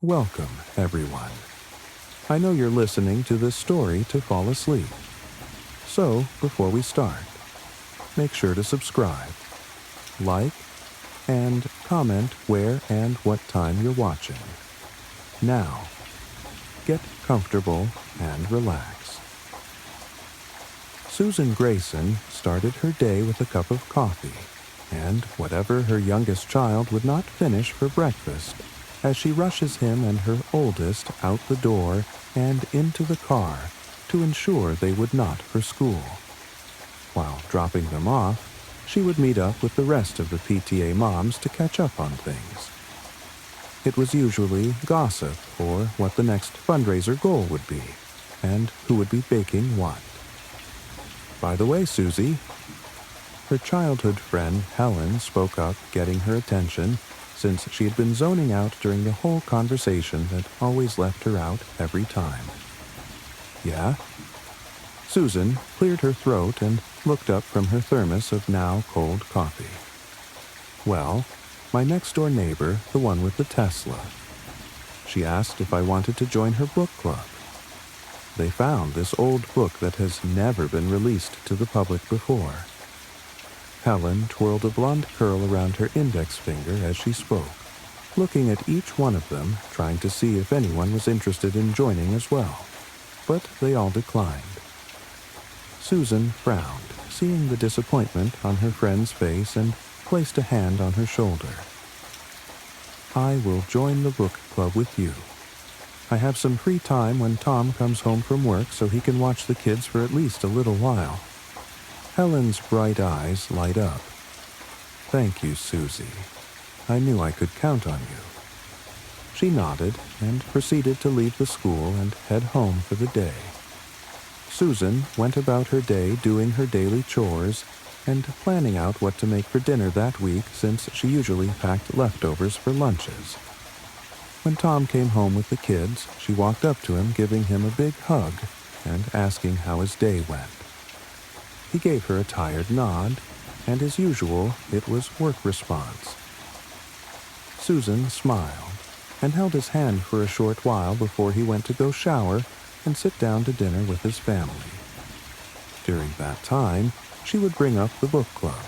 Welcome, everyone. I know you're listening to this story to fall asleep. So, before we start, make sure to subscribe, like, and comment where and what time you're watching. Now, get comfortable and relax. Susan Grayson started her day with a cup of coffee and whatever her youngest child would not finish for breakfast, as she rushes him and her oldest out the door and into the car to ensure they would not for school. While dropping them off, she would meet up with the rest of the PTA moms to catch up on things. It was usually gossip or what the next fundraiser goal would be, and who would be baking what. By the way, Susie, her childhood friend Helen spoke up, getting her attention, since she had been zoning out during the whole conversation that always left her out every time. Yeah? Susan cleared her throat and looked up from her thermos of now cold coffee. Well, my next-door neighbor, the one with the Tesla. She asked if I wanted to join her book club. They found this old book that has never been released to the public before. Helen twirled a blonde curl around her index finger as she spoke, looking at each one of them, trying to see if anyone was interested in joining as well. But they all declined. Susan frowned, seeing the disappointment on her friend's face, and placed a hand on her shoulder. I will join the book club with you. I have some free time when Tom comes home from work so he can watch the kids for at least a little while. Helen's bright eyes light up. Thank you, Susie. I knew I could count on you. She nodded and proceeded to leave the school and head home for the day. Susan went about her day doing her daily chores and planning out what to make for dinner that week, since she usually packed leftovers for lunches. When Tom came home with the kids, she walked up to him, giving him a big hug and asking how his day went. He gave her a tired nod, and as usual, it was work response. Susan smiled and held his hand for a short while before he went to go shower and sit down to dinner with his family. During that time, she would bring up the book club.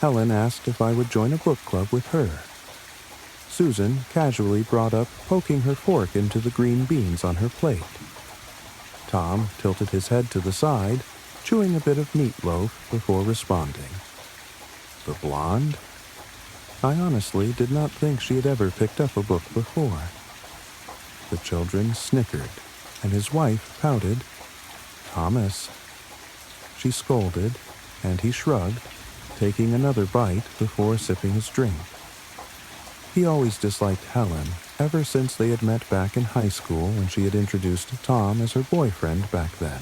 Helen asked if I would join a book club with her. Susan casually brought up poking her fork into the green beans on her plate. Tom tilted his head to the side, chewing a bit of meatloaf before responding. The blonde? I honestly did not think she had ever picked up a book before. The children snickered, and his wife pouted. Thomas. She scolded, and he shrugged, taking another bite before sipping his drink. He always disliked Helen, ever since they had met back in high school when she had introduced Tom as her boyfriend back then.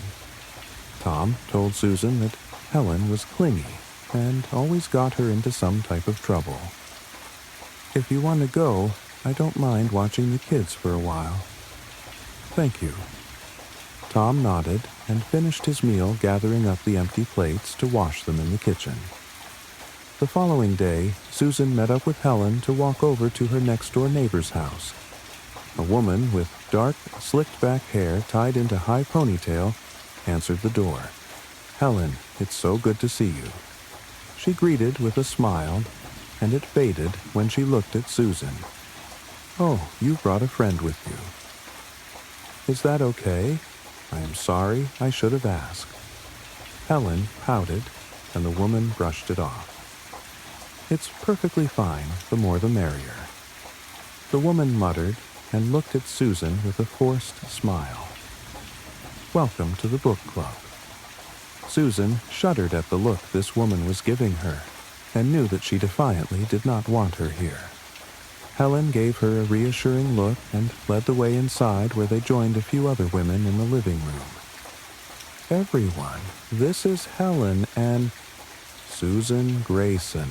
Tom told Susan that Helen was clingy and always got her into some type of trouble. If you want to go, I don't mind watching the kids for a while. Thank you. Tom nodded and finished his meal, gathering up the empty plates to wash them in the kitchen. The following day, Susan met up with Helen to walk over to her next-door neighbor's house. A woman with dark, slicked-back hair tied into high ponytail answered the door. Helen, it's so good to see you. She greeted with a smile, and it faded when she looked at Susan. Oh, you brought a friend with you. Is that okay? I am sorry, I should have asked. Helen pouted, and the woman brushed it off. It's perfectly fine, the more the merrier. The woman muttered and looked at Susan with a forced smile. Welcome to the book club. Susan shuddered at the look this woman was giving her, and knew that she defiantly did not want her here. Helen gave her a reassuring look and led the way inside, where they joined a few other women in the living room. Everyone, this is Helen and Susan Grayson.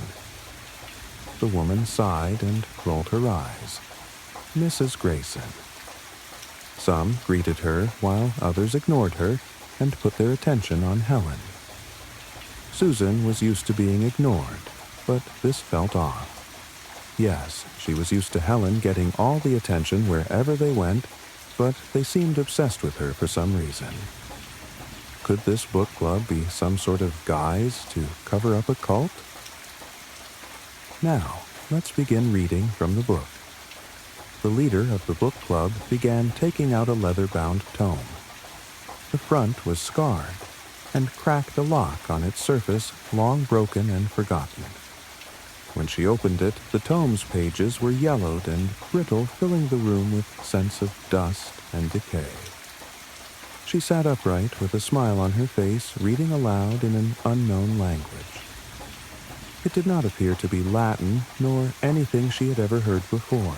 The woman sighed and rolled her eyes. Mrs. Grayson. Some greeted her, while others ignored her and put their attention on Helen. Susan was used to being ignored, but this felt off. Yes, she was used to Helen getting all the attention wherever they went, but they seemed obsessed with her for some reason. Could this book club be some sort of guise to cover up a cult? Now, let's begin reading from the book. The leader of the book club began taking out a leather-bound tome. The front was scarred, and cracked a lock on its surface, long broken and forgotten. When she opened it, the tome's pages were yellowed and brittle, filling the room with scents of dust and decay. She sat upright with a smile on her face, reading aloud in an unknown language. It did not appear to be Latin, nor anything she had ever heard before.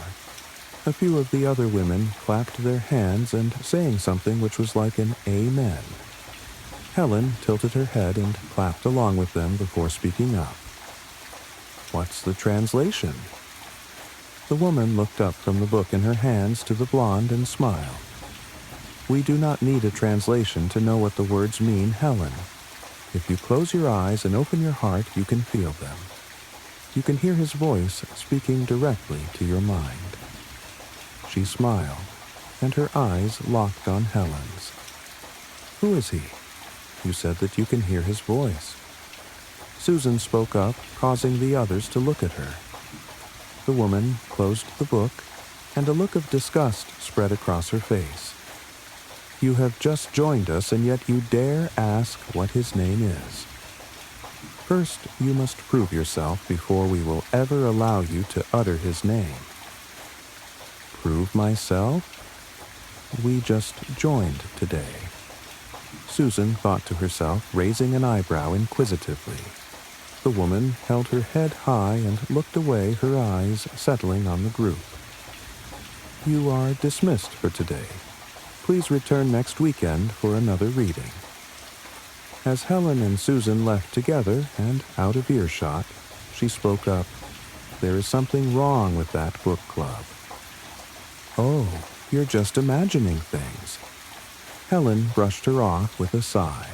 A few of the other women clapped their hands and saying something which was like an amen. Helen tilted her head and clapped along with them before speaking up. "What's the translation?" The woman looked up from the book in her hands to the blonde and smiled. "We do not need a translation to know what the words mean, Helen. If you close your eyes and open your heart, you can feel them. You can hear his voice speaking directly to your mind." She smiled, and her eyes locked on Helen's. "Who is he? You said that you can hear his voice." Susan spoke up, causing the others to look at her. The woman closed the book, and a look of disgust spread across her face. "You have just joined us, and yet you dare ask what his name is. First, you must prove yourself before we will ever allow you to utter his name." "Prove myself? We just joined today." Susan thought to herself, raising an eyebrow inquisitively. The woman held her head high and looked away, her eyes settling on the group. "You are dismissed for today. Please return next weekend for another reading." As Helen and Susan left together and out of earshot, she spoke up. "There is something wrong with that book club." "Oh, you're just imagining things." Helen brushed her off with a sigh.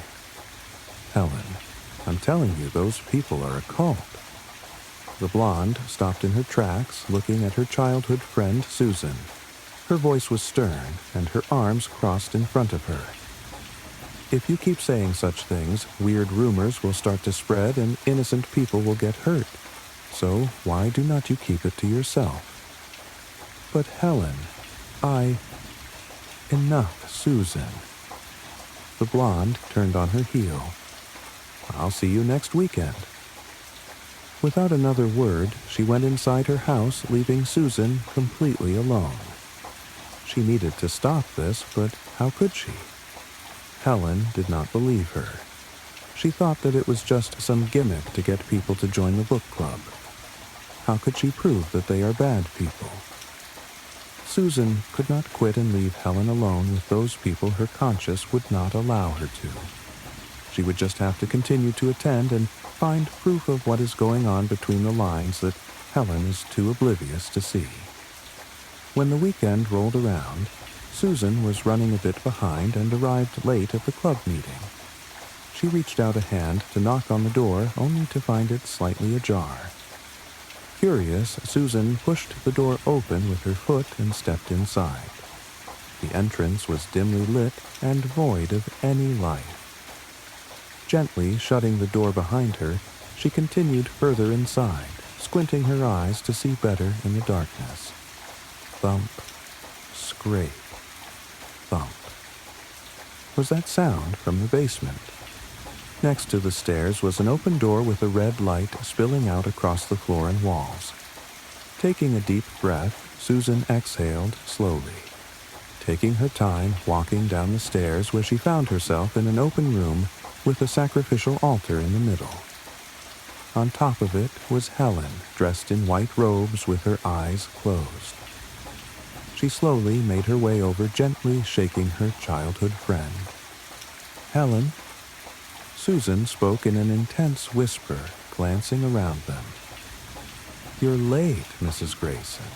"Helen, I'm telling you, those people are a cult." The blonde stopped in her tracks, looking at her childhood friend Susan. Her voice was stern, and her arms crossed in front of her. "If you keep saying such things, weird rumors will start to spread and innocent people will get hurt. So why do not you keep it to yourself?" "But Helen, Enough, Susan." The blonde turned on her heel. "I'll see you next weekend." Without another word, she went inside her house, leaving Susan completely alone. She needed to stop this, but how could she? Helen did not believe her. She thought that it was just some gimmick to get people to join the book club. How could she prove that they are bad people? Susan could not quit and leave Helen alone with those people her conscience would not allow her to. She would just have to continue to attend and find proof of what is going on between the lines that Helen is too oblivious to see. When the weekend rolled around, Susan was running a bit behind and arrived late at the club meeting. She reached out a hand to knock on the door, only to find it slightly ajar. Curious, Susan pushed the door open with her foot and stepped inside. The entrance was dimly lit and void of any life. Gently shutting the door behind her, she continued further inside, squinting her eyes to see better in the darkness. Thump, scrape, thump. Was that sound from the basement? Next to the stairs was an open door with a red light spilling out across the floor and walls. Taking a deep breath, Susan exhaled slowly, taking her time walking down the stairs where she found herself in an open room with a sacrificial altar in the middle. On top of it was Helen, dressed in white robes with her eyes closed. She slowly made her way over, gently shaking her childhood friend. "Helen?" Susan spoke in an intense whisper, glancing around them. "You're late, Mrs. Grayson."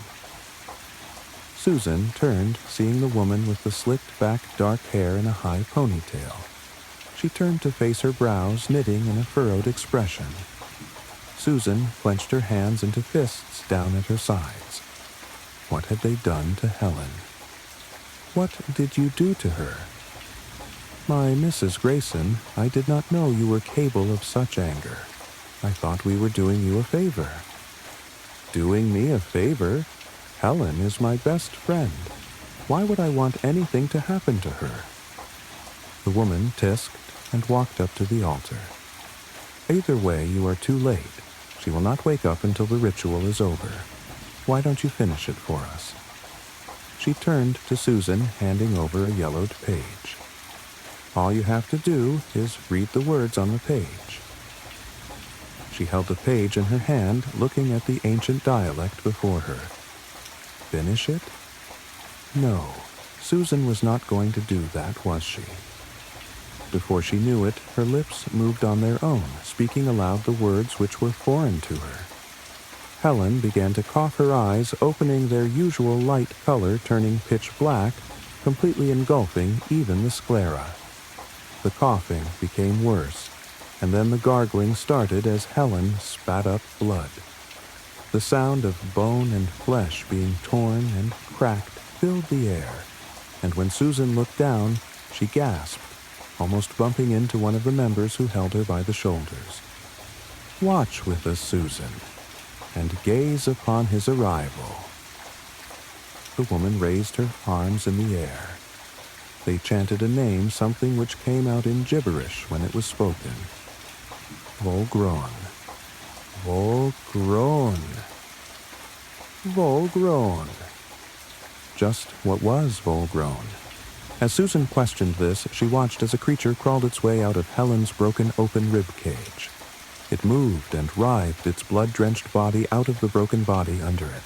Susan turned, seeing the woman with the slicked-back dark hair and a high ponytail. She turned to face her brows, knitting in a furrowed expression. Susan clenched her hands into fists down at her sides. What had they done to Helen? What did you do to her? My Mrs. Grayson, I did not know you were capable of such anger. I thought we were doing you a favor. Doing me a favor? Helen is my best friend. Why would I want anything to happen to her? The woman tisked and walked up to the altar. Either way, you are too late. She will not wake up until the ritual is over. Why don't you finish it for us? She turned to Susan, handing over a yellowed page. All you have to do is read the words on the page. She held the page in her hand, looking at the ancient dialect before her. Finish it? No, Susan was not going to do that, was she? Before she knew it, her lips moved on their own, speaking aloud the words which were foreign to her. Helen began to cough her eyes, opening their usual light color, turning pitch black, completely engulfing even the sclera. The coughing became worse, and then the gargling started as Helen spat up blood. The sound of bone and flesh being torn and cracked filled the air, and when Susan looked down, she gasped, almost bumping into one of the members who held her by the shoulders. Watch with us, Susan, and gaze upon his arrival. The woman raised her arms in the air. They chanted a name, something which came out in gibberish when it was spoken. Volgron. Volgron. Volgron. Just what was Volgron? As Susan questioned this, she watched as a creature crawled its way out of Helen's broken open rib cage. It moved and writhed its blood-drenched body out of the broken body under it.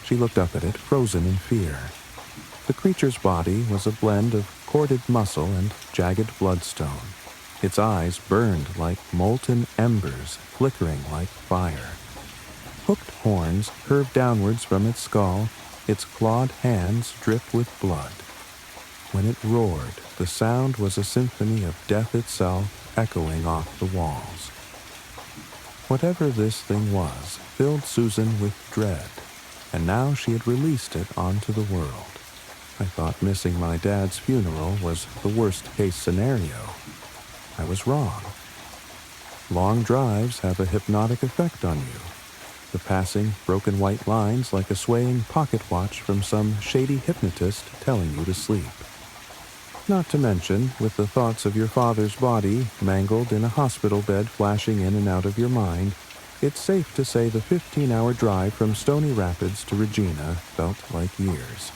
She looked up at it, frozen in fear. The creature's body was a blend of corded muscle and jagged bloodstone. Its eyes burned like molten embers, flickering like fire. Hooked horns curved downwards from its skull, its clawed hands dripped with blood. When it roared, the sound was a symphony of death itself echoing off the walls. Whatever this thing was filled Susan with dread, and now she had released it onto the world. I thought missing my dad's funeral was the worst-case scenario. I was wrong. Long drives have a hypnotic effect on you. The passing, broken white lines like a swaying pocket watch from some shady hypnotist telling you to sleep. Not to mention, with the thoughts of your father's body mangled in a hospital bed flashing in and out of your mind, it's safe to say the 15-hour drive from Stony Rapids to Regina felt like years.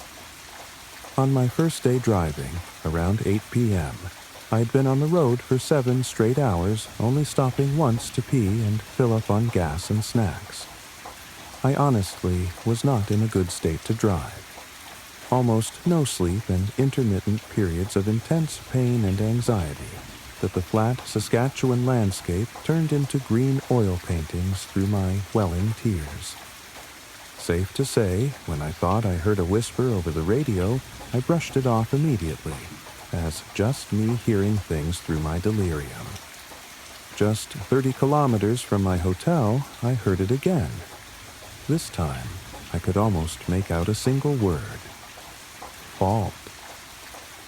On my first day driving, around 8 p.m., I'd been on the road for 7 straight hours, only stopping once to pee and fill up on gas and snacks. I honestly was not in a good state to drive. Almost no sleep and intermittent periods of intense pain and anxiety that the flat Saskatchewan landscape turned into green oil paintings through my welling tears. Safe to say, when I thought I heard a whisper over the radio, I brushed it off immediately, as just me hearing things through my delirium. Just 30 kilometers from my hotel, I heard it again. This time, I could almost make out a single word. Fault.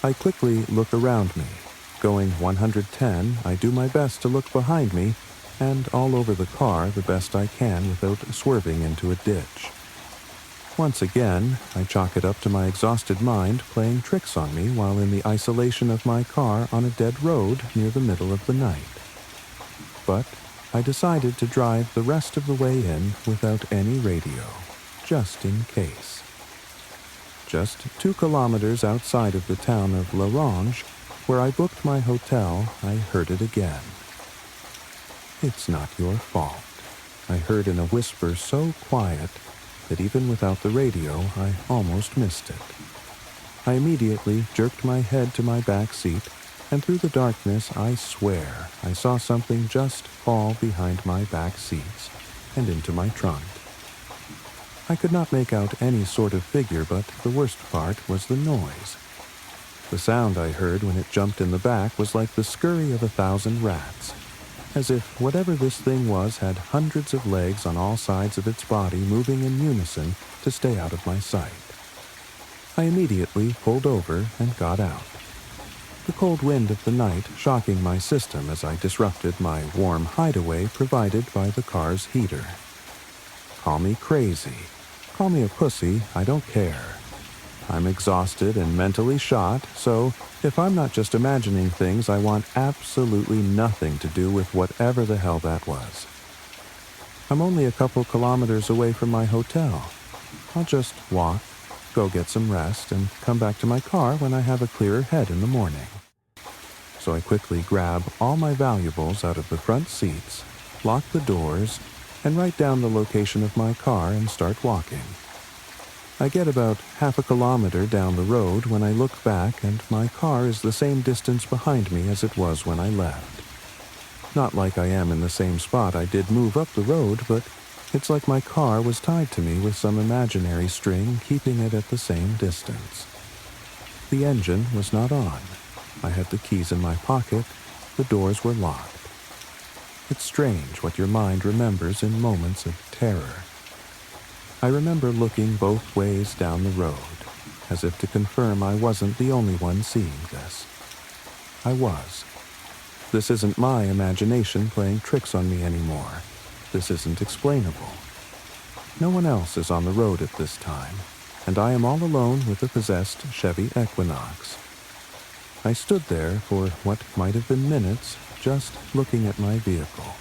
I quickly look around me. Going 110, I do my best to look behind me, and all over the car the best I can without swerving into a ditch. Once again, I chalk it up to my exhausted mind playing tricks on me while in the isolation of my car on a dead road near the middle of the night. But I decided to drive the rest of the way in without any radio, just in case. Just 2 kilometers outside of the town of La Ronge, where I booked my hotel, I heard it again. It's not your fault, I heard in a whisper so quiet that even without the radio, I almost missed it. I immediately jerked my head to my back seat, and through the darkness, I swear, I saw something just fall behind my back seats and into my trunk. I could not make out any sort of figure, but the worst part was the noise. The sound I heard when it jumped in the back was like the scurry of 1,000 rats. as if whatever this thing was had hundreds of legs on all sides of its body moving in unison to stay out of my sight. I immediately pulled over and got out, the cold wind of the night shocking my system as I disrupted my warm hideaway provided by the car's heater. Call me crazy, call me a pussy, I don't care. I'm exhausted and mentally shot, so if I'm not just imagining things, I want absolutely nothing to do with whatever the hell that was. I'm only a couple kilometers away from my hotel. I'll just walk, go get some rest, and come back to my car when I have a clearer head in the morning. So I quickly grab all my valuables out of the front seats, lock the doors, and write down the location of my car and start walking. I get about half a kilometer down the road when I look back and my car is the same distance behind me as it was when I left. Not like I am in the same spot I did move up the road, but it's like my car was tied to me with some imaginary string keeping it at the same distance. The engine was not on. I had the keys in my pocket. The doors were locked. It's strange what your mind remembers in moments of terror. I remember looking both ways down the road, as if to confirm I wasn't the only one seeing this. I was. This isn't my imagination playing tricks on me anymore. This isn't explainable. No one else is on the road at this time, and I am all alone with a possessed Chevy Equinox. I stood there for what might have been minutes, just looking at my vehicle.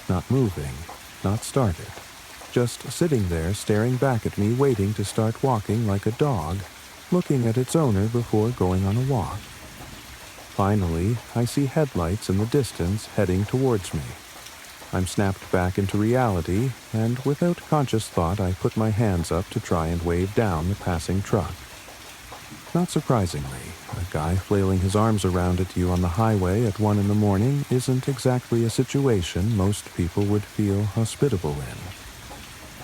Not moving, not started. Just sitting there staring back at me waiting to start walking like a dog, looking at its owner before going on a walk. Finally, I see headlights in the distance heading towards me. I'm snapped back into reality, and without conscious thought I put my hands up to try and wave down the passing truck. Not surprisingly, a guy flailing his arms around at you on the highway at 1 a.m. isn't exactly a situation most people would feel hospitable in.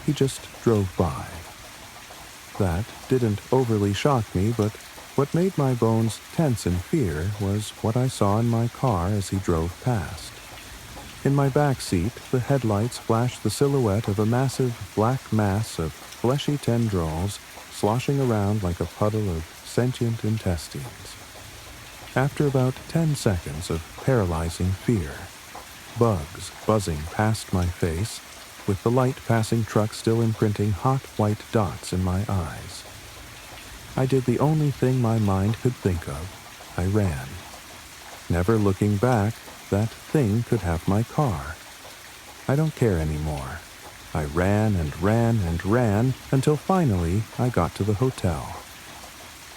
He just drove by. That didn't overly shock me, but what made my bones tense in fear was what I saw in my car as he drove past. In my back seat, the headlights flashed the silhouette of a massive black mass of fleshy tendrils sloshing around like a puddle of sentient intestines. After about 10 seconds of paralyzing fear, bugs buzzing past my face, with the light passing truck still imprinting hot white dots in my eyes. I did the only thing my mind could think of. I ran. Never looking back, that thing could have my car. I don't care anymore. I ran and ran and ran until finally I got to the hotel.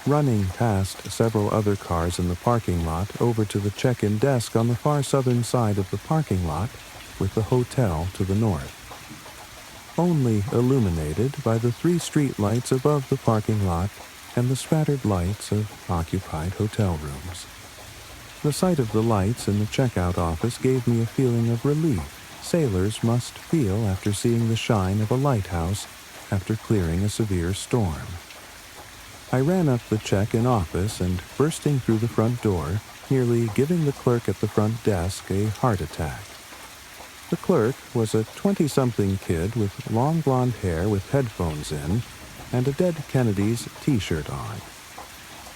Running past several other cars in the parking lot over to the check-in desk on the far southern side of the parking lot with the hotel to the north. Only illuminated by the 3 street lights above the parking lot and the spattered lights of occupied hotel rooms. The sight of the lights in the checkout office gave me a feeling of relief sailors must feel after seeing the shine of a lighthouse after clearing a severe storm. I ran up the check-in office and, bursting through the front door, nearly giving the clerk at the front desk a heart attack. The clerk was a 20-something kid with long blonde hair with headphones in and a Dead Kennedys t-shirt on.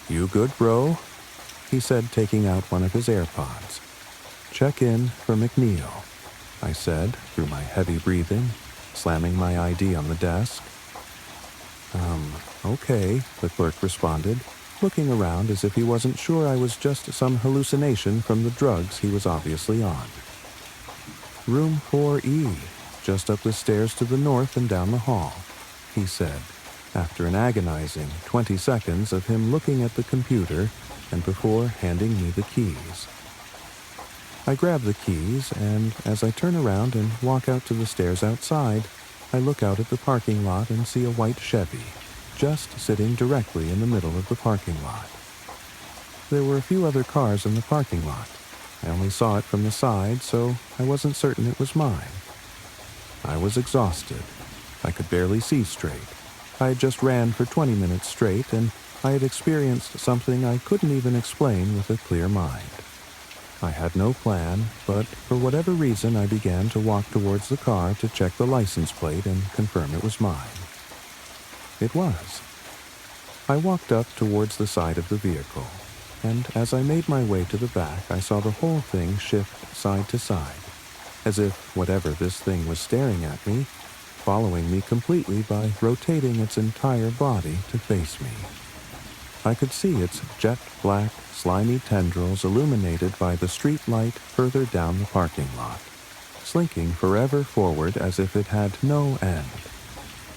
"You good, bro?" he said, taking out one of his AirPods. "Check in for McNeil," I said through my heavy breathing, slamming my ID on the desk. Okay, the clerk responded, looking around as if he wasn't sure I was just some hallucination from the drugs he was obviously on. "Room 4E, just up the stairs to the north and down the hall," he said, after an agonizing 20 seconds of him looking at the computer and before handing me the keys. I grab the keys, and as I turn around and walk out to the stairs outside, I look out at the parking lot and see a white Chevy, just sitting directly in the middle of the parking lot. There were a few other cars in the parking lot. I only saw it from the side, so I wasn't certain it was mine. I was exhausted. I could barely see straight. I had just ran for 20 minutes straight, and I had experienced something I couldn't even explain with a clear mind. I had no plan, but for whatever reason I began to walk towards the car to check the license plate and confirm it was mine. It was. I walked up towards the side of the vehicle, and as I made my way to the back, I saw the whole thing shift side to side, as if whatever this thing was staring at me, following me completely by rotating its entire body to face me. I could see its jet black, slimy tendrils illuminated by the street light further down the parking lot, slinking forever forward as if it had no end.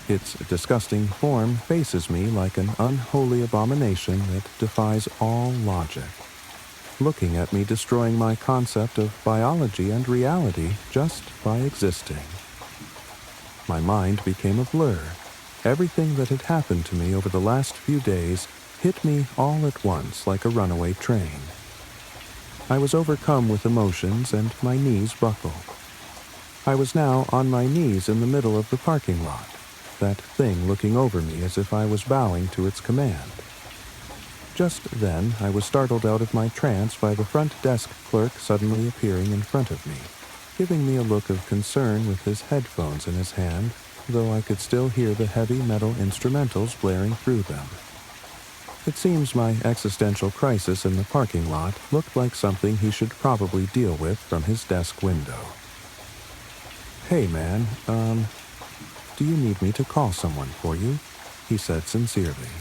Its disgusting form faces me like an unholy abomination that defies all logic, looking at me destroying my concept of biology and reality just by existing. My mind became a blur. Everything that had happened to me over the last few days hit me all at once like a runaway train. I was overcome with emotions and my knees buckled. I was now on my knees in the middle of the parking lot, that thing looking over me as if I was bowing to its command. Just then, I was startled out of my trance by the front desk clerk suddenly appearing in front of me, giving me a look of concern with his headphones in his hand, though I could still hear the heavy metal instrumentals blaring through them. It seems my existential crisis in the parking lot looked like something he should probably deal with from his desk window. "Hey man, do you need me to call someone for you?" he said sincerely.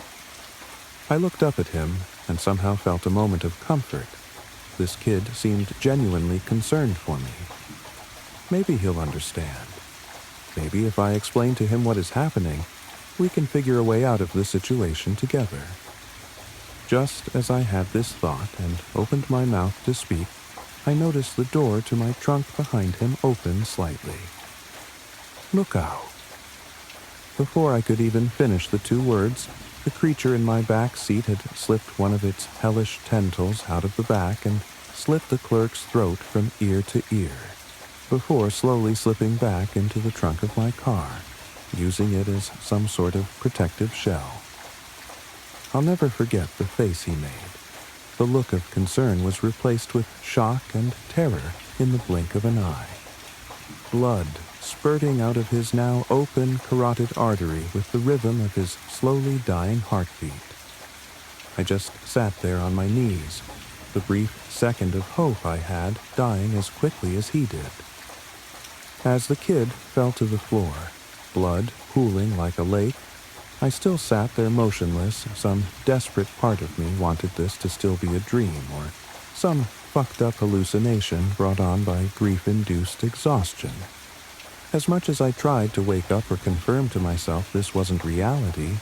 I looked up at him and somehow felt a moment of comfort. This kid seemed genuinely concerned for me. Maybe he'll understand. Maybe if I explain to him what is happening, we can figure a way out of this situation together. Just as I had this thought and opened my mouth to speak, I noticed the door to my trunk behind him open slightly. "Look out." Before I could even finish the two words, the creature in my back seat had slipped one of its hellish tentacles out of the back and slit the clerk's throat from ear to ear, before slowly slipping back into the trunk of my car, using it as some sort of protective shell. I'll never forget the face he made. The look of concern was replaced with shock and terror in the blink of an eye. Blood spurting out of his now open carotid artery with the rhythm of his slowly dying heartbeat. I just sat there on my knees, the brief second of hope I had dying as quickly as he did. As the kid fell to the floor, blood pooling like a lake, I still sat there motionless. Some desperate part of me wanted this to still be a dream or some fucked up hallucination brought on by grief-induced exhaustion. As much as I tried to wake up or confirm to myself this wasn't reality,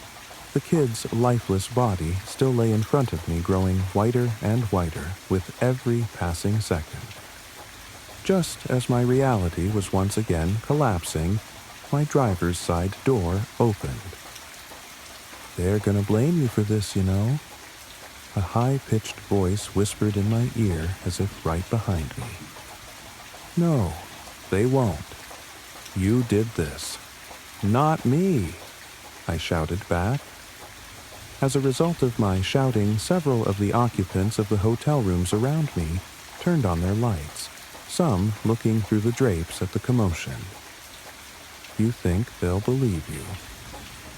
the kid's lifeless body still lay in front of me, growing whiter and whiter with every passing second. Just as my reality was once again collapsing, my driver's side door opened. "They're gonna blame you for this, you know," a high-pitched voice whispered in my ear as if right behind me. "No, they won't. You did this." "Not me," I shouted back. As a result of my shouting, several of the occupants of the hotel rooms around me turned on their lights, some looking through the drapes at the commotion. "You think they'll believe you?"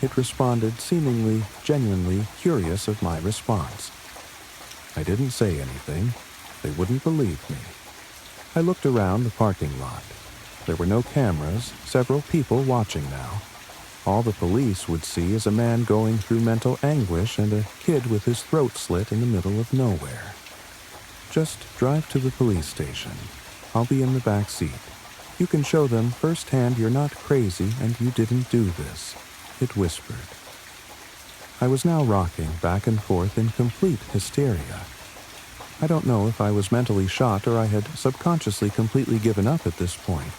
It responded, seemingly genuinely curious of my response. I didn't say anything. They wouldn't believe me. I looked around the parking lot. There were no cameras, several people watching now. All the police would see is a man going through mental anguish and a kid with his throat slit in the middle of nowhere. "Just drive to the police station. I'll be in the back seat. You can show them firsthand you're not crazy and you didn't do this," it whispered. I was now rocking back and forth in complete hysteria. I don't know if I was mentally shot or I had subconsciously completely given up at this point,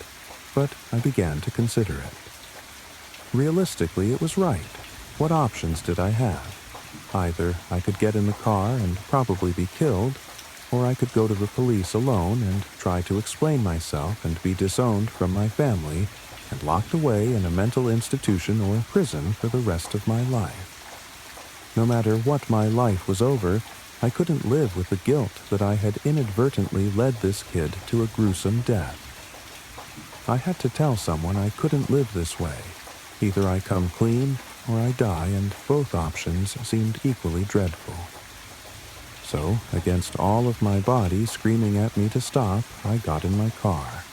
but I began to consider it. Realistically, it was right. What options did I have? Either I could get in the car and probably be killed, or I could go to the police alone and try to explain myself and be disowned from my family and locked away in a mental institution or prison for the rest of my life. No matter what my life was over, I couldn't live with the guilt that I had inadvertently led this kid to a gruesome death. I had to tell someone I couldn't live this way. Either I come clean or I die, and both options seemed equally dreadful. So, against all of my body screaming at me to stop, I got in my car.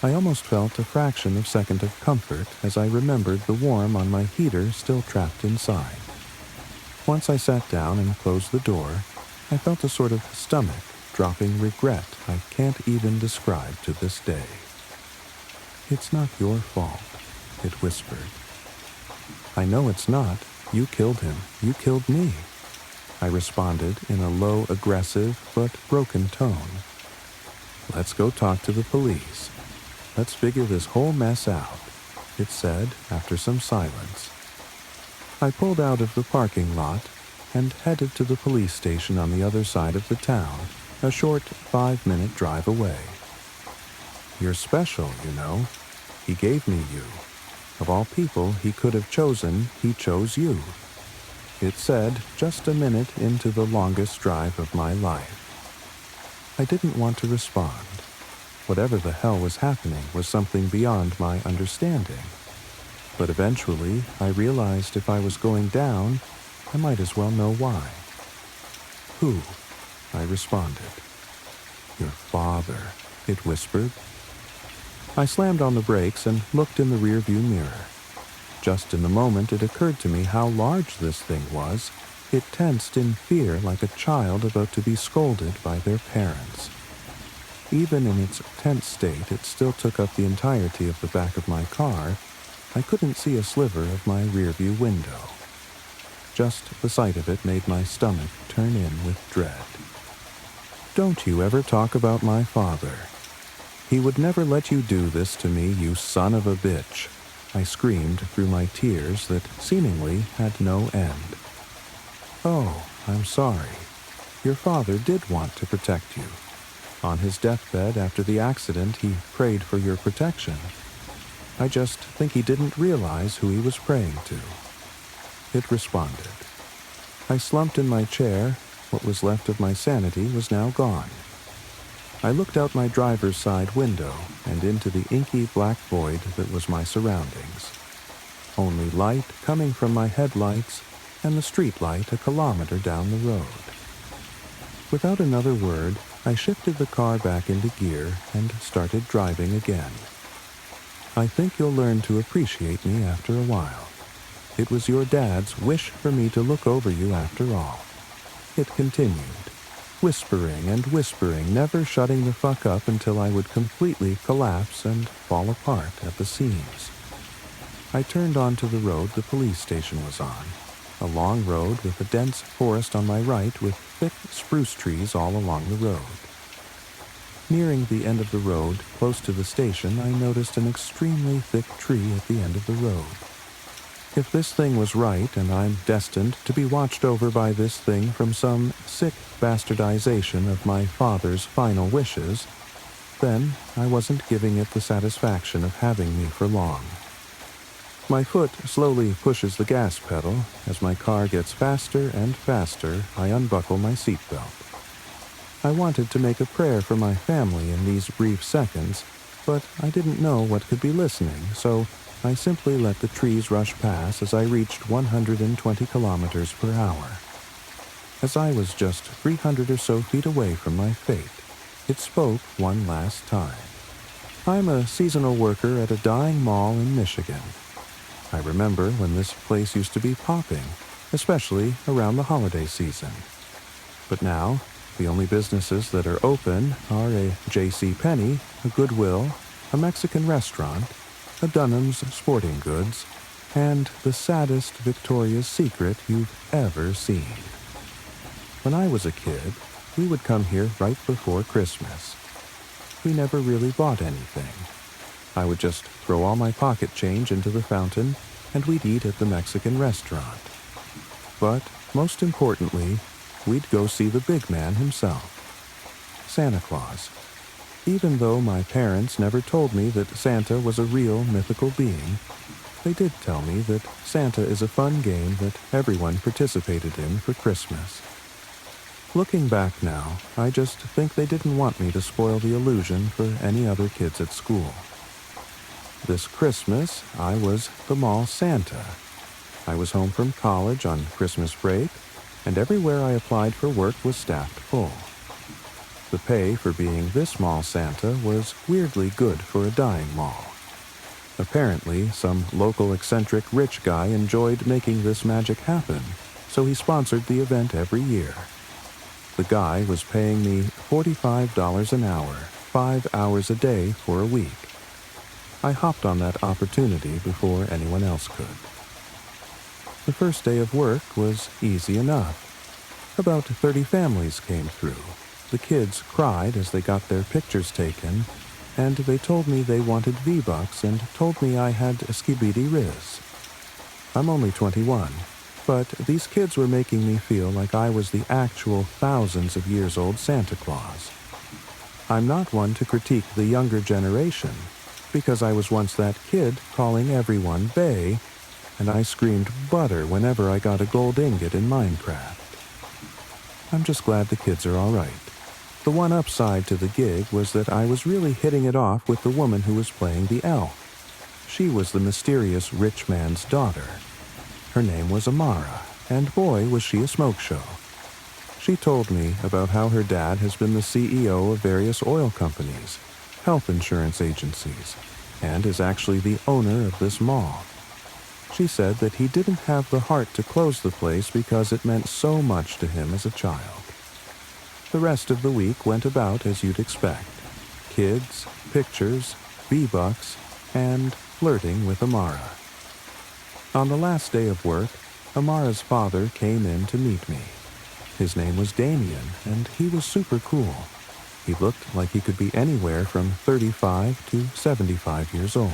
I almost felt a fraction of a second of comfort as I remembered the warmth on my heater still trapped inside. Once I sat down and closed the door, I felt a sort of stomach-dropping regret I can't even describe to this day. "It's not your fault," it whispered. "I know it's not. You killed him. You killed me," I responded in a low, aggressive, but broken tone. "Let's go talk to the police. Let's figure this whole mess out," it said after some silence. I pulled out of the parking lot and headed to the police station on the other side of the town, a short 5-minute drive away. "You're special, you know. He gave me you. Of all people he could have chosen, he chose you," it said just a minute into the longest drive of my life. I didn't want to respond. Whatever the hell was happening was something beyond my understanding. But eventually, I realized if I was going down, I might as well know why. "Who?" I responded. "Your father," it whispered. I slammed on the brakes and looked in the rearview mirror. Just in the moment it occurred to me how large this thing was. It tensed in fear like a child about to be scolded by their parents. Even in its tense state, it still took up the entirety of the back of my car. I couldn't see a sliver of my rearview window. Just the sight of it made my stomach turn in with dread. "Don't you ever talk about my father. He would never let you do this to me, you son of a bitch," I screamed through my tears that seemingly had no end. "Oh, I'm sorry. Your father did want to protect you. On his deathbed after the accident, he prayed for your protection. I just think he didn't realize who he was praying to," it responded. I slumped in my chair. What was left of my sanity was now gone. I looked out my driver's side window and into the inky black void that was my surroundings. Only light coming from my headlights and the street light a kilometer down the road. Without another word, I shifted the car back into gear and started driving again. "I think you'll learn to appreciate me after a while. It was your dad's wish for me to look over you after all," it continued, whispering and whispering, never shutting the fuck up until I would completely collapse and fall apart at the seams. I turned onto the road the police station was on, a long road with a dense forest on my right with thick spruce trees all along the road. Nearing the end of the road, close to the station, I noticed an extremely thick tree at the end of the road. If this thing was right, and I'm destined to be watched over by this thing from some sick bastardization of my father's final wishes, then I wasn't giving it the satisfaction of having me for long. My foot slowly pushes the gas pedal. As my car gets faster and faster, I unbuckle my seatbelt. I wanted to make a prayer for my family in these brief seconds, but I didn't know what could be listening, so I simply let the trees rush past as I reached 120 kilometers per hour. As I was just 300 or so feet away from my fate, it spoke one last time. "I'm a seasonal worker at a dying mall in Michigan. I remember when this place used to be popping, especially around the holiday season. But now, the only businesses that are open are a JCPenney, a Goodwill, a Mexican restaurant, a Dunham's Sporting Goods, and the saddest Victoria's Secret you've ever seen. When I was a kid, we would come here right before Christmas. We never really bought anything. I would just throw all my pocket change into the fountain, and we'd eat at the Mexican restaurant. But, most importantly, we'd go see the big man himself, Santa Claus. Even though my parents never told me that Santa was a real mythical being, they did tell me that Santa is a fun game that everyone participated in for Christmas. Looking back now, I just think they didn't want me to spoil the illusion for any other kids at school. This Christmas, I was the mall Santa. I was home from college on Christmas break, and everywhere I applied for work was staffed full. The pay for being this mall Santa was weirdly good for a dying mall. Apparently, some local eccentric rich guy enjoyed making this magic happen, so he sponsored the event every year. The guy was paying me $45 an hour, 5 hours a day for a week. I hopped on that opportunity before anyone else could. The first day of work was easy enough. About 30 families came through. The kids cried as they got their pictures taken, and they told me they wanted V-Bucks and told me I had a skibidi riz. I'm only 21, but these kids were making me feel like I was the actual thousands of years old Santa Claus. I'm not one to critique the younger generation, because I was once that kid calling everyone bae, and I screamed butter whenever I got a gold ingot in Minecraft. I'm just glad the kids are all right. The one upside to the gig was that I was really hitting it off with the woman who was playing the elf. She was the mysterious rich man's daughter. Her name was Amara, and boy was she a smoke show. She told me about how her dad has been the CEO of various oil companies, health insurance agencies, and is actually the owner of this mall. She said that he didn't have the heart to close the place because it meant so much to him as a child. The rest of the week went about as you'd expect. Kids, pictures, V-Bucks, and flirting with Amara. On the last day of work, Amara's father came in to meet me. His name was Damien, and he was super cool. He looked like he could be anywhere from 35 to 75 years old.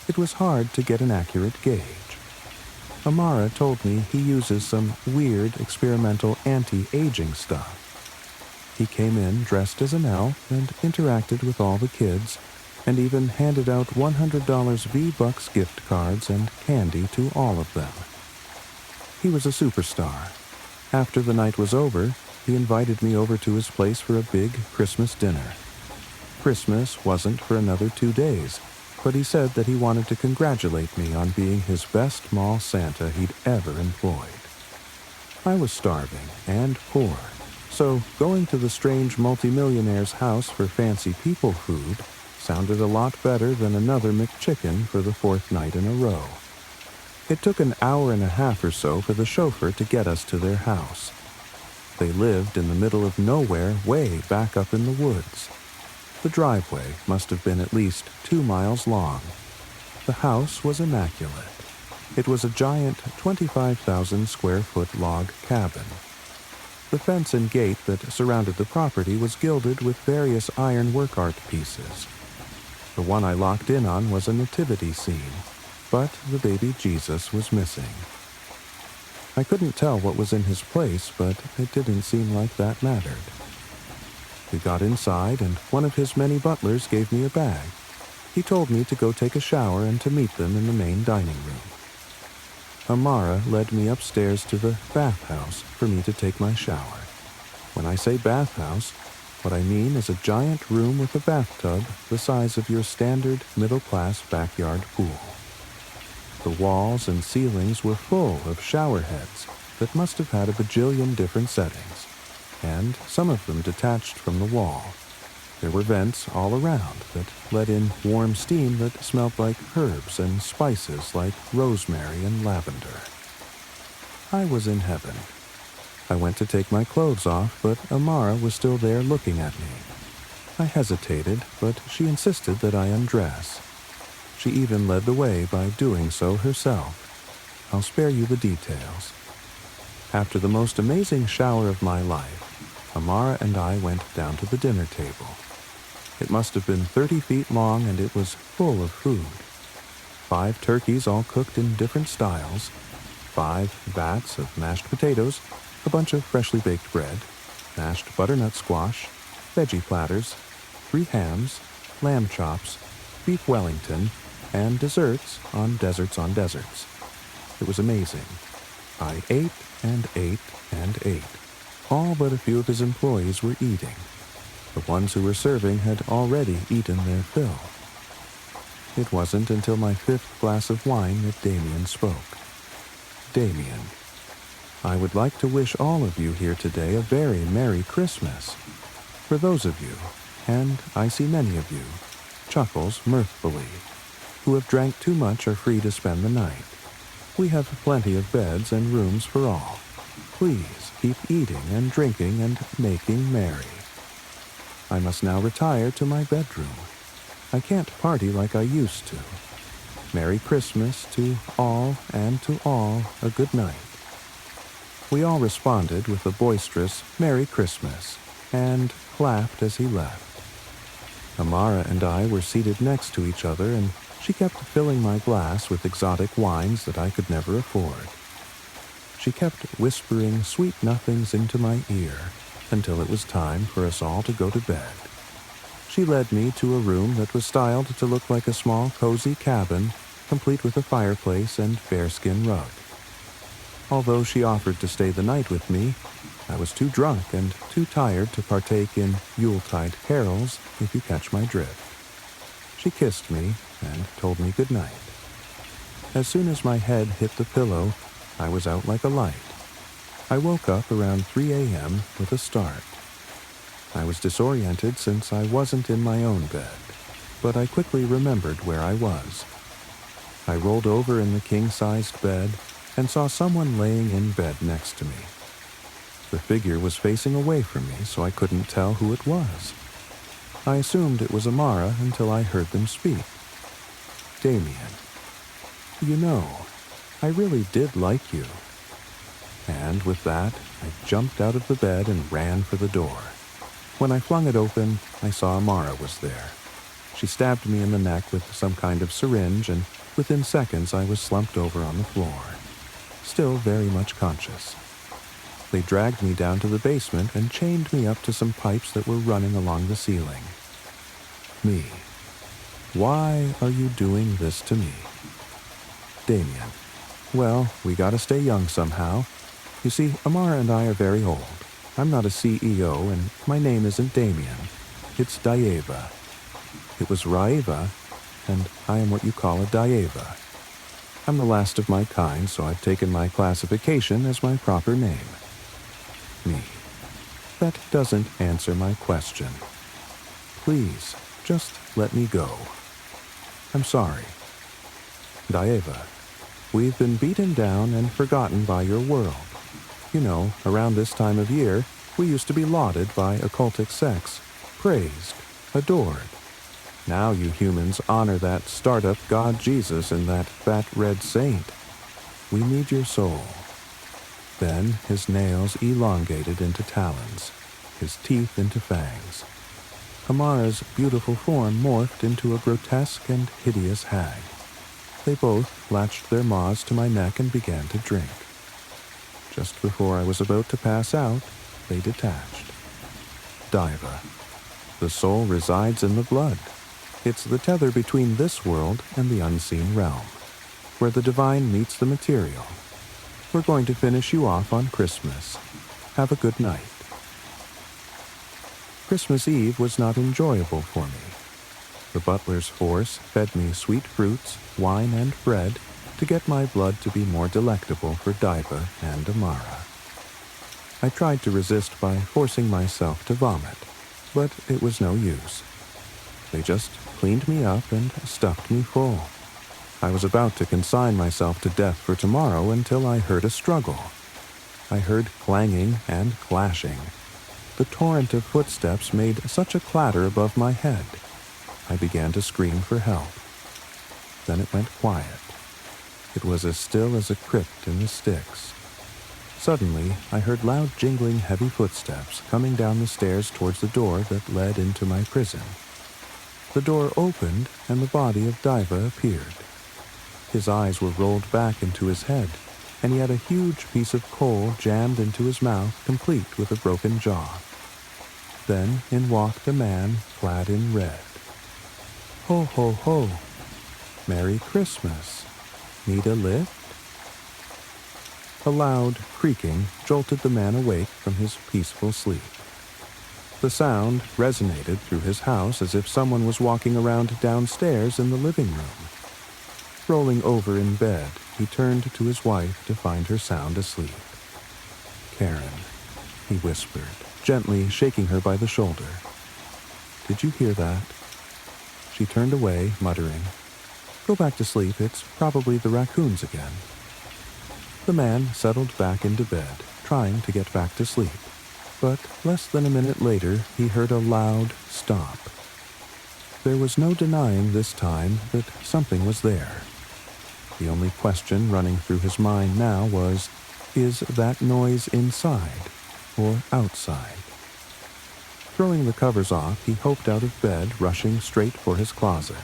It was hard to get an accurate gauge. Amara told me he uses some weird experimental anti-aging stuff. He came in dressed as an elf and interacted with all the kids, and even handed out $100 V-Bucks gift cards and candy to all of them. He was a superstar. After the night was over, he invited me over to his place for a big Christmas dinner. Christmas wasn't for another 2 days, but he said that he wanted to congratulate me on being his best mall Santa he'd ever employed. I was starving and poor, so going to the strange multimillionaire's house for fancy people food sounded a lot better than another McChicken for the 4th night in a row. It took an hour and a half or so for the chauffeur to get us to their house. They lived in the middle of nowhere way back up in the woods. The driveway must have been at least 2 miles long. The house was immaculate. It was a giant 25,000 square foot log cabin. The fence and gate that surrounded the property was gilded with various iron work art pieces. The one I locked in on was a nativity scene, but the baby Jesus was missing. I couldn't tell what was in his place, but it didn't seem like that mattered. We got inside, and one of his many butlers gave me a bag. He told me to go take a shower and to meet them in the main dining room. Amara led me upstairs to the bathhouse for me to take my shower. When I say bathhouse, what I mean is a giant room with a bathtub the size of your standard middle-class backyard pool. The walls and ceilings were full of shower heads that must have had a bajillion different settings, and some of them detached from the wall. There were vents all around that let in warm steam that smelled like herbs and spices like rosemary and lavender. I was in heaven. I went to take my clothes off, but Amara was still there looking at me. I hesitated, but she insisted that I undress. She even led the way by doing so herself. I'll spare you the details. After the most amazing shower of my life, Amara and I went down to the dinner table. It must have been 30 feet long, and it was full of food. 5 turkeys all cooked in different styles, 5 vats of mashed potatoes, a bunch of freshly baked bread, mashed butternut squash, veggie platters, 3 hams, lamb chops, beef Wellington, and desserts on deserts on deserts. It was amazing. I ate and ate and ate. All but a few of his employees were eating. The ones who were serving had already eaten their fill. It wasn't until my fifth glass of wine that Damien spoke. Damien, I would like to wish all of you here today a very Merry Christmas. For those of you, and I see many of you, chuckles mirthfully, who have drank too much are free to spend the night. We have plenty of beds and rooms for all. Please keep eating and drinking and making merry. I must now retire to my bedroom. I can't party like I used to. Merry Christmas to all, and to all a good night. We all responded with a boisterous Merry Christmas, and clapped as he left. Amara and I were seated next to each other, and she kept filling my glass with exotic wines that I could never afford. She kept whispering sweet nothings into my ear until it was time for us all to go to bed. She led me to a room that was styled to look like a small, cozy cabin, complete with a fireplace and bearskin rug. Although she offered to stay the night with me, I was too drunk and too tired to partake in Yuletide carols, if you catch my drift. She kissed me and told me good night. As soon as my head hit the pillow, I was out like a light. I woke up around 3 a.m. with a start. I was disoriented since I wasn't in my own bed, but I quickly remembered where I was. I rolled over in the king-sized bed and saw someone laying in bed next to me. The figure was facing away from me, so I couldn't tell who it was. I assumed it was Amara until I heard them speak. Damien, you know, I really did like you. And with that, I jumped out of the bed and ran for the door. When I flung it open, I saw Amara was there. She stabbed me in the neck with some kind of syringe, and within seconds I was slumped over on the floor, still very much conscious. They dragged me down to the basement and chained me up to some pipes that were running along the ceiling. Me. Why are you doing this to me? Damien. Well, we gotta stay young somehow. You see, Amara and I are very old. I'm not a CEO, and my name isn't Damien. It's Dieva. It was Raeva, and I am what you call a Dieva. I'm the last of my kind, so I've taken my classification as my proper name. Me. That doesn't answer my question. Please, just let me go. I'm sorry. Dieva, we've been beaten down and forgotten by your world. You know, around this time of year, we used to be lauded by occultic sects, praised, adored. Now you humans honor that startup god Jesus and that fat red saint. We need your soul. Then his nails elongated into talons, his teeth into fangs. Amara's beautiful form morphed into a grotesque and hideous hag. They both latched their maws to my neck and began to drink. Just before I was about to pass out, they detached. Diva. The soul resides in the blood. It's the tether between this world and the unseen realm, where the divine meets the material. We're going to finish you off on Christmas. Have a good night. Christmas Eve was not enjoyable for me. The butler's force fed me sweet fruits, wine, and bread to get my blood to be more delectable for Diva and Amara. I tried to resist by forcing myself to vomit, but it was no use. They just cleaned me up and stuffed me full. I was about to consign myself to death for tomorrow until I heard a struggle. I heard clanging and clashing. The torrent of footsteps made such a clatter above my head. I began to scream for help. Then it went quiet. It was as still as a crypt in the sticks. Suddenly, I heard loud jingling heavy footsteps coming down the stairs towards the door that led into my prison. The door opened, and the body of Diva appeared. His eyes were rolled back into his head, and he had a huge piece of coal jammed into his mouth, complete with a broken jaw. Then in walked a man clad in red. Ho, ho, ho! Merry Christmas! Need a lift? A loud creaking jolted the man awake from his peaceful sleep. The sound resonated through his house as if someone was walking around downstairs in the living room. Rolling over in bed, he turned to his wife to find her sound asleep. "Karen," he whispered, gently shaking her by the shoulder. "Did you hear that?" She turned away, muttering, "Go back to sleep. It's probably the raccoons again." The man settled back into bed, trying to get back to sleep. But less than a minute later, he heard a loud stop. There was no denying this time that something was there. The only question running through his mind now was, is that noise inside or outside? Throwing the covers off, he hoped out of bed, rushing straight for his closet.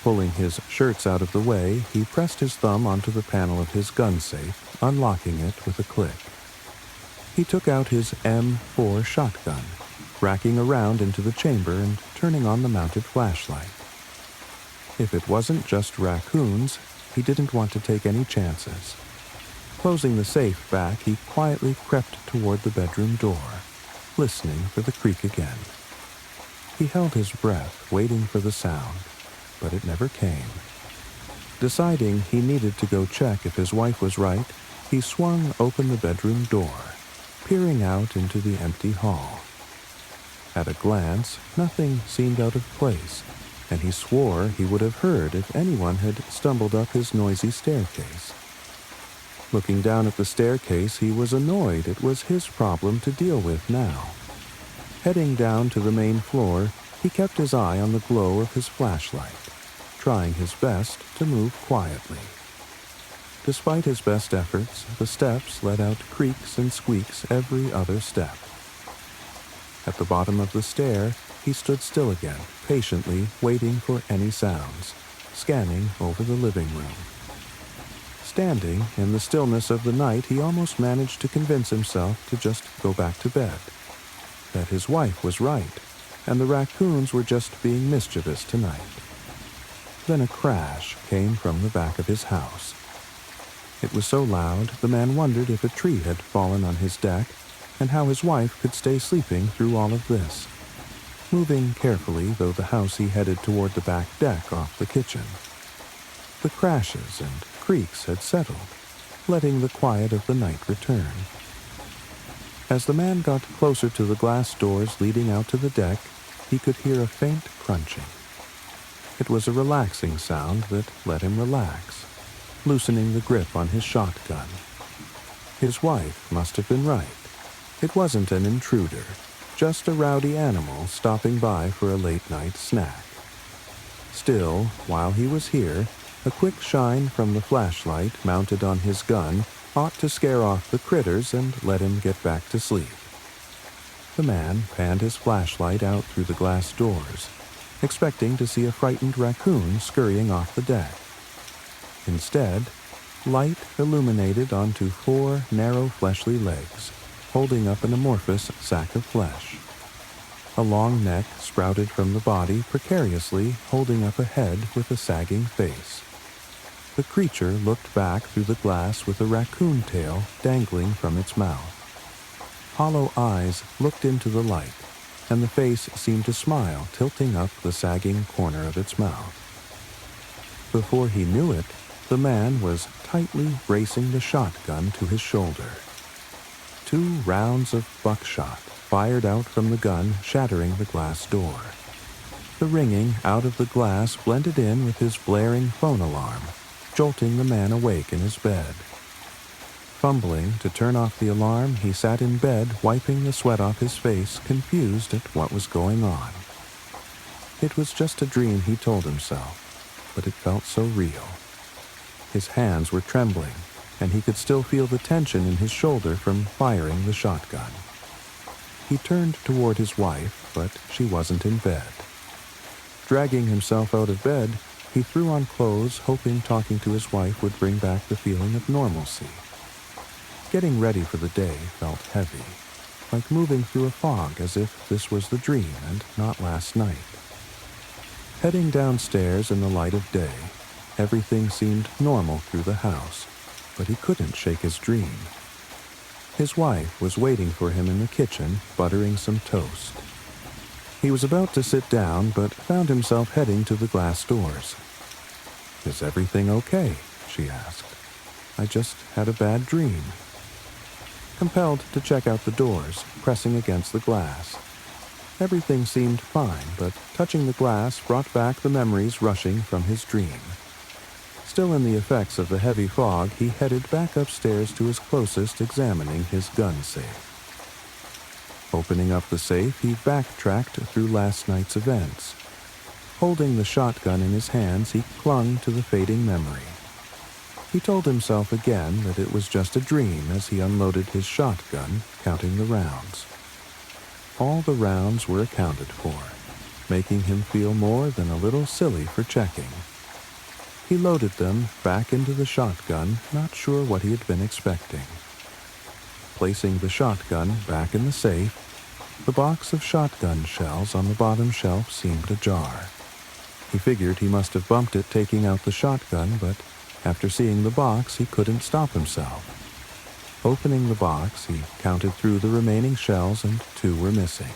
Pulling his shirts out of the way, he pressed his thumb onto the panel of his gun safe, unlocking it with a click. He took out his M4 shotgun, racking around into the chamber and turning on the mounted flashlight. If it wasn't just raccoons, he didn't want to take any chances. Closing the safe back, he quietly crept toward the bedroom door, listening for the creak again. He held his breath, waiting for the sound, but it never came. Deciding he needed to go check if his wife was right, he swung open the bedroom door, peering out into the empty hall. At a glance, nothing seemed out of place, and he swore he would have heard if anyone had stumbled up his noisy staircase. Looking down at the staircase, he was annoyed it was his problem to deal with now. Heading down to the main floor, he kept his eye on the glow of his flashlight, trying his best to move quietly. Despite his best efforts, the steps let out creaks and squeaks every other step. At the bottom of the stair, he stood still again, patiently waiting for any sounds, scanning over the living room. Standing in the stillness of the night, he almost managed to convince himself to just go back to bed. That his wife was right, and the raccoons were just being mischievous tonight. Then a crash came from the back of his house. It was so loud, the man wondered if a tree had fallen on his deck, and how his wife could stay sleeping through all of this. Moving carefully, though the house, he headed toward the back deck off the kitchen. The crashes and creaks had settled, letting the quiet of the night return. As the man got closer to the glass doors leading out to the deck, he could hear a faint crunching. It was a relaxing sound that let him relax, loosening the grip on his shotgun. His wife must have been right. It wasn't an intruder, just a rowdy animal stopping by for a late-night snack. Still, while he was here, a quick shine from the flashlight mounted on his gun ought to scare off the critters and let him get back to sleep. The man panned his flashlight out through the glass doors, expecting to see a frightened raccoon scurrying off the deck. Instead, light illuminated onto 4 narrow fleshly legs, holding up an amorphous sack of flesh. A long neck sprouted from the body, precariously holding up a head with a sagging face. The creature looked back through the glass with a raccoon tail dangling from its mouth. Hollow eyes looked into the light, and the face seemed to smile, tilting up the sagging corner of its mouth. Before he knew it, the man was tightly bracing the shotgun to his shoulder. 2 rounds of buckshot fired out from the gun, shattering the glass door. The ringing out of the glass blended in with his blaring phone alarm, jolting the man awake in his bed. Fumbling to turn off the alarm, he sat in bed, wiping the sweat off his face, confused at what was going on. It was just a dream, he told himself, but it felt so real. His hands were trembling, and he could still feel the tension in his shoulder from firing the shotgun. He turned toward his wife, but she wasn't in bed. Dragging himself out of bed, he threw on clothes, hoping talking to his wife would bring back the feeling of normalcy. Getting ready for the day felt heavy, like moving through a fog, as if this was the dream and not last night. Heading downstairs in the light of day, everything seemed normal through the house. but he couldn't shake his dream. His wife was waiting for him in the kitchen, buttering some toast. He was about to sit down, but found himself heading to the glass doors. "Is everything okay?" she asked. "I just had a bad dream." Compelled to check out the doors, pressing against the glass. Everything seemed fine, but touching the glass brought back the memories rushing from his dream. Still in the effects of the heavy fog, he headed back upstairs to his closest, examining his gun safe. Opening up the safe, he backtracked through last night's events. Holding the shotgun in his hands, he clung to the fading memory. He told himself again that it was just a dream as he unloaded his shotgun, counting the rounds. All the rounds were accounted for, making him feel more than a little silly for checking. He loaded them back into the shotgun, not sure what he had been expecting. Placing the shotgun back in the safe, the box of shotgun shells on the bottom shelf seemed ajar. He figured he must have bumped it taking out the shotgun, but after seeing the box, he couldn't stop himself. Opening the box, he counted through the remaining shells, and 2 were missing.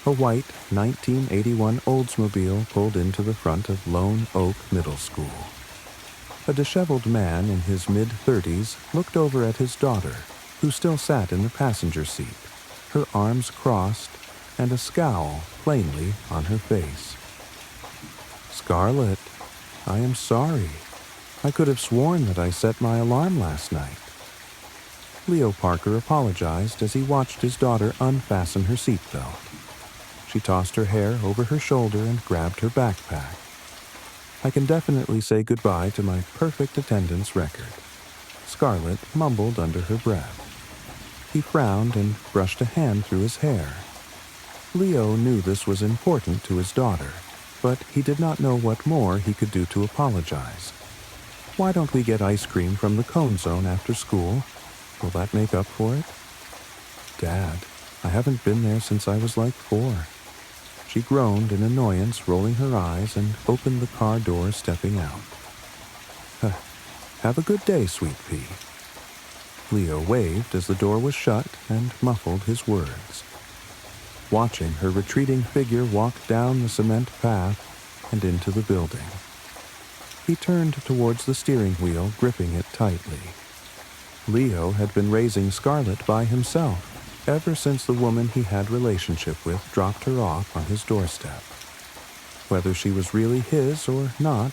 A white 1981 Oldsmobile pulled into the front of Lone Oak Middle School. A disheveled man in his mid-30s looked over at his daughter, who still sat in the passenger seat, her arms crossed and a scowl plainly on her face. "Scarlett, I am sorry. I could have sworn that I set my alarm last night." Leo Parker apologized as he watched his daughter unfasten her seatbelt. She tossed her hair over her shoulder and grabbed her backpack. "I can definitely say goodbye to my perfect attendance record," Scarlett mumbled under her breath. He frowned and brushed a hand through his hair. Leo knew this was important to his daughter, but he did not know what more he could do to apologize. "Why don't we get ice cream from the Cone Zone after school? Will that make up for it?" "Dad, I haven't been there since I was like 4. She groaned in annoyance, rolling her eyes, and opened the car door, stepping out. "Have a good day, sweet pea." Leo waved as the door was shut and muffled his words. Watching her retreating figure walk down the cement path and into the building, he turned towards the steering wheel, gripping it tightly. Leo had been raising Scarlett by himself ever since the woman he had relationship with dropped her off on his doorstep. Whether she was really his or not,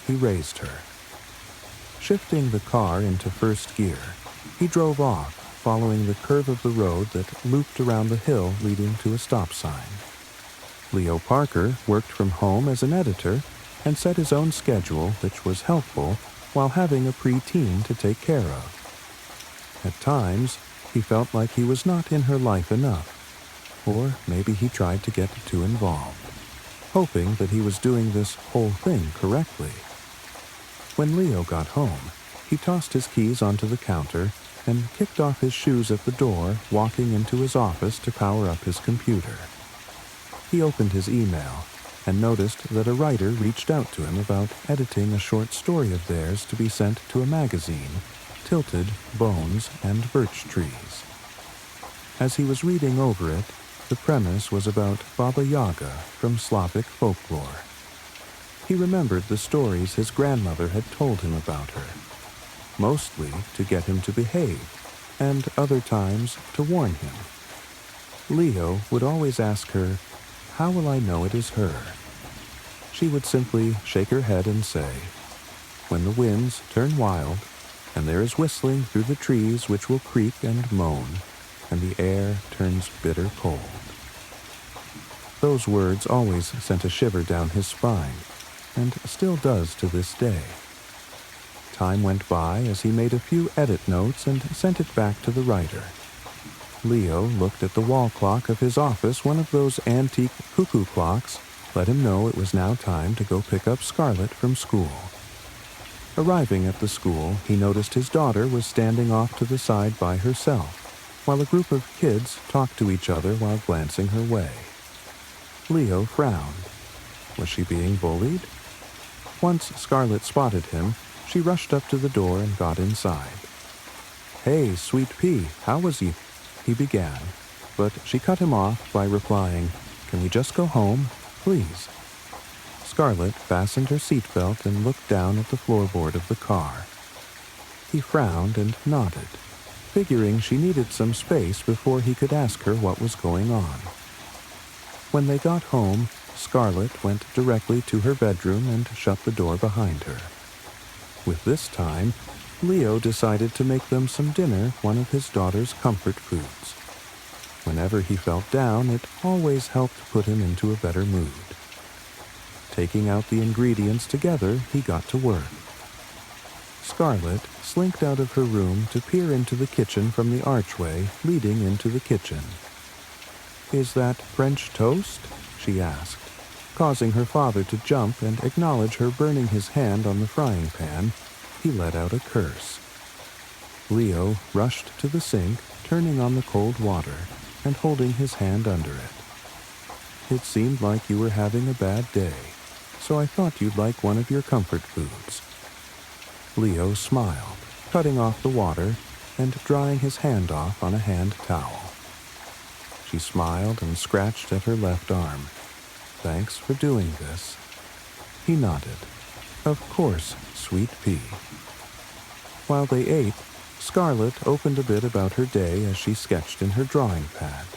he raised her. Shifting the car into first gear, he drove off, following the curve of the road that looped around the hill leading to a stop sign. Leo Parker worked from home as an editor and set his own schedule, which was helpful while having a preteen to take care of. At times, he felt like he was not in her life enough, or maybe he tried to get too involved, hoping that he was doing this whole thing correctly. When Leo got home, he tossed his keys onto the counter and kicked off his shoes at the door, walking into his office to power up his computer. He opened his email and noticed that a writer reached out to him about editing a short story of theirs to be sent to a magazine, Tilted, Bones, and Birch Trees. As he was reading over it, the premise was about Baba Yaga from Slavic folklore. He remembered the stories his grandmother had told him about her, mostly to get him to behave, and other times to warn him. Leo would always ask her, "How will I know it is her?" She would simply shake her head and say, "When the winds turn wild, and there is whistling through the trees which will creak and moan, and the air turns bitter cold." Those words always sent a shiver down his spine, and still does to this day. Time went by as he made a few edit notes and sent it back to the writer. Leo looked at the wall clock of his office. One of those antique cuckoo clocks let him know it was now time to go pick up Scarlett from school. Arriving at the school, he noticed his daughter was standing off to the side by herself, while a group of kids talked to each other while glancing her way. Leo frowned. Was she being bullied? Once Scarlett spotted him, She rushed up to the door and got inside. "Hey, Sweet Pea, how was you?" he began, but she cut him off by replying, "Can we just go home, please?" Scarlett fastened her seatbelt and looked down at the floorboard of the car. He frowned and nodded, figuring she needed some space before he could ask her what was going on. When they got home, Scarlett went directly to her bedroom and shut the door behind her. With this time, Leo decided to make them some dinner, one of his daughter's comfort foods. Whenever he felt down, it always helped put him into a better mood. Taking out the ingredients together, he got to work. Scarlett slinked out of her room to peer into the kitchen from the archway leading into the kitchen. "Is that French toast?" she asked, causing her father to jump and acknowledge her burning his hand on the frying pan. He let out a curse. Leo rushed to the sink, turning on the cold water and holding his hand under it. "It seemed like you were having a bad day, so I thought you'd like one of your comfort foods." Leo smiled, cutting off the water and drying his hand off on a hand towel. She smiled and scratched at her left arm. "Thanks for doing this." He nodded. "Of course, Sweet Pea." While they ate, Scarlett opened a bit about her day as she sketched in her drawing pad.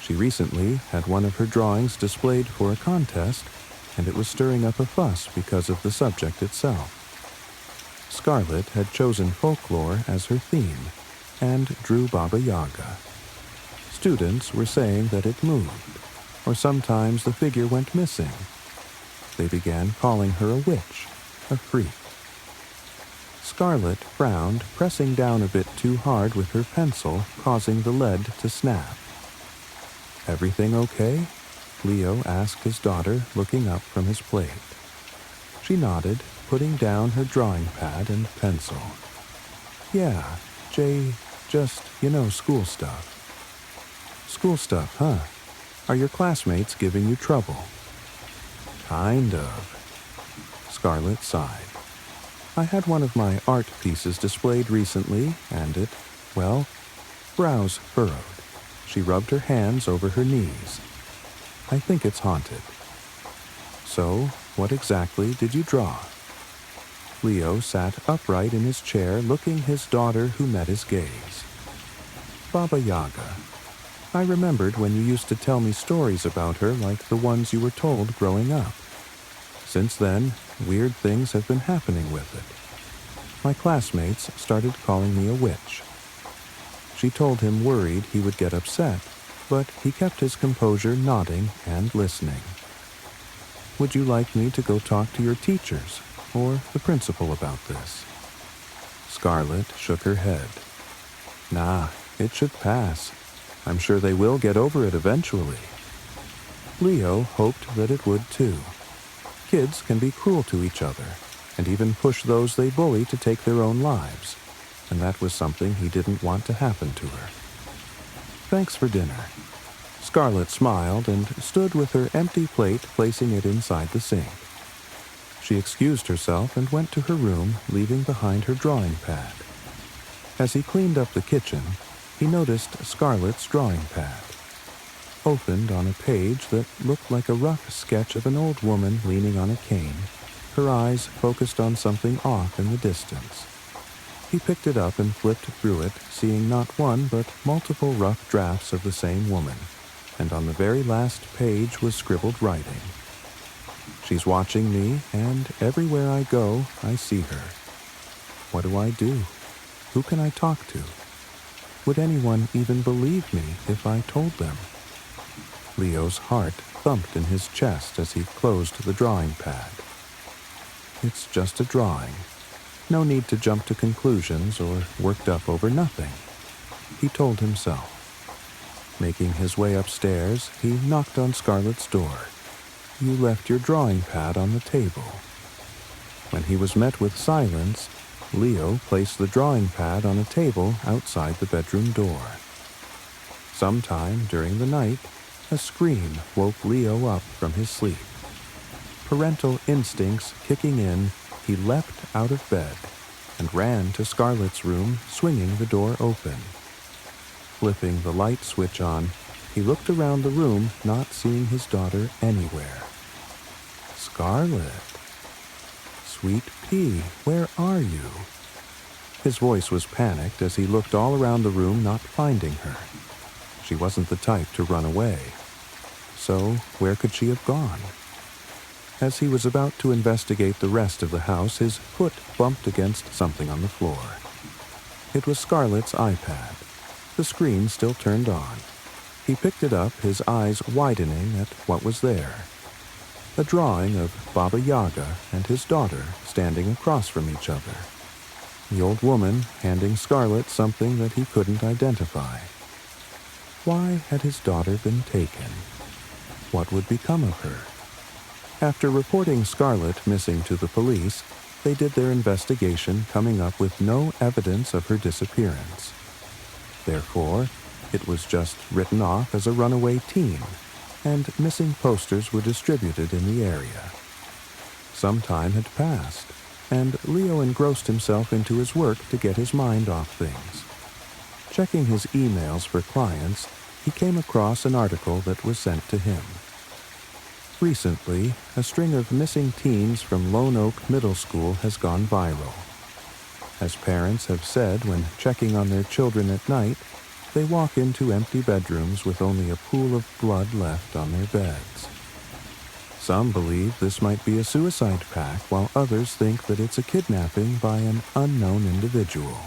She recently had one of her drawings displayed for a contest, and it was stirring up a fuss because of the subject itself. Scarlett had chosen folklore as her theme and drew Baba Yaga. Students were saying that it moved, or sometimes the figure went missing. They began calling her a witch, a freak. Scarlett frowned, pressing down a bit too hard with her pencil, causing the lead to snap. "Everything okay?" Leo asked his daughter, looking up from his plate. She nodded, putting down her drawing pad and pencil. "Yeah, just, school stuff." "School stuff, huh? Are your classmates giving you trouble?" "Kind of." Scarlett sighed. "I had one of my art pieces displayed recently, and brows furrowed. She rubbed her hands over her knees. I think it's haunted." "So, what exactly did you draw?" Leo sat upright in his chair, looking his daughter, who met his gaze. "Baba Yaga. I remembered when you used to tell me stories about her like the ones you were told growing up. Since then, weird things have been happening with it. My classmates started calling me a witch." She told him, worried he would get upset, but he kept his composure, nodding and listening. "Would you like me to go talk to your teachers or the principal about this?" Scarlett shook her head. "Nah, it should pass. I'm sure they will get over it eventually." Leo hoped that it would too. Kids can be cruel to each other, and even push those they bully to take their own lives, and that was something he didn't want to happen to her. "Thanks for dinner." Scarlett smiled and stood with her empty plate, placing it inside the sink. She excused herself and went to her room, leaving behind her drawing pad. As he cleaned up the kitchen, he noticed Scarlett's drawing pad. Opened on a page that looked like a rough sketch of an old woman leaning on a cane, her eyes focused on something off in the distance. He picked it up and flipped through it, seeing not one but multiple rough drafts of the same woman, and on the very last page was scribbled writing. "She's watching me, and everywhere I go, I see her. What do I do? Who can I talk to? Would anyone even believe me if I told them?" Leo's heart thumped in his chest as he closed the drawing pad. "It's just a drawing. No need to jump to conclusions or worked up over nothing," he told himself. Making his way upstairs, he knocked on Scarlett's door. "You left your drawing pad on the table." When he was met with silence, Leo placed the drawing pad on a table outside the bedroom door. Sometime during the night, a scream woke Leo up from his sleep. Parental instincts kicking in, he leapt out of bed and ran to Scarlett's room, swinging the door open. Flipping the light switch on, he looked around the room, not seeing his daughter anywhere. "Scarlett, sweet pea, where are you?" His voice was panicked as he looked all around the room, not finding her. She wasn't the type to run away. So, where could she have gone? As he was about to investigate the rest of the house, his foot bumped against something on the floor. It was Scarlett's iPad, the screen still turned on. He picked it up, his eyes widening at what was there. A drawing of Baba Yaga and his daughter standing across from each other. The old woman handing Scarlett something that he couldn't identify. Why had his daughter been taken? What would become of her? After reporting Scarlett missing to the police, they did their investigation, coming up with no evidence of her disappearance. Therefore, it was just written off as a runaway teen, and missing posters were distributed in the area. Some time had passed, and Leo engrossed himself into his work to get his mind off things. Checking his emails for clients, he came across an article that was sent to him. Recently, a string of missing teens from Lone Oak Middle School has gone viral. As parents have said when checking on their children at night, they walk into empty bedrooms with only a pool of blood left on their beds. Some believe this might be a suicide pact, while others think that it's a kidnapping by an unknown individual.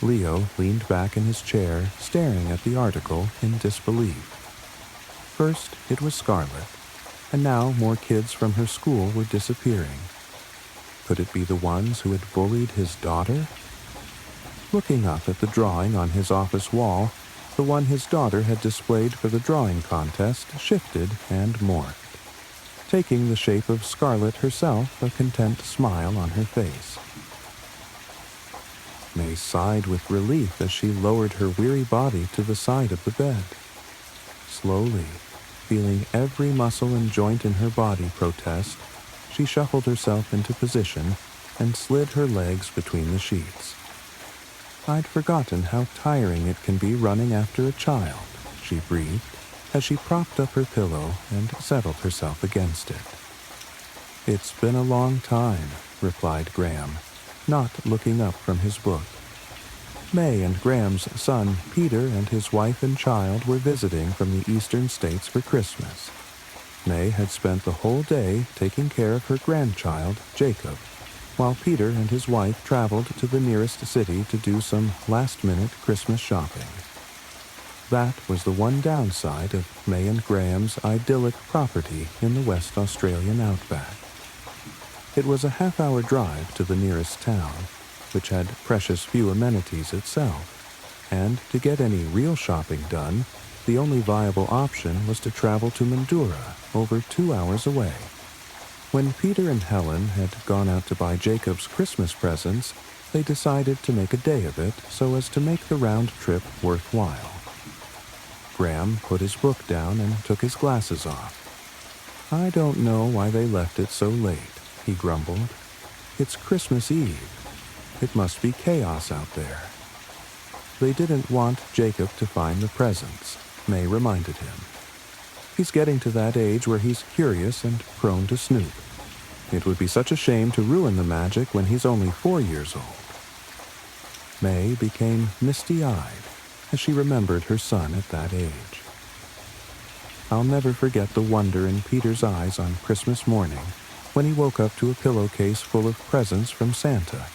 Leo leaned back in his chair, staring at the article in disbelief. First, it was Scarlett, and now more kids from her school were disappearing. Could it be the ones who had bullied his daughter? Looking up at the drawing on his office wall, the one his daughter had displayed for the drawing contest shifted and morphed, taking the shape of Scarlett herself, a content smile on her face. May sighed with relief as she lowered her weary body to the side of the bed. Slowly, feeling every muscle and joint in her body protest, she shuffled herself into position and slid her legs between the sheets. "I'd forgotten how tiring it can be running after a child," she breathed, as she propped up her pillow and settled herself against it. "It's been a long time," replied Graham, not looking up from his book. May and Graham's son, Peter, and his wife and child were visiting from the eastern states for Christmas. May had spent the whole day taking care of her grandchild, Jacob, while Peter and his wife traveled to the nearest city to do some last-minute Christmas shopping. That was the one downside of May and Graham's idyllic property in the West Australian outback. It was a half-hour drive to the nearest town, which had precious few amenities itself, and to get any real shopping done, the only viable option was to travel to Mildura, over 2 hours away. When Peter and Helen had gone out to buy Jacob's Christmas presents, they decided to make a day of it so as to make the round trip worthwhile. Graham put his book down and took his glasses off. "I don't know why they left it so late," he grumbled. "It's Christmas Eve. It must be chaos out there." They didn't want Jacob to find the presents, May reminded him. "He's getting to that age where he's curious and prone to snoop. It would be such a shame to ruin the magic when he's only 4 years old." May became misty-eyed as she remembered her son at that age. I'll never forget the wonder in Peter's eyes on Christmas morning when he woke up to a pillowcase full of presents from Santa.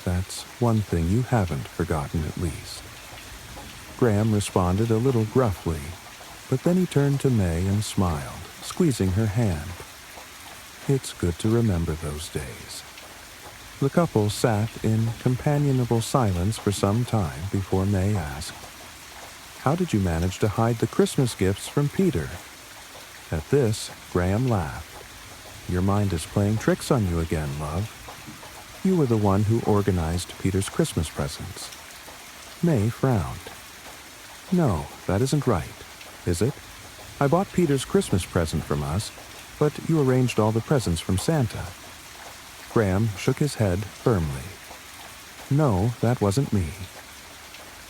That's one thing you haven't forgotten, at least. Graham responded a little gruffly, but then he turned to May and smiled, squeezing her hand. It's good to remember those days. The couple sat in companionable silence for some time before May asked, "How did you manage to hide the Christmas gifts from Peter?" At this, Graham laughed. "Your mind is playing tricks on you again, love. You were the one who organized Peter's Christmas presents." May frowned. "No, that isn't right, is it? I bought Peter's Christmas present from us, but you arranged all the presents from Santa. Graham shook his head firmly. No, that wasn't me.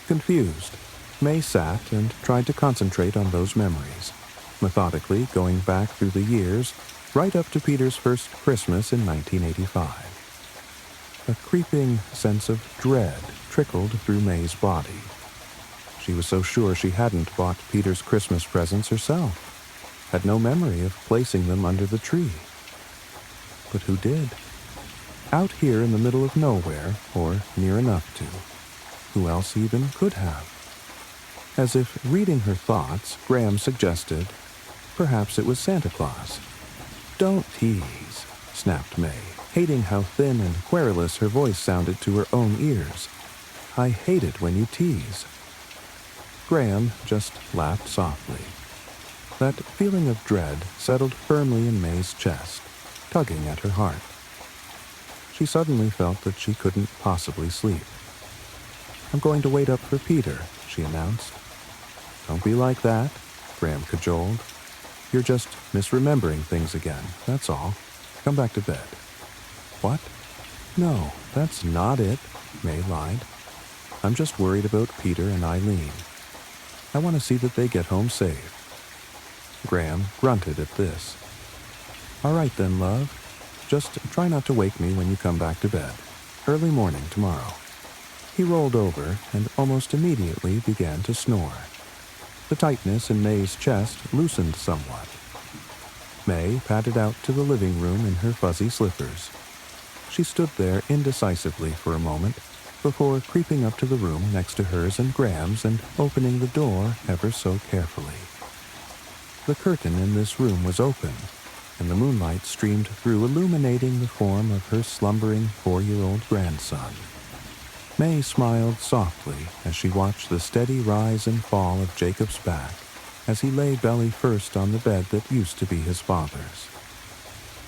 Confused, May sat and tried to concentrate on those memories, methodically going back through the years, right up to Peter's first Christmas in 1985. A creeping sense of dread trickled through May's body. She was so sure she hadn't bought Peter's Christmas presents herself, had no memory of placing them under the tree. But who did? Out here in the middle of nowhere, or near enough to. Who else even could have? As if reading her thoughts, Graham suggested, perhaps it was Santa Claus. Don't tease, snapped May, hating how thin and querulous her voice sounded to her own ears. I hate it when you tease. Graham just laughed softly. That feeling of dread settled firmly in May's chest, tugging at her heart. She suddenly felt that she couldn't possibly sleep. I'm going to wait up for Peter, she announced. Don't be like that, Graham cajoled. You're just misremembering things again, that's all. Come back to bed. What? No, that's not it, May lied. I'm just worried about Peter and Eileen. I want to see that they get home safe. Graham grunted at this. All right then, love. Just try not to wake me when you come back to bed. Early morning tomorrow. He rolled over and almost immediately began to snore. The tightness in May's chest loosened somewhat. May padded out to the living room in her fuzzy slippers. She stood there indecisively for a moment before creeping up to the room next to hers and Graham's and opening the door ever so carefully. The curtain in this room was open, and the moonlight streamed through, illuminating the form of her slumbering 4-year-old grandson. May smiled softly as she watched the steady rise and fall of Jacob's back as he lay belly first on the bed that used to be his father's.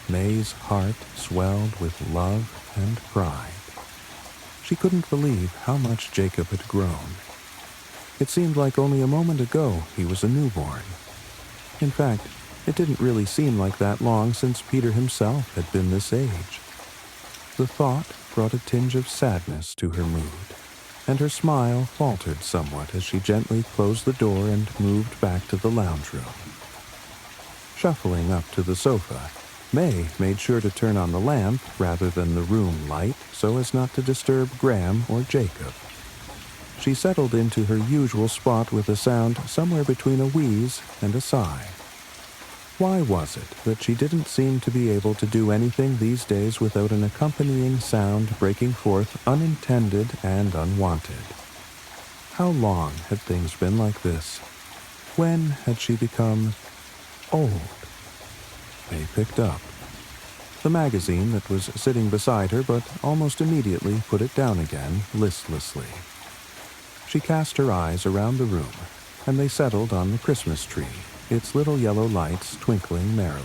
May's heart swelled with love and pride. She couldn't believe how much Jacob had grown. It seemed like only a moment ago he was a newborn. In fact, it didn't really seem like that long since Peter himself had been this age. The thought brought a tinge of sadness to her mood, and her smile faltered somewhat as she gently closed the door and moved back to the lounge room. Shuffling up to the sofa, May made sure to turn on the lamp rather than the room light so as not to disturb Graham or Jacob. She settled into her usual spot with a sound somewhere between a wheeze and a sigh. Why was it that she didn't seem to be able to do anything these days without an accompanying sound breaking forth unintended and unwanted? How long had things been like this? When had she become old? May picked up the magazine that was sitting beside her, but almost immediately put it down again, listlessly. She cast her eyes around the room, and they settled on the Christmas tree, its little yellow lights twinkling merrily.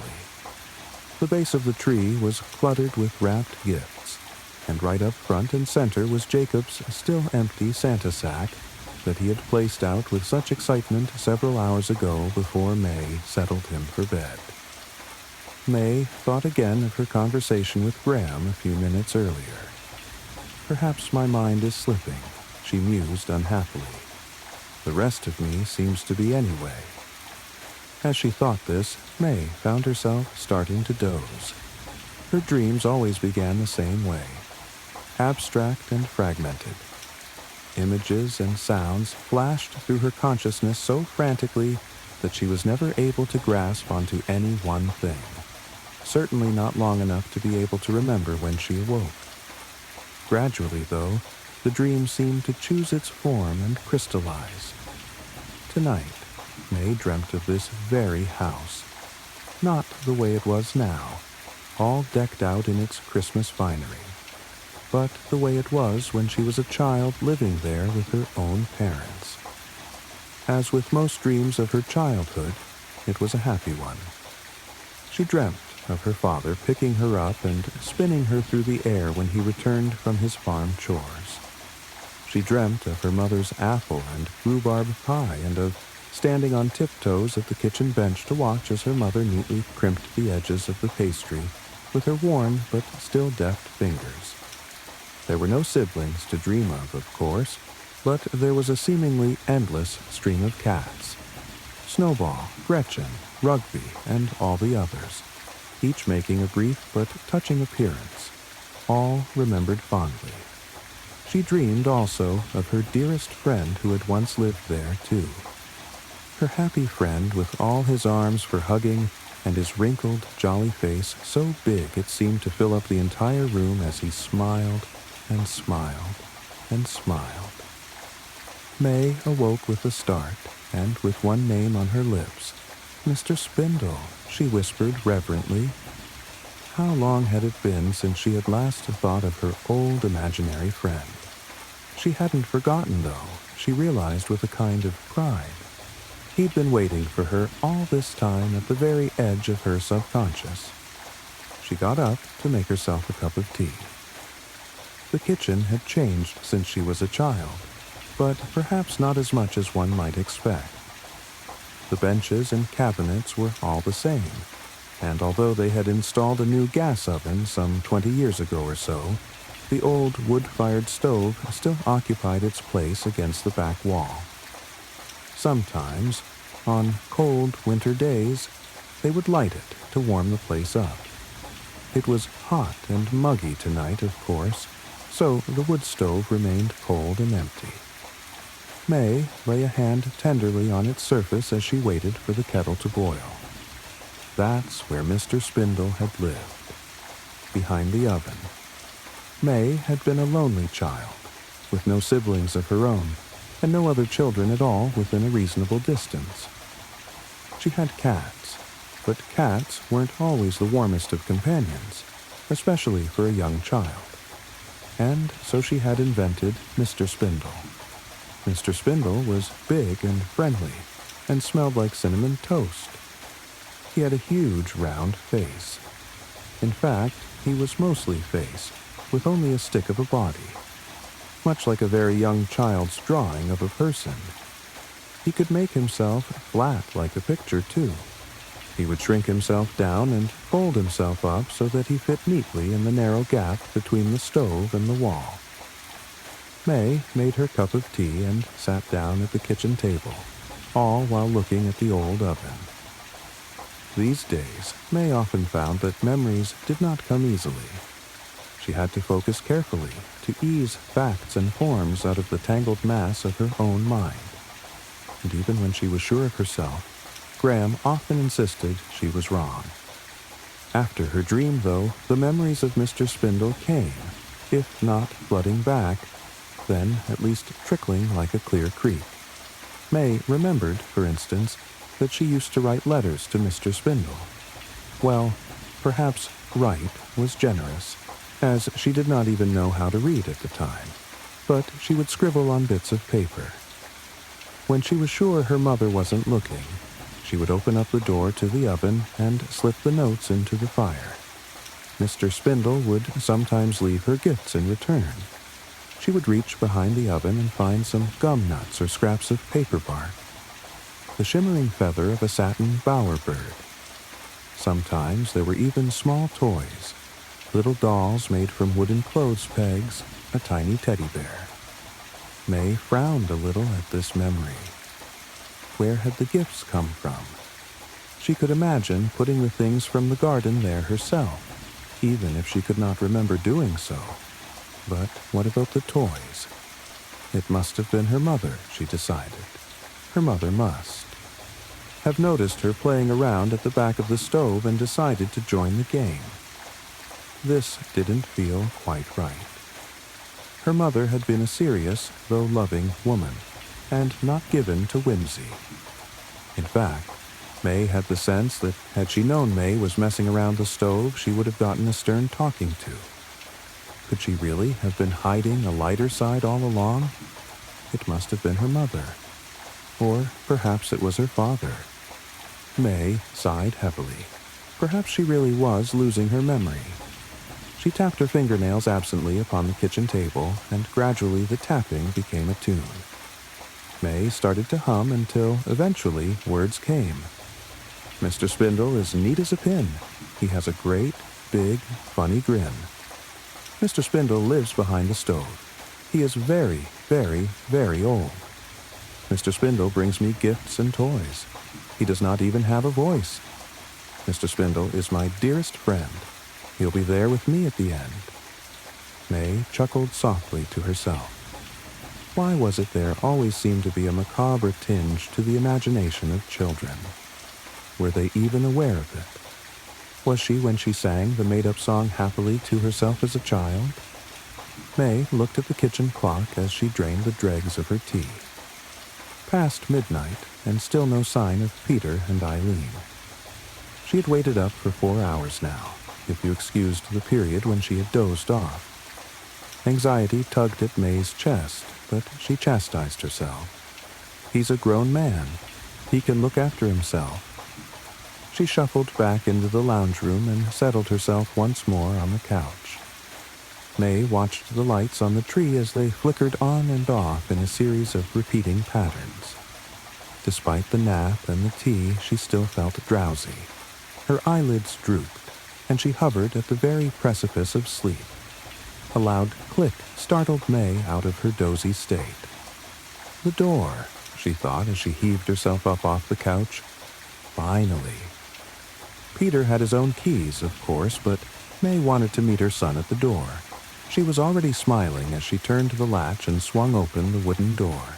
The base of the tree was cluttered with wrapped gifts, and right up front and center was Jacob's still empty Santa sack that he had placed out with such excitement several hours ago before May settled him for bed. May thought again of her conversation with Graham a few minutes earlier. Perhaps my mind is slipping, she mused unhappily. The rest of me seems to be anyway. As she thought this, May found herself starting to doze. Her dreams always began the same way, abstract and fragmented. Images and sounds flashed through her consciousness so frantically that she was never able to grasp onto any one thing, certainly not long enough to be able to remember when she awoke. Gradually, though, the dream seemed to choose its form and crystallize. Tonight, May dreamt of this very house, not the way it was now, all decked out in its Christmas finery, but the way it was when she was a child living there with her own parents. As with most dreams of her childhood, it was a happy one. She dreamt of her father picking her up and spinning her through the air when he returned from his farm chores. She dreamt of her mother's apple and rhubarb pie and of standing on tiptoes at the kitchen bench to watch as her mother neatly crimped the edges of the pastry with her worn but still deft fingers. There were no siblings to dream of course, but there was a seemingly endless stream of cats. Snowball, Gretchen, Rugby, and all the others, each making a brief but touching appearance, all remembered fondly. She dreamed also of her dearest friend who had once lived there, too. Her happy friend with all his arms for hugging and his wrinkled, jolly face so big it seemed to fill up the entire room as he smiled and smiled and smiled. May awoke with a start, and with one name on her lips. "Mr. Spindle," she whispered reverently. How long had it been since she had last thought of her old imaginary friend? She hadn't forgotten, though, she realized with a kind of pride. He'd been waiting for her all this time at the very edge of her subconscious. She got up to make herself a cup of tea. The kitchen had changed since she was a child, but perhaps not as much as one might expect. The benches and cabinets were all the same, and although they had installed a new gas oven some 20 years ago or so, the old wood-fired stove still occupied its place against the back wall. Sometimes, on cold winter days, they would light it to warm the place up. It was hot and muggy tonight, of course, so the wood stove remained cold and empty. May lay a hand tenderly on its surface as she waited for the kettle to boil. That's where Mr. Spindle had lived, behind the oven. May had been a lonely child, with no siblings of her own, and no other children at all within a reasonable distance. She had cats, but cats weren't always the warmest of companions, especially for a young child. And so she had invented Mr. Spindle. Mr. Spindle was big and friendly, and smelled like cinnamon toast. He had a huge round face. In fact, he was mostly face, with only a stick of a body, much like a very young child's drawing of a person. He could make himself flat like a picture, too. He would shrink himself down and fold himself up so that he fit neatly in the narrow gap between the stove and the wall. May made her cup of tea and sat down at the kitchen table, all while looking at the old oven. These days, May often found that memories did not come easily. She had to focus carefully to ease facts and forms out of the tangled mass of her own mind. And even when she was sure of herself, Graham often insisted she was wrong. After her dream, though, the memories of Mr. Spindle came, if not flooding back, then at least trickling like a clear creek. May remembered, for instance, that she used to write letters to Mr. Spindle. Well, perhaps write was generous, as she did not even know how to read at the time, but she would scribble on bits of paper. When she was sure her mother wasn't looking, she would open up the door to the oven and slip the notes into the fire. Mr. Spindle would sometimes leave her gifts in return. She would reach behind the oven and find some gum nuts or scraps of paper bark, the shimmering feather of a satin bower bird. Sometimes there were even small toys, little dolls made from wooden clothes pegs, a tiny teddy bear. May frowned a little at this memory. Where had the gifts come from? She could imagine putting the things from the garden there herself, even if she could not remember doing so. But what about the toys? It must have been her mother, she decided. Her mother must have noticed her playing around at the back of the stove and decided to join the game. This didn't feel quite right. Her mother had been a serious, though loving, woman, and not given to whimsy. In fact, May had the sense that had she known May was messing around the stove, she would have gotten a stern talking to. Could she really have been hiding a lighter side all along? It must have been her mother. Or perhaps it was her father. May sighed heavily. Perhaps she really was losing her memory. She tapped her fingernails absently upon the kitchen table, and gradually the tapping became a tune. May started to hum until, eventually, words came. "Mr. Spindle is neat as a pin. He has a great, big, funny grin. Mr. Spindle lives behind the stove. He is very, very, very old. Mr. Spindle brings me gifts and toys. He does not even have a voice. Mr. Spindle is my dearest friend. He'll be there with me at the end. May chuckled softly to herself. Why was it there always seemed to be a macabre tinge to the imagination of children? Were they even aware of it? Was she when she sang the made-up song happily to herself as a child? May looked at the kitchen clock as she drained the dregs of her tea. Past midnight, and still no sign of Peter and Eileen. She had waited up for 4 hours now, if you excused the period when she had dozed off. Anxiety tugged at May's chest, but she chastised herself. He's a grown man. He can look after himself. She shuffled back into the lounge room and settled herself once more on the couch. May watched the lights on the tree as they flickered on and off in a series of repeating patterns. Despite the nap and the tea, she still felt drowsy. Her eyelids drooped, and she hovered at the very precipice of sleep. A loud click startled May out of her dozy state. The door, she thought as she heaved herself up off the couch. Finally. Peter had his own keys, of course, but May wanted to meet her son at the door. She was already smiling as she turned the latch and swung open the wooden door.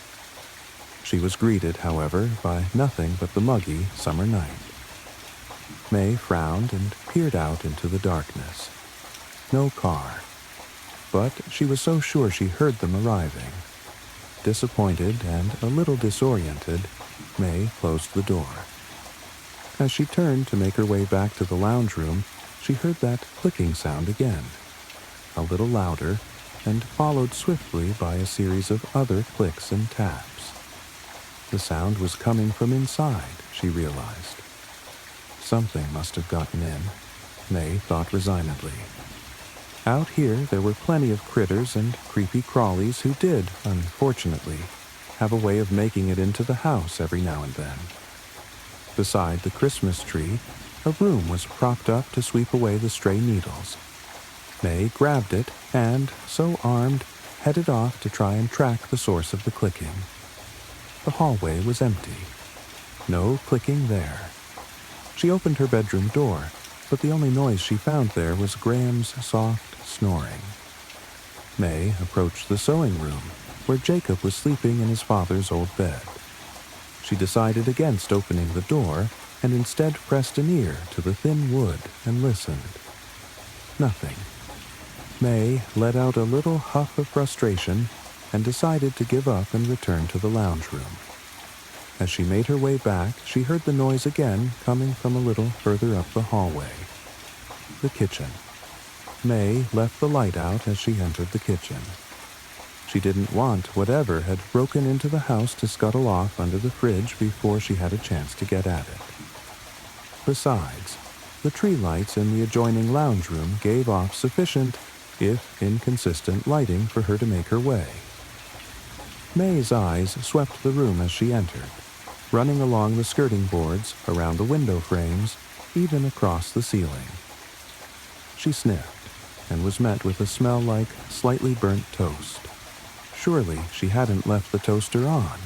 She was greeted, however, by nothing but the muggy summer night. May frowned and peered out into the darkness. No car. But she was so sure she heard them arriving. Disappointed and a little disoriented, May closed the door. As she turned to make her way back to the lounge room, she heard that clicking sound again. A little louder, and followed swiftly by a series of other clicks and taps. The sound was coming from inside, she realized. Something must have gotten in, May thought resignedly. Out here there were plenty of critters and creepy crawlies who did, unfortunately, have a way of making it into the house every now and then. Beside the Christmas tree, a broom was propped up to sweep away the stray needles. May grabbed it and, so armed, headed off to try and track the source of the clicking. The hallway was empty. No clicking there. She opened her bedroom door, but the only noise she found there was Graham's soft snoring. May approached the sewing room, where Jacob was sleeping in his father's old bed. She decided against opening the door and instead pressed an ear to the thin wood and listened. Nothing. May let out a little huff of frustration and decided to give up and return to the lounge room. As she made her way back, she heard the noise again coming from a little further up the hallway. The kitchen. May left the light out as she entered the kitchen. She didn't want whatever had broken into the house to scuttle off under the fridge before she had a chance to get at it. Besides, the tree lights in the adjoining lounge room gave off sufficient, if inconsistent, lighting for her to make her way. May's eyes swept the room as she entered, running along the skirting boards, around the window frames, even across the ceiling. She sniffed, and was met with a smell like slightly burnt toast. Surely she hadn't left the toaster on.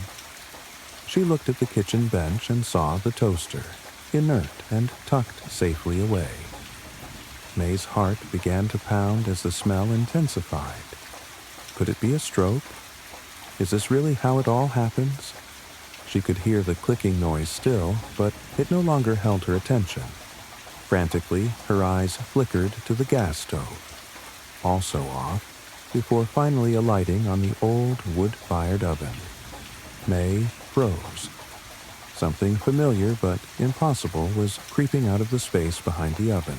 She looked at the kitchen bench and saw the toaster, inert and tucked safely away. May's heart began to pound as the smell intensified. Could it be a stroke? Is this really how it all happens? She could hear the clicking noise still, but it no longer held her attention. Frantically, her eyes flickered to the gas stove, also off, before finally alighting on the old wood-fired oven. May froze. Something familiar but impossible was creeping out of the space behind the oven.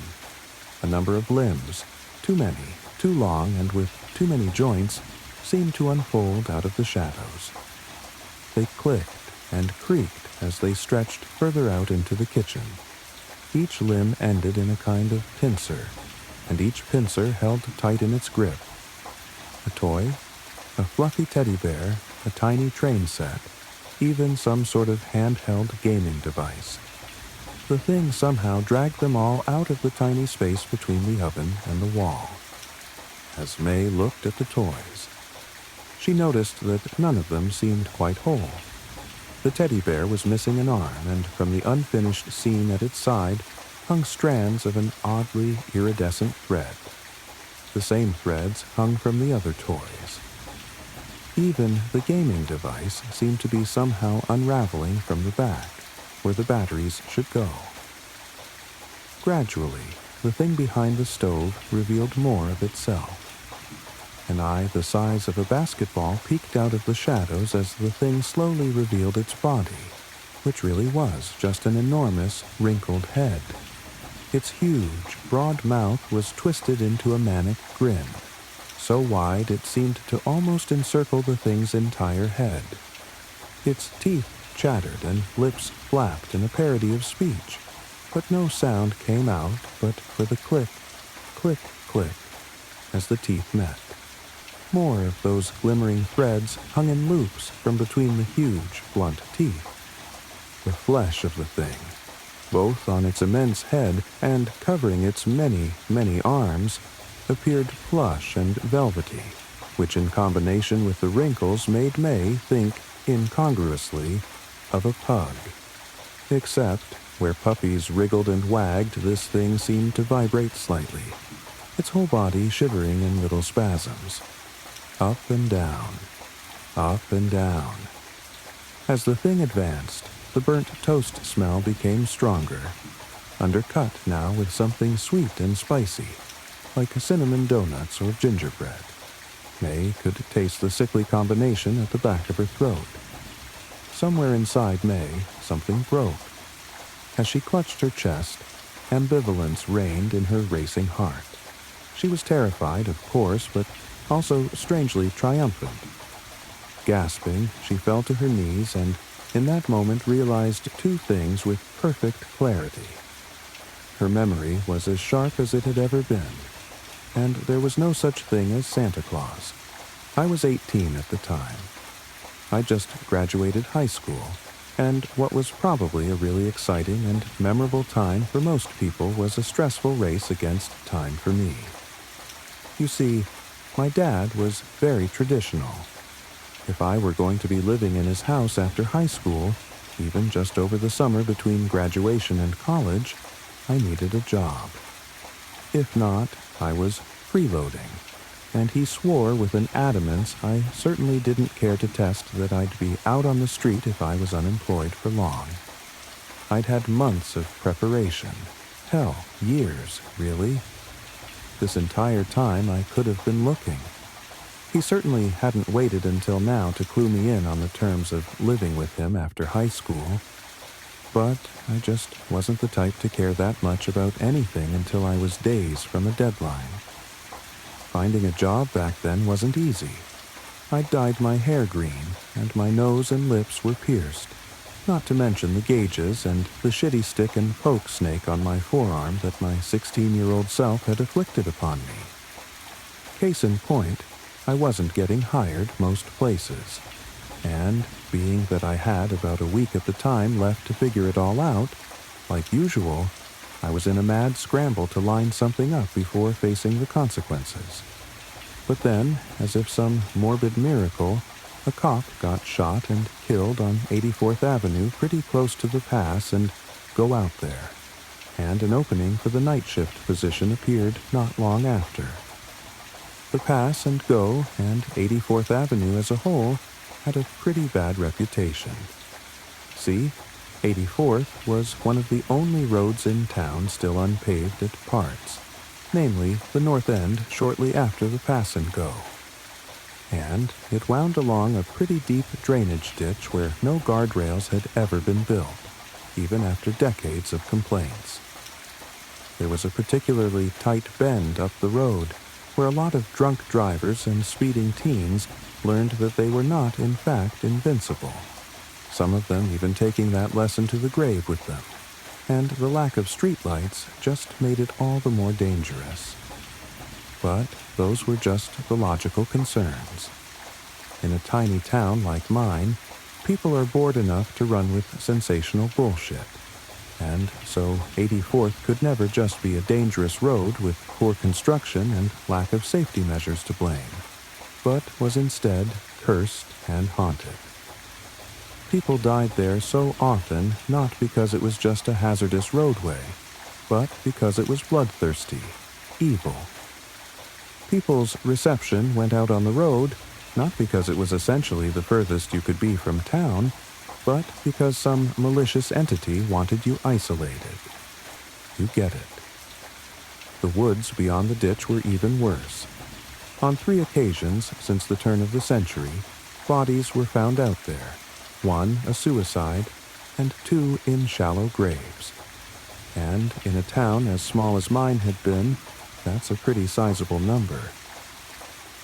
A number of limbs, too many, too long, and with too many joints, seemed to unfold out of the shadows. They clicked and creaked as they stretched further out into the kitchen. Each limb ended in a kind of pincer, and each pincer held tight in its grip. A toy, a fluffy teddy bear, a tiny train set, even some sort of handheld gaming device. the thing somehow dragged them all out of the tiny space between the oven and the wall. As May looked at the toys, she noticed that none of them seemed quite whole. The teddy bear was missing an arm, and from the unfinished seam at its side hung strands of an oddly iridescent thread. The same threads hung from the other toys. Even the gaming device seemed to be somehow unraveling from the back, where the batteries should go. Gradually, the thing behind the stove revealed more of itself. An eye the size of a basketball peeked out of the shadows as the thing slowly revealed its body, which really was just an enormous, wrinkled head. Its huge, broad mouth was twisted into a manic grin, so wide it seemed to almost encircle the thing's entire head. Its teeth chattered and lips flapped in a parody of speech, but no sound came out but for the click, click, click, as the teeth met. More of those glimmering threads hung in loops from between the huge, blunt teeth. The flesh of the thing, both on its immense head and covering its many, many arms, appeared plush and velvety, which in combination with the wrinkles made May think, incongruously, of a pug. Except, where puppies wriggled and wagged, this thing seemed to vibrate slightly, its whole body shivering in little spasms. Up and down, up and down. As the thing advanced, the burnt toast smell became stronger, undercut now with something sweet and spicy, like cinnamon donuts or gingerbread. May could taste the sickly combination at the back of her throat. Somewhere inside May, something broke. As she clutched her chest, ambivalence reigned in her racing heart. She was terrified, of course, but also strangely triumphant. Gasping, she fell to her knees and, in that moment, realized two things with perfect clarity. Her memory was as sharp as it had ever been, and there was no such thing as Santa Claus. I was 18 at the time. I just graduated high school, and what was probably a really exciting and memorable time for most people was a stressful race against time for me. You see, my dad was very traditional. If I were going to be living in his house after high school, even just over the summer between graduation and college, I needed a job. If not, I was freeloading, and he swore with an adamance I certainly didn't care to test that I'd be out on the street if I was unemployed for long. I'd had months of preparation. Hell, years, really. This entire time I could have been looking. He certainly hadn't waited until now to clue me in on the terms of living with him after high school, but I just wasn't the type to care that much about anything until I was days from a deadline. Finding a job back then wasn't easy. I'd dyed my hair green, and my nose and lips were pierced, not to mention the gauges and the shitty stick and poke snake on my forearm that my 16-year-old self had afflicted upon me. Case in point, I wasn't getting hired most places, and being that I had about a week at the time left to figure it all out, like usual, I was in a mad scramble to line something up before facing the consequences. But then, as if some morbid miracle, a cop got shot and killed on 84th Avenue pretty close to the pass and go out there, and an opening for the night shift position appeared not long after. The pass and go and 84th Avenue as a whole had a pretty bad reputation. See, 84th was one of the only roads in town still unpaved at parts, namely the north end shortly after the pass and go. And it wound along a pretty deep drainage ditch where no guardrails had ever been built, even after decades of complaints. There was a particularly tight bend up the road where a lot of drunk drivers and speeding teens learned that they were not, in fact, invincible, some of them even taking that lesson to the grave with them, and the lack of streetlights just made it all the more dangerous. But those were just the logical concerns. In a tiny town like mine, people are bored enough to run with sensational bullshit. and so 84th could never just be a dangerous road with poor construction and lack of safety measures to blame, but was instead cursed and haunted. People died there so often not because it was just a hazardous roadway, but because it was bloodthirsty, evil. People's reception went out on the road not because it was essentially the furthest you could be from town, but because some malicious entity wanted you isolated. You get it. The woods beyond the ditch were even worse. On 3 occasions since the turn of the century, bodies were found out there, 1 a suicide, and 2 in shallow graves. And in a town as small as mine had been, that's a pretty sizable number.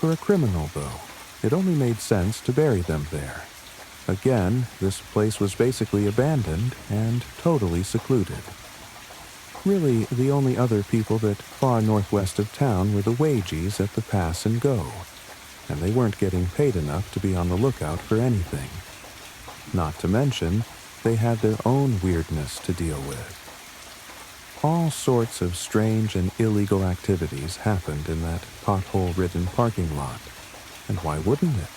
For a criminal, though, it only made sense to bury them there. Again, this place was basically abandoned and totally secluded. Really, the only other people that far northwest of town were the wagies at the pass and go, and they weren't getting paid enough to be on the lookout for anything. Not to mention, they had their own weirdness to deal with. All sorts of strange and illegal activities happened in that pothole-ridden parking lot, and why wouldn't it?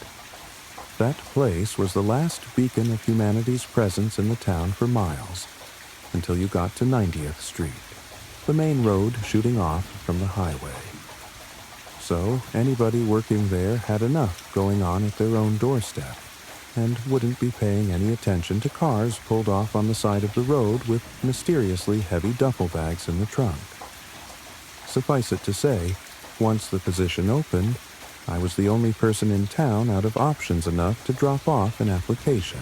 That place was the last beacon of humanity's presence in the town for miles, until you got to 90th Street, the main road shooting off from the highway. So anybody working there had enough going on at their own doorstep, and wouldn't be paying any attention to cars pulled off on the side of the road with mysteriously heavy duffel bags in the trunk. Suffice it to say, once the position opened, I was the only person in town out of options enough to drop off an application.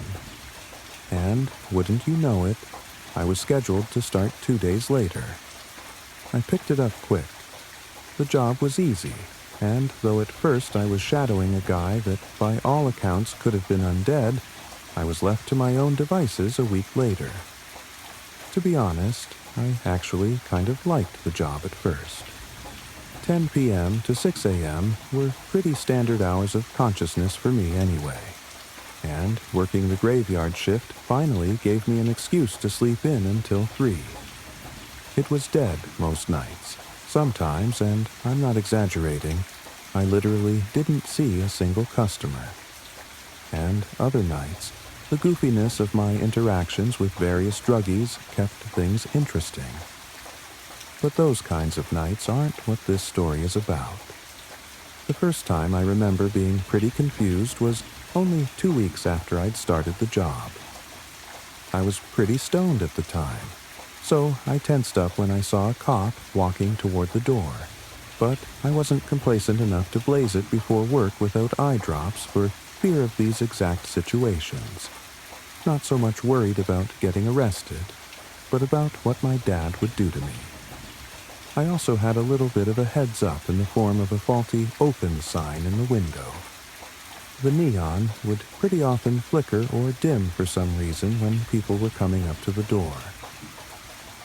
And, wouldn't you know it, I was scheduled to start 2 days later. I picked it up quick. The job was easy, and though at first I was shadowing a guy that by all accounts could have been undead, I was left to my own devices a week later. To be honest, I actually kind of liked the job at first. 10 p.m. to 6 a.m. were pretty standard hours of consciousness for me anyway, and working the graveyard shift finally gave me an excuse to sleep in until 3. It was dead most nights. Sometimes, and I'm not exaggerating, I literally didn't see a single customer. And other nights, the goofiness of my interactions with various druggies kept things interesting. But those kinds of nights aren't what this story is about. The first time I remember being pretty confused was only 2 weeks after I'd started the job. I was pretty stoned at the time, so I tensed up when I saw a cop walking toward the door, but I wasn't complacent enough to blaze it before work without eye drops for fear of these exact situations. Not so much worried about getting arrested, but about what my dad would do to me. I also had a little bit of a heads up in the form of a faulty open sign in the window. The neon would pretty often flicker or dim for some reason when people were coming up to the door.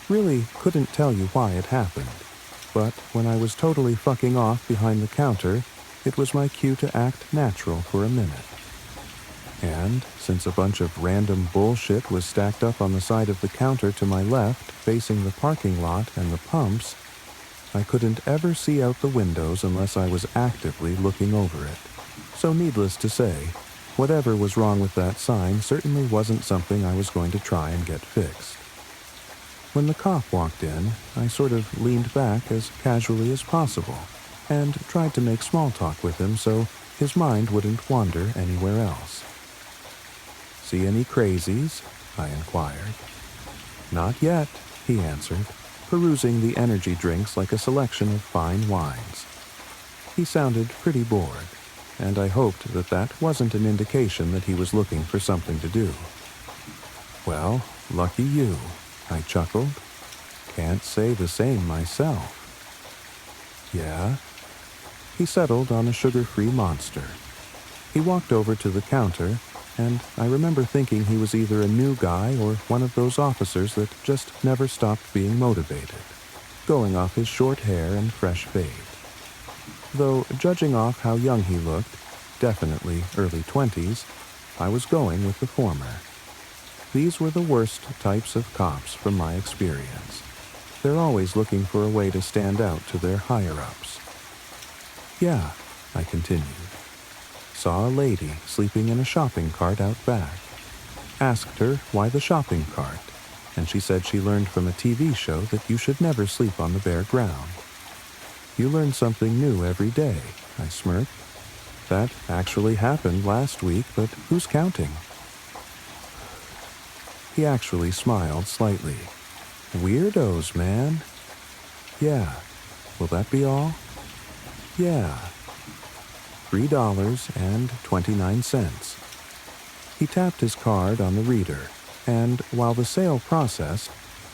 Really couldn't tell you why it happened, but when I was totally fucking off behind the counter, it was my cue to act natural for a minute. And since a bunch of random bullshit was stacked up on the side of the counter to my left, facing the parking lot and the pumps, I couldn't ever see out the windows unless I was actively looking over it. So needless to say, whatever was wrong with that sign certainly wasn't something I was going to try and get fixed. When the cop walked in, I sort of leaned back as casually as possible and tried to make small talk with him so his mind wouldn't wander anywhere else. "See any crazies?" I inquired. "Not yet," he answered, perusing the energy drinks like a selection of fine wines. He sounded pretty bored, and I hoped that that wasn't an indication that he was looking for something to do. "Well, lucky you," I chuckled. "Can't say the same myself." "Yeah?" He settled on a sugar-free Monster. He walked over to the counter, and I remember thinking he was either a new guy or one of those officers that just never stopped being motivated, going off his short hair and fresh fade. Though, judging off how young he looked, definitely early 20s, I was going with the former. These were the worst types of cops from my experience. They're always looking for a way to stand out to their higher-ups. Yeah, I continued. Saw a lady sleeping in a shopping cart out back. Asked her why the shopping cart, and she said she learned from a TV show that you should never sleep on the bare ground. You learn something new every day, I smirked. That actually happened last week, but who's counting? He actually smiled slightly. Weirdos, man. Yeah. Will that be all? Yeah. $3.29. He tapped his card on the reader, and while the sale processed,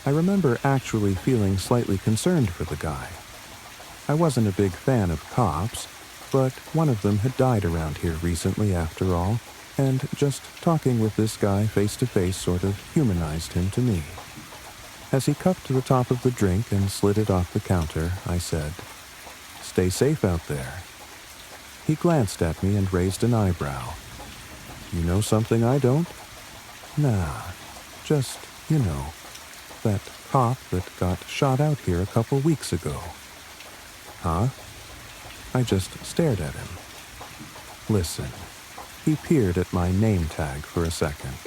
I remember actually feeling slightly concerned for the guy. I wasn't a big fan of cops, but one of them had died around here recently after all, and just talking with this guy face to face sort of humanized him to me. As he cupped the top of the drink and slid it off the counter, I said, "Stay safe out there." He glanced at me and raised an eyebrow. "You know something I don't?" "Nah, just, that cop that got shot out here a couple weeks ago." "Huh?" I just stared at him. "Listen." He peered at my name tag for a second.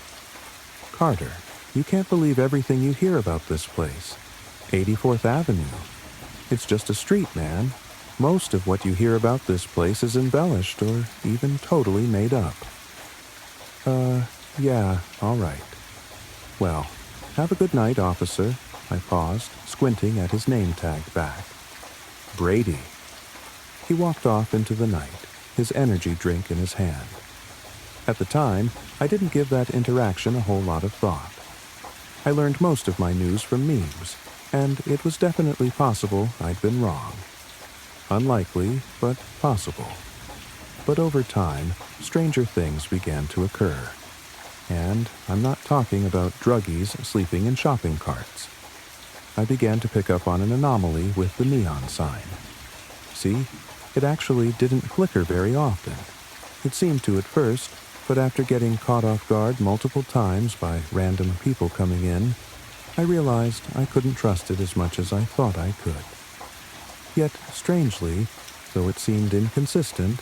"Carter, you can't believe everything you hear about this place. 84th Avenue. It's just a street, man. Most of what you hear about this place is embellished or even totally made up." Yeah, all right. "Well, have a good night, officer." I paused, squinting at his name tag back. "Brady." He walked off into the night, his energy drink in his hand. At the time, I didn't give that interaction a whole lot of thought. I learned most of my news from memes, and it was definitely possible I'd been wrong. Unlikely, but possible. But over time, stranger things began to occur. And I'm not talking about druggies sleeping in shopping carts. I began to pick up on an anomaly with the neon sign. See, it actually didn't flicker very often. It seemed to at first, but after getting caught off guard multiple times by random people coming in, I realized I couldn't trust it as much as I thought I could. Yet, strangely, though it seemed inconsistent,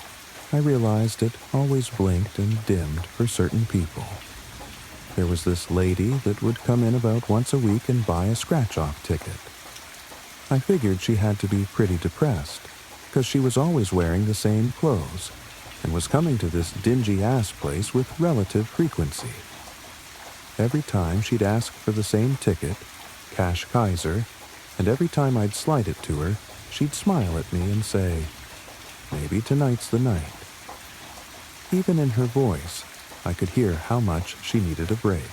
I realized it always blinked and dimmed for certain people. There was this lady that would come in about once a week and buy a scratch-off ticket. I figured she had to be pretty depressed, because she was always wearing the same clothes, and was coming to this dingy-ass place with relative frequency. Every time she'd ask for the same ticket, Cash Kaiser, and every time I'd slide it to her, she'd smile at me and say, "Maybe tonight's the night." Even in her voice, I could hear how much she needed a break.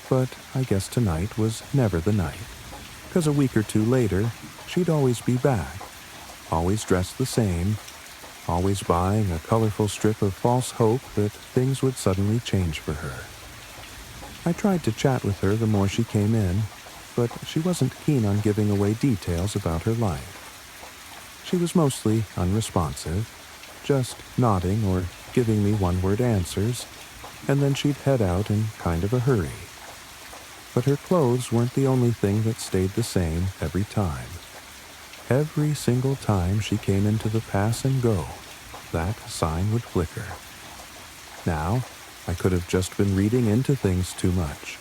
But I guess tonight was never the night, because a week or two later, she'd always be back, always dressed the same, always buying a colorful strip of false hope that things would suddenly change for her. I tried to chat with her the more she came in, but she wasn't keen on giving away details about her life. She was mostly unresponsive, just nodding or giving me one-word answers, and then she'd head out in kind of a hurry. But her clothes weren't the only thing that stayed the same every time. Every single time she came into the pass and go, that sign would flicker. Now, I could have just been reading into things too much.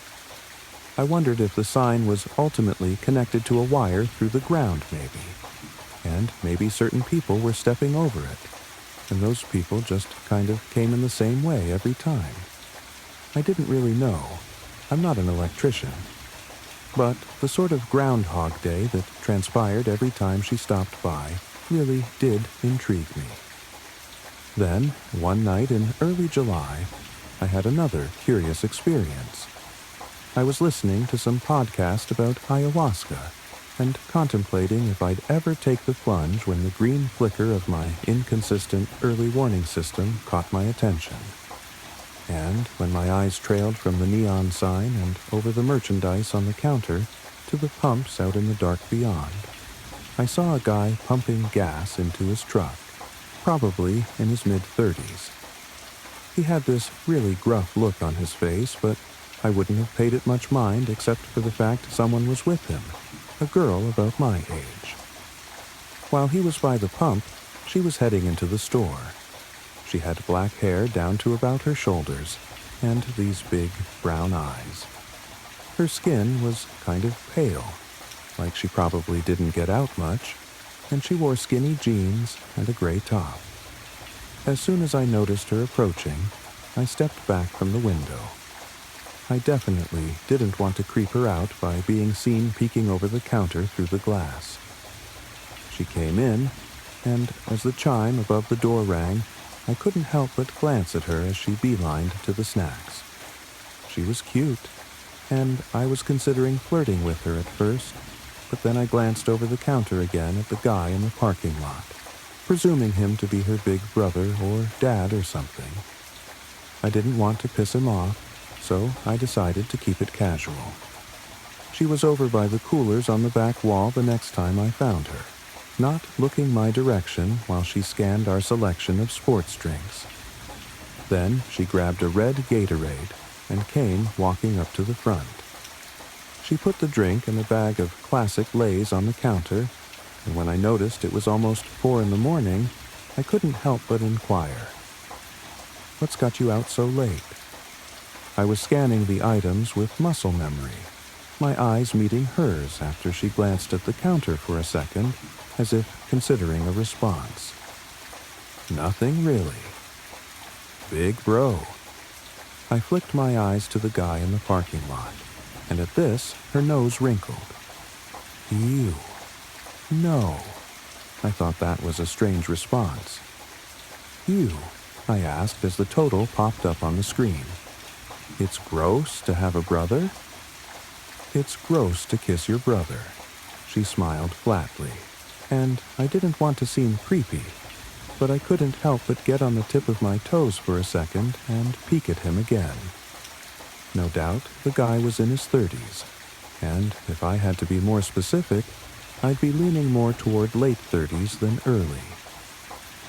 I wondered if the sign was ultimately connected to a wire through the ground, maybe. And maybe certain people were stepping over it, and those people just kind of came in the same way every time. I didn't really know. I'm not an electrician. But the sort of Groundhog Day that transpired every time she stopped by really did intrigue me. Then, one night in early July, I had another curious experience. I was listening to some podcast about ayahuasca and contemplating if I'd ever take the plunge when the green flicker of my inconsistent early warning system caught my attention. And when my eyes trailed from the neon sign and over the merchandise on the counter to the pumps out in the dark beyond, I saw a guy pumping gas into his truck, probably in his mid-30s. He had this really gruff look on his face, but I wouldn't have paid it much mind except for the fact someone was with him, a girl about my age. While he was by the pump, she was heading into the store. She had black hair down to about her shoulders, and these big brown eyes. Her skin was kind of pale, like she probably didn't get out much, and she wore skinny jeans and a gray top. As soon as I noticed her approaching, I stepped back from the window. I definitely didn't want to creep her out by being seen peeking over the counter through the glass. She came in, and as the chime above the door rang, I couldn't help but glance at her as she beelined to the snacks. She was cute, and I was considering flirting with her at first, but then I glanced over the counter again at the guy in the parking lot, presuming him to be her big brother or dad or something. I didn't want to piss him off, so I decided to keep it casual. She was over by the coolers on the back wall the next time I found her, not looking my direction while she scanned our selection of sports drinks. Then she grabbed a red Gatorade and came walking up to the front. She put the drink and a bag of classic Lay's on the counter, and when I noticed it was almost 4 a.m, I couldn't help but inquire, "What's got you out so late?" I was scanning the items with muscle memory, my eyes meeting hers after she glanced at the counter for a second, as if considering a response. "Nothing really." "Big bro." I flicked my eyes to the guy in the parking lot, and at this, her nose wrinkled. "Ew. No." I thought that was a strange response. "You?" I asked as the total popped up on the screen. "It's gross to have a brother?" "It's gross to kiss your brother." She smiled flatly, and I didn't want to seem creepy, but I couldn't help but get on the tip of my toes for a second and peek at him again. No doubt the guy was in his 30s, and if I had to be more specific, I'd be leaning more toward late 30s than early.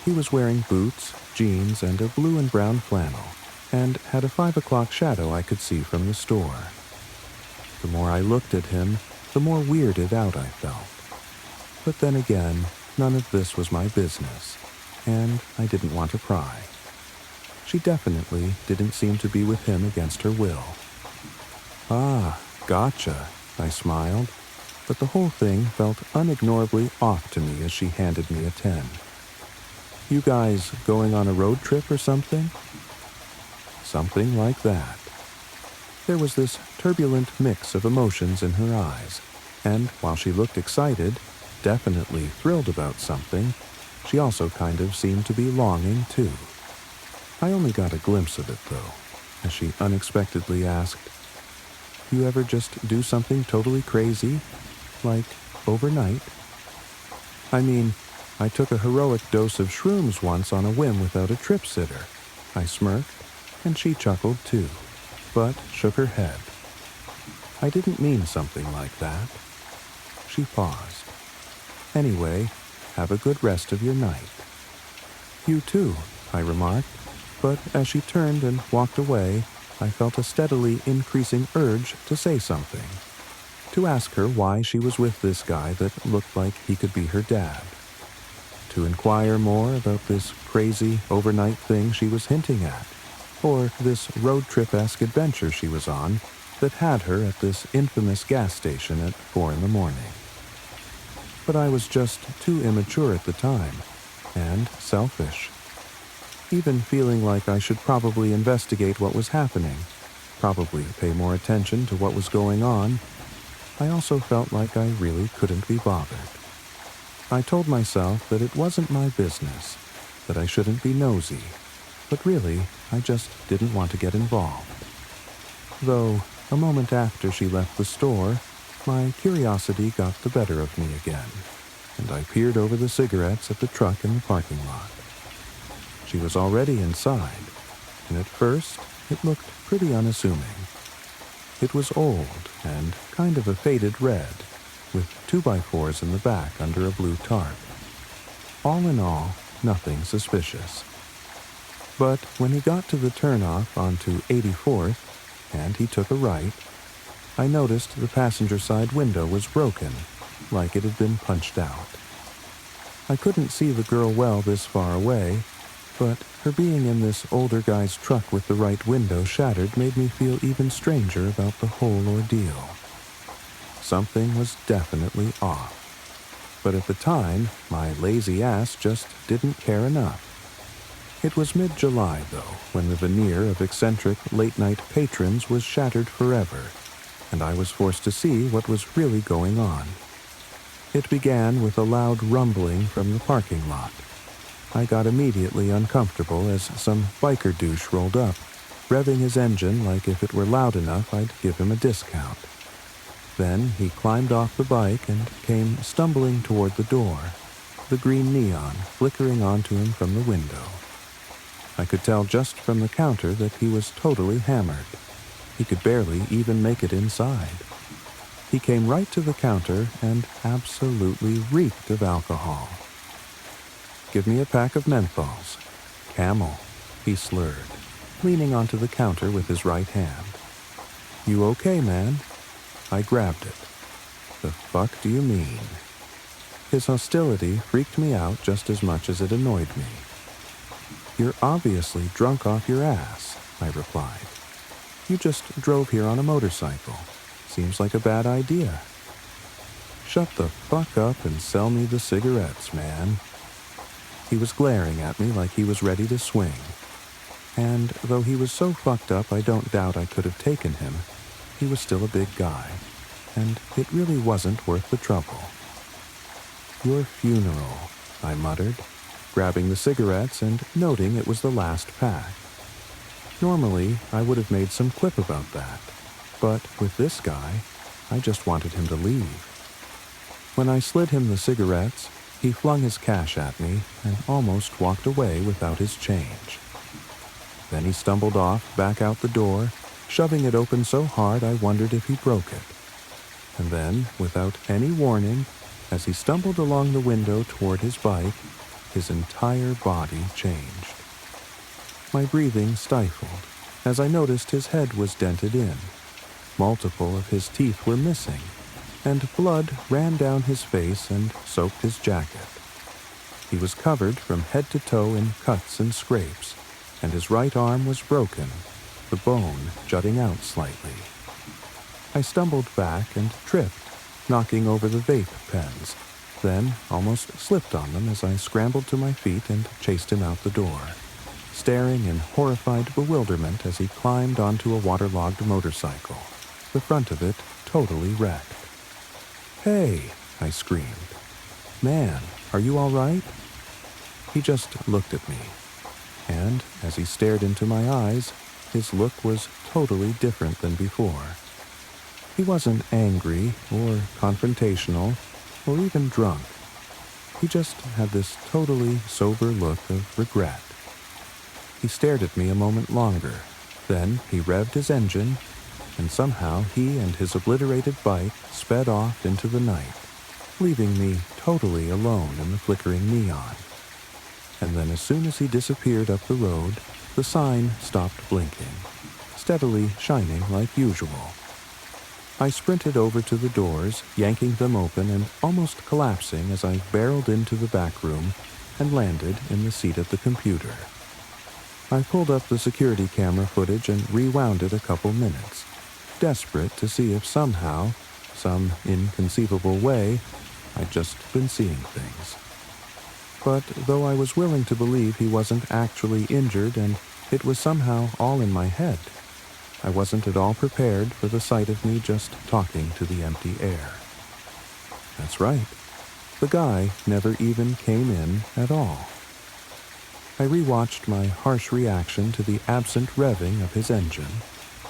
He was wearing boots, jeans, and a blue and brown flannel, and had a 5 o'clock shadow I could see from the store. The more I looked at him, the more weirded out I felt. But then again, none of this was my business, and I didn't want to pry. She definitely didn't seem to be with him against her will. "Ah, gotcha," I smiled, but the whole thing felt unignorably off to me as she handed me a 10. "You guys going on a road trip or something?" Something like that. There was this turbulent mix of emotions in her eyes, and while she looked excited, definitely thrilled about something, she also kind of seemed to be longing too. I only got a glimpse of it, though, as she unexpectedly asked, "You ever just do something totally crazy? Like, overnight?" "I mean, I took a heroic dose of shrooms once on a whim without a trip sitter." I smirked, and she chuckled too, but shook her head. "I didn't mean something like that." She paused. "Anyway, have a good rest of your night." "You too," I remarked, but as she turned and walked away, I felt a steadily increasing urge to say something, to ask her why she was with this guy that looked like he could be her dad, to inquire more about this crazy overnight thing she was hinting at, or this road trip-esque adventure she was on that had her at this infamous gas station at 4 a.m. But I was just too immature at the time, and selfish. Even feeling like I should probably investigate what was happening, probably pay more attention to what was going on, I also felt like I really couldn't be bothered. I told myself that it wasn't my business, that I shouldn't be nosy, but really, I just didn't want to get involved. Though, a moment after she left the store, my curiosity got the better of me again, and I peered over the cigarettes at the truck in the parking lot. She was already inside, and at first, it looked pretty unassuming. It was old and kind of a faded red, with 2x4s in the back under a blue tarp. All in all, nothing suspicious. But when he got to the turnoff onto 84th, and he took a right, I noticed the passenger side window was broken, like it had been punched out. I couldn't see the girl well this far away, but her being in this older guy's truck with the right window shattered made me feel even stranger about the whole ordeal. Something was definitely off. But at the time, my lazy ass just didn't care enough. It was mid-July, though, when the veneer of eccentric late-night patrons was shattered forever, and I was forced to see what was really going on. It began with a loud rumbling from the parking lot. I got immediately uncomfortable as some biker douche rolled up, revving his engine like if it were loud enough I'd give him a discount. Then he climbed off the bike and came stumbling toward the door, the green neon flickering onto him from the window. I could tell just from the counter that he was totally hammered. He could barely even make it inside. He came right to the counter and absolutely reeked of alcohol. "Give me a pack of menthols. Camel," he slurred, leaning onto the counter with his right hand. "You okay, man?" I grabbed it. "The fuck do you mean?" His hostility freaked me out just as much as it annoyed me. "You're obviously drunk off your ass," I replied. "You just drove here on a motorcycle. Seems like a bad idea." "Shut the fuck up and sell me the cigarettes, man." He was glaring at me like he was ready to swing. And though he was so fucked up I don't doubt I could have taken him, he was still a big guy, and it really wasn't worth the trouble. "Your funeral," I muttered, grabbing the cigarettes and noting it was the last pack. Normally, I would have made some quip about that, but with this guy, I just wanted him to leave. When I slid him the cigarettes, he flung his cash at me and almost walked away without his change. Then he stumbled off back out the door, shoving it open so hard I wondered if he broke it. And then, without any warning, as he stumbled along the window toward his bike, his entire body changed. My breathing stifled as I noticed his head was dented in. Multiple of his teeth were missing, and blood ran down his face and soaked his jacket. He was covered from head to toe in cuts and scrapes, and his right arm was broken, the bone jutting out slightly. I stumbled back and tripped, knocking over the vape pens, then almost slipped on them as I scrambled to my feet and chased him out the door, staring in horrified bewilderment as he climbed onto a waterlogged motorcycle, the front of it totally wrecked. "Hey!" I screamed. "Man, are you all right?" He just looked at me, and as he stared into my eyes, his look was totally different than before. He wasn't angry or confrontational or even drunk. He just had this totally sober look of regret. He stared at me a moment longer, then he revved his engine, and somehow he and his obliterated bike sped off into the night, leaving me totally alone in the flickering neon. And then as soon as he disappeared up the road, the sign stopped blinking, steadily shining like usual. I sprinted over to the doors, yanking them open and almost collapsing as I barreled into the back room and landed in the seat of the computer. I pulled up the security camera footage and rewound it a couple minutes, desperate to see if somehow, some inconceivable way, I'd just been seeing things. But though I was willing to believe he wasn't actually injured and it was somehow all in my head, I wasn't at all prepared for the sight of me just talking to the empty air. That's right. The guy never even came in at all. I rewatched my harsh reaction to the absent revving of his engine,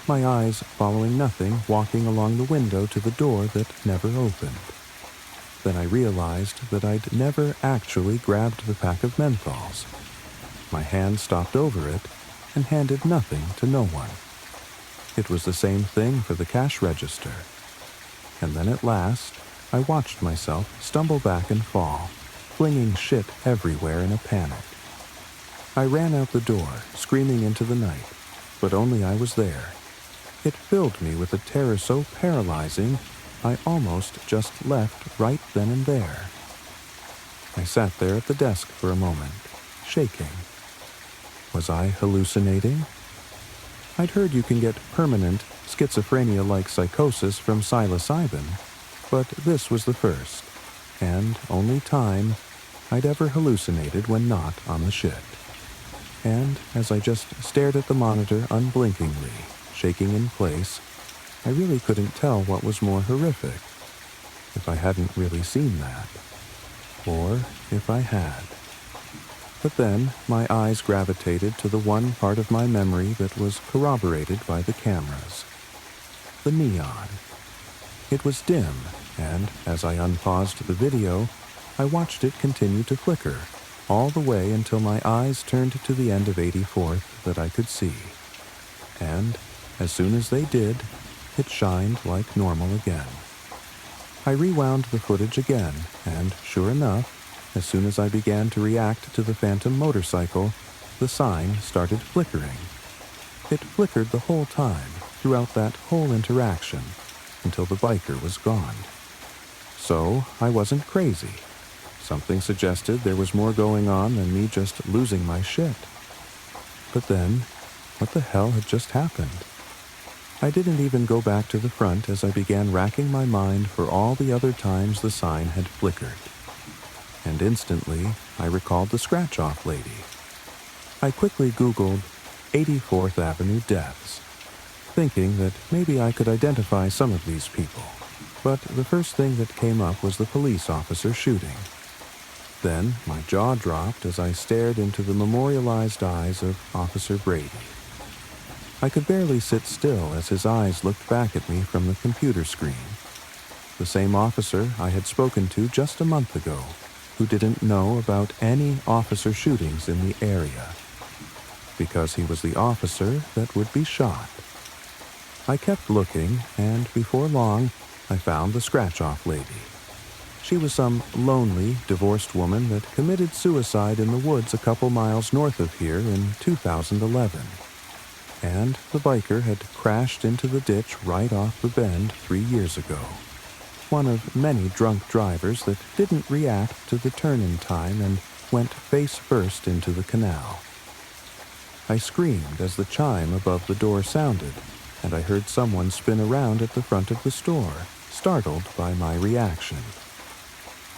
my eyes following nothing walking along the window to the door that never opened. Then I realized that I'd never actually grabbed the pack of menthols. My hand stopped over it and handed nothing to no one. It was the same thing for the cash register. And then at last, I watched myself stumble back and fall, flinging shit everywhere in a panic. I ran out the door, screaming into the night, but only I was there. It filled me with a terror so paralyzing, I almost just left right then and there. I sat there at the desk for a moment, shaking. Was I hallucinating? I'd heard you can get permanent schizophrenia-like psychosis from psilocybin, but this was the first, and only time, I'd ever hallucinated when not on the shit. And as I just stared at the monitor unblinkingly, shaking in place, I really couldn't tell what was more horrific, if I hadn't really seen that, or if I had. But then my eyes gravitated to the one part of my memory that was corroborated by the cameras. The neon. It was dim, and as I unpaused the video, I watched it continue to flicker, all the way until my eyes turned to the end of 84th that I could see. And as soon as they did, it shined like normal again. I rewound the footage again, and sure enough, as soon as I began to react to the phantom motorcycle, the sign started flickering. It flickered the whole time, throughout that whole interaction, until the biker was gone. So, I wasn't crazy. Something suggested there was more going on than me just losing my shit. But then, what the hell had just happened? I didn't even go back to the front as I began racking my mind for all the other times the sign had flickered. And instantly, I recalled the scratch-off lady. I quickly Googled 84th Avenue deaths, thinking that maybe I could identify some of these people. But the first thing that came up was the police officer shooting. Then my jaw dropped as I stared into the memorialized eyes of Officer Brady. I could barely sit still as his eyes looked back at me from the computer screen. The same officer I had spoken to just a month ago, who didn't know about any officer shootings in the area, because he was the officer that would be shot. I kept looking, and before long, I found the scratch-off lady. She was some lonely, divorced woman that committed suicide in the woods a couple miles north of here in 2011. And the biker had crashed into the ditch right off the bend 3 years ago. One of many drunk drivers that didn't react to the turn in time and went face first into the canal. I screamed as the chime above the door sounded, and I heard someone spin around at the front of the store, startled by my reaction.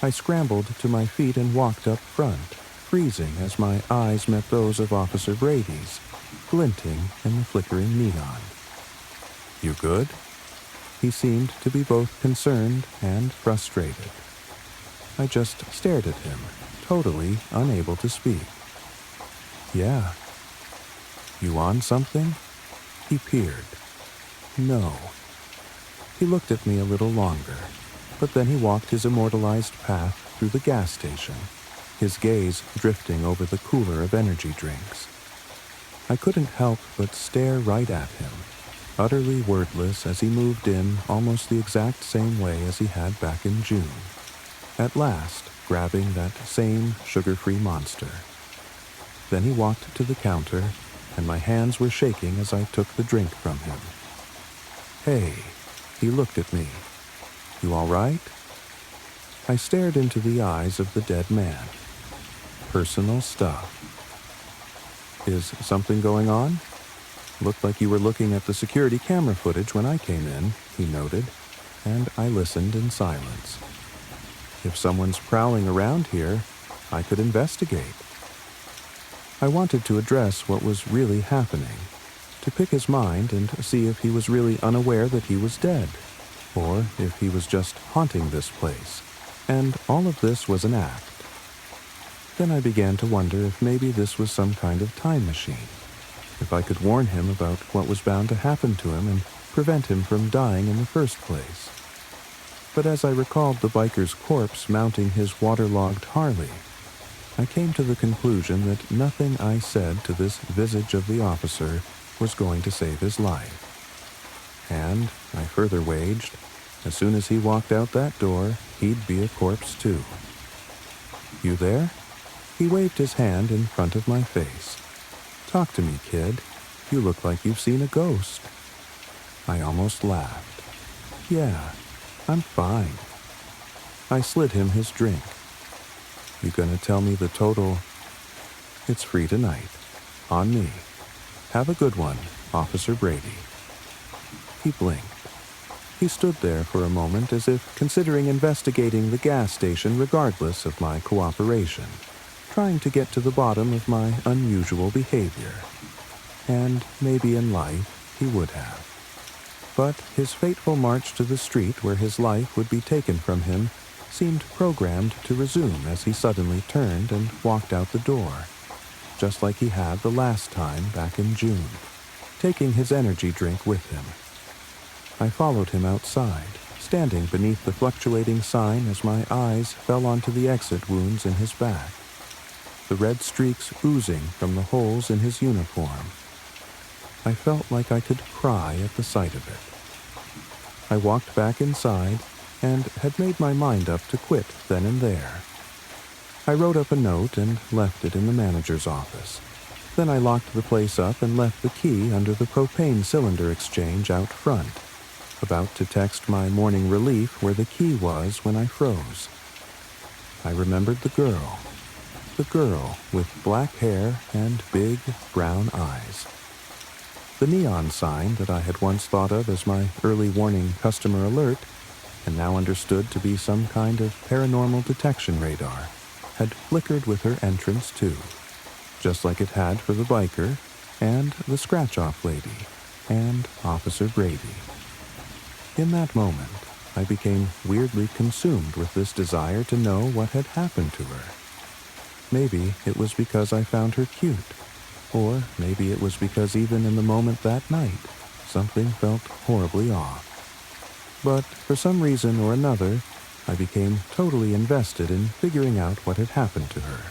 I scrambled to my feet and walked up front, freezing as my eyes met those of Officer Brady's, glinting in the flickering neon. "You good?" He seemed to be both concerned and frustrated. I just stared at him, totally unable to speak. "Yeah." "You on something?" He peered. "No." He looked at me a little longer, but then he walked his immortalized path through the gas station, his gaze drifting over the cooler of energy drinks. I couldn't help but stare right at him, utterly wordless as he moved in almost the exact same way as he had back in June, at last grabbing that same sugar-free monster. Then he walked to the counter, and my hands were shaking as I took the drink from him. "Hey," he looked at me. "You all right?" I stared into the eyes of the dead man. "Personal stuff." "Is something going on?" "Looked like you were looking at the security camera footage when I came in," he noted, and I listened in silence. "If someone's prowling around here, I could investigate." I wanted to address what was really happening, to pick his mind and see if he was really unaware that he was dead, or if he was just haunting this place, and all of this was an act. Then I began to wonder if maybe this was some kind of time machine, if I could warn him about what was bound to happen to him and prevent him from dying in the first place. But as I recalled the biker's corpse mounting his waterlogged Harley, I came to the conclusion that nothing I said to this visage of the officer was going to save his life. And, I further waged, as soon as he walked out that door, he'd be a corpse too. "You there?" He waved his hand in front of my face. "Talk to me, kid. You look like you've seen a ghost." I almost laughed. Yeah, I'm fine. I slid him his drink. You gonna tell me the total? It's free tonight. On me. Have a good one, Officer Brady. He blinked. He stood there for a moment as if considering investigating the gas station regardless of my cooperation, trying to get to the bottom of my unusual behavior. And maybe in life he would have. But his fateful march to the street where his life would be taken from him seemed programmed to resume as he suddenly turned and walked out the door, just like he had the last time back in June, taking his energy drink with him. I followed him outside, standing beneath the fluctuating sign as my eyes fell onto the exit wounds in his back, the red streaks oozing from the holes in his uniform. I felt like I could cry at the sight of it. I walked back inside and had made my mind up to quit then and there. I wrote up a note and left it in the manager's office. Then I locked the place up and left the key under the propane cylinder exchange out front, about to text my morning relief where the key was when I froze. I remembered the girl with black hair and big brown eyes. The neon sign that I had once thought of as my early warning customer alert, and now understood to be some kind of paranormal detection radar, had flickered with her entrance too, just like it had for the biker and the scratch-off lady and Officer Brady. In that moment, I became weirdly consumed with this desire to know what had happened to her. Maybe it was because I found her cute, or maybe it was because even in the moment that night, something felt horribly off. But for some reason or another, I became totally invested in figuring out what had happened to her,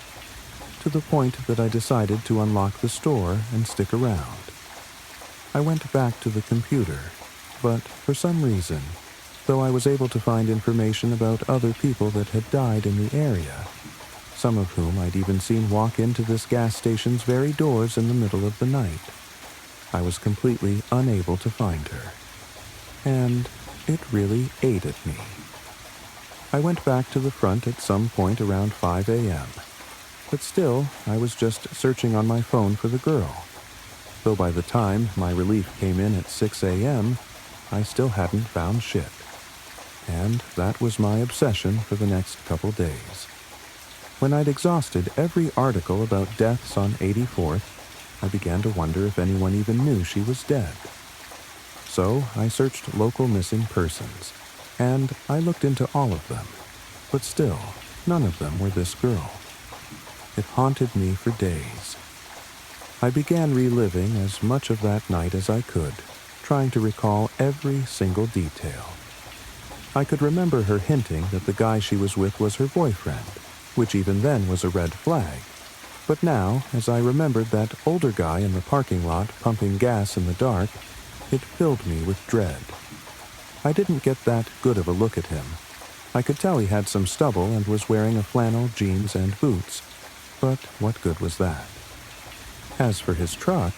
to the point that I decided to unlock the store and stick around. I went back to the computer, but for some reason, though I was able to find information about other people that had died in the area, some of whom I'd even seen walk into this gas station's very doors in the middle of the night, I was completely unable to find her. And it really ate at me. I went back to the front at some point around 5 a.m., but still, I was just searching on my phone for the girl, though by the time my relief came in at 6 a.m., I still hadn't found shit. And that was my obsession for the next couple days. When I'd exhausted every article about deaths on 84th, I began to wonder if anyone even knew she was dead. So I searched local missing persons, and I looked into all of them, but still, none of them were this girl. It haunted me for days. I began reliving as much of that night as I could, trying to recall every single detail. I could remember her hinting that the guy she was with was her boyfriend, which even then was a red flag. But now, as I remembered that older guy in the parking lot pumping gas in the dark, it filled me with dread. I didn't get that good of a look at him. I could tell he had some stubble and was wearing a flannel, jeans, and boots, but what good was that? As for his truck,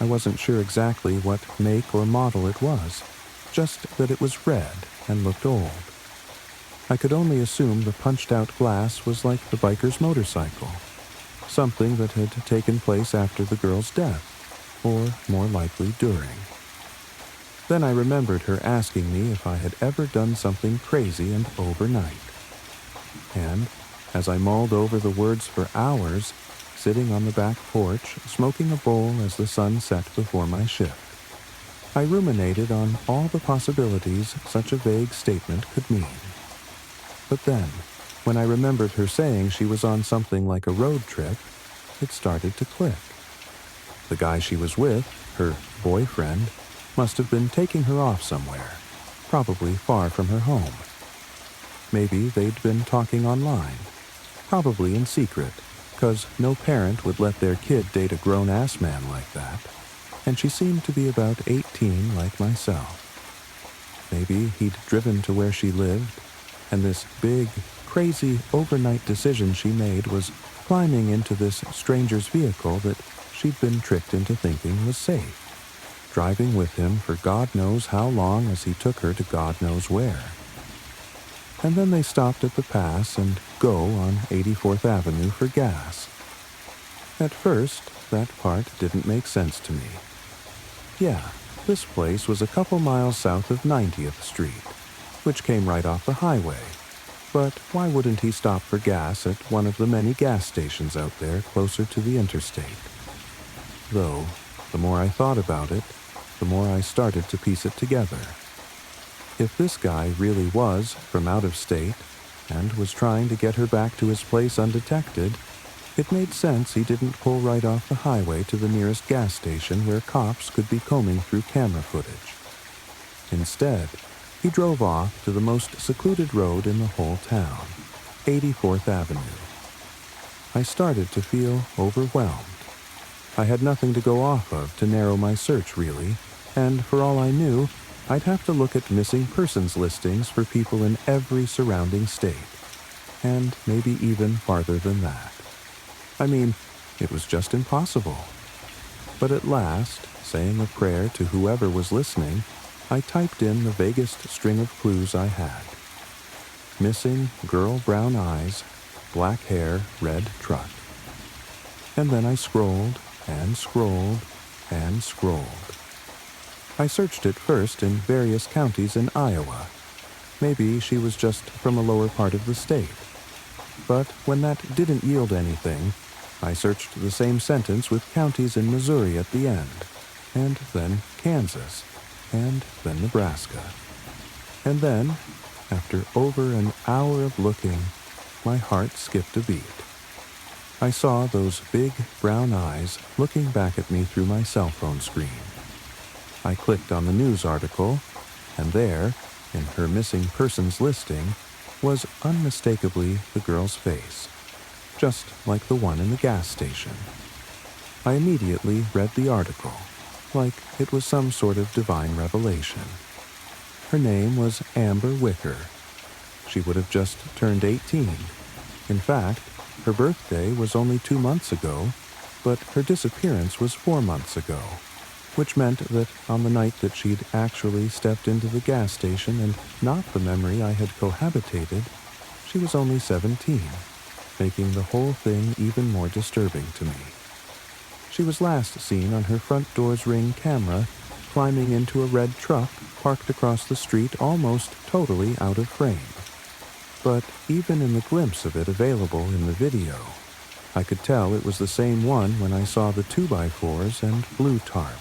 I wasn't sure exactly what make or model it was, just that it was red and looked old. I could only assume the punched-out glass was like the biker's motorcycle, something that had taken place after the girl's death, or more likely during. Then I remembered her asking me if I had ever done something crazy and overnight. And, as I mulled over the words for hours, sitting on the back porch, smoking a bowl as the sun set before my shift, I ruminated on all the possibilities such a vague statement could mean. But then, when I remembered her saying she was on something like a road trip, it started to click. The guy she was with, her boyfriend, must have been taking her off somewhere, probably far from her home. Maybe they'd been talking online, probably in secret, 'cause no parent would let their kid date a grown-ass man like that, and she seemed to be about 18 like myself. Maybe he'd driven to where she lived, and this big, crazy overnight decision she made was climbing into this stranger's vehicle that she'd been tricked into thinking was safe. driving with him for God knows how long as he took her to God knows where. And then they stopped at the pass and go on 84th Avenue for gas. At first, that part didn't make sense to me. Yeah, this place was a couple miles south of 90th Street, which came right off the highway. But why wouldn't he stop for gas at one of the many gas stations out there closer to the interstate? Though, the more I thought about it, the more I started to piece it together. If this guy really was from out of state and was trying to get her back to his place undetected, it made sense he didn't pull right off the highway to the nearest gas station where cops could be combing through camera footage. Instead, he drove off to the most secluded road in the whole town, 84th Avenue. I started to feel overwhelmed. I had nothing to go off of to narrow my search, really, and for all I knew, I'd have to look at missing persons listings for people in every surrounding state, and maybe even farther than that. I mean, it was just impossible. But at last, saying a prayer to whoever was listening, I typed in the vaguest string of clues I had. Missing girl brown eyes, black hair, red truck. And then I scrolled and scrolled and scrolled. I searched it first in various counties in Iowa. Maybe she was just from a lower part of the state. But when that didn't yield anything, I searched the same sentence with counties in Missouri at the end, and then Kansas, and then Nebraska. And then, after over an hour of looking, my heart skipped a beat. I saw those big brown eyes looking back at me through my cell phone screen. I clicked on the news article, and there, in her missing persons listing, was unmistakably the girl's face, just like the one in the gas station. I immediately read the article, like it was some sort of divine revelation. Her name was Amber Wicker. She would have just turned 18. In fact, her birthday was only 2 months ago, but her disappearance was 4 months ago, which meant that on the night that she'd actually stepped into the gas station and not the memory I had cohabitated, she was only 17, making the whole thing even more disturbing to me. She was last seen on her front door's Ring camera, climbing into a red truck parked across the street almost totally out of frame. But even in the glimpse of it available in the video, I could tell it was the same one when I saw the 2x4s and blue tarp.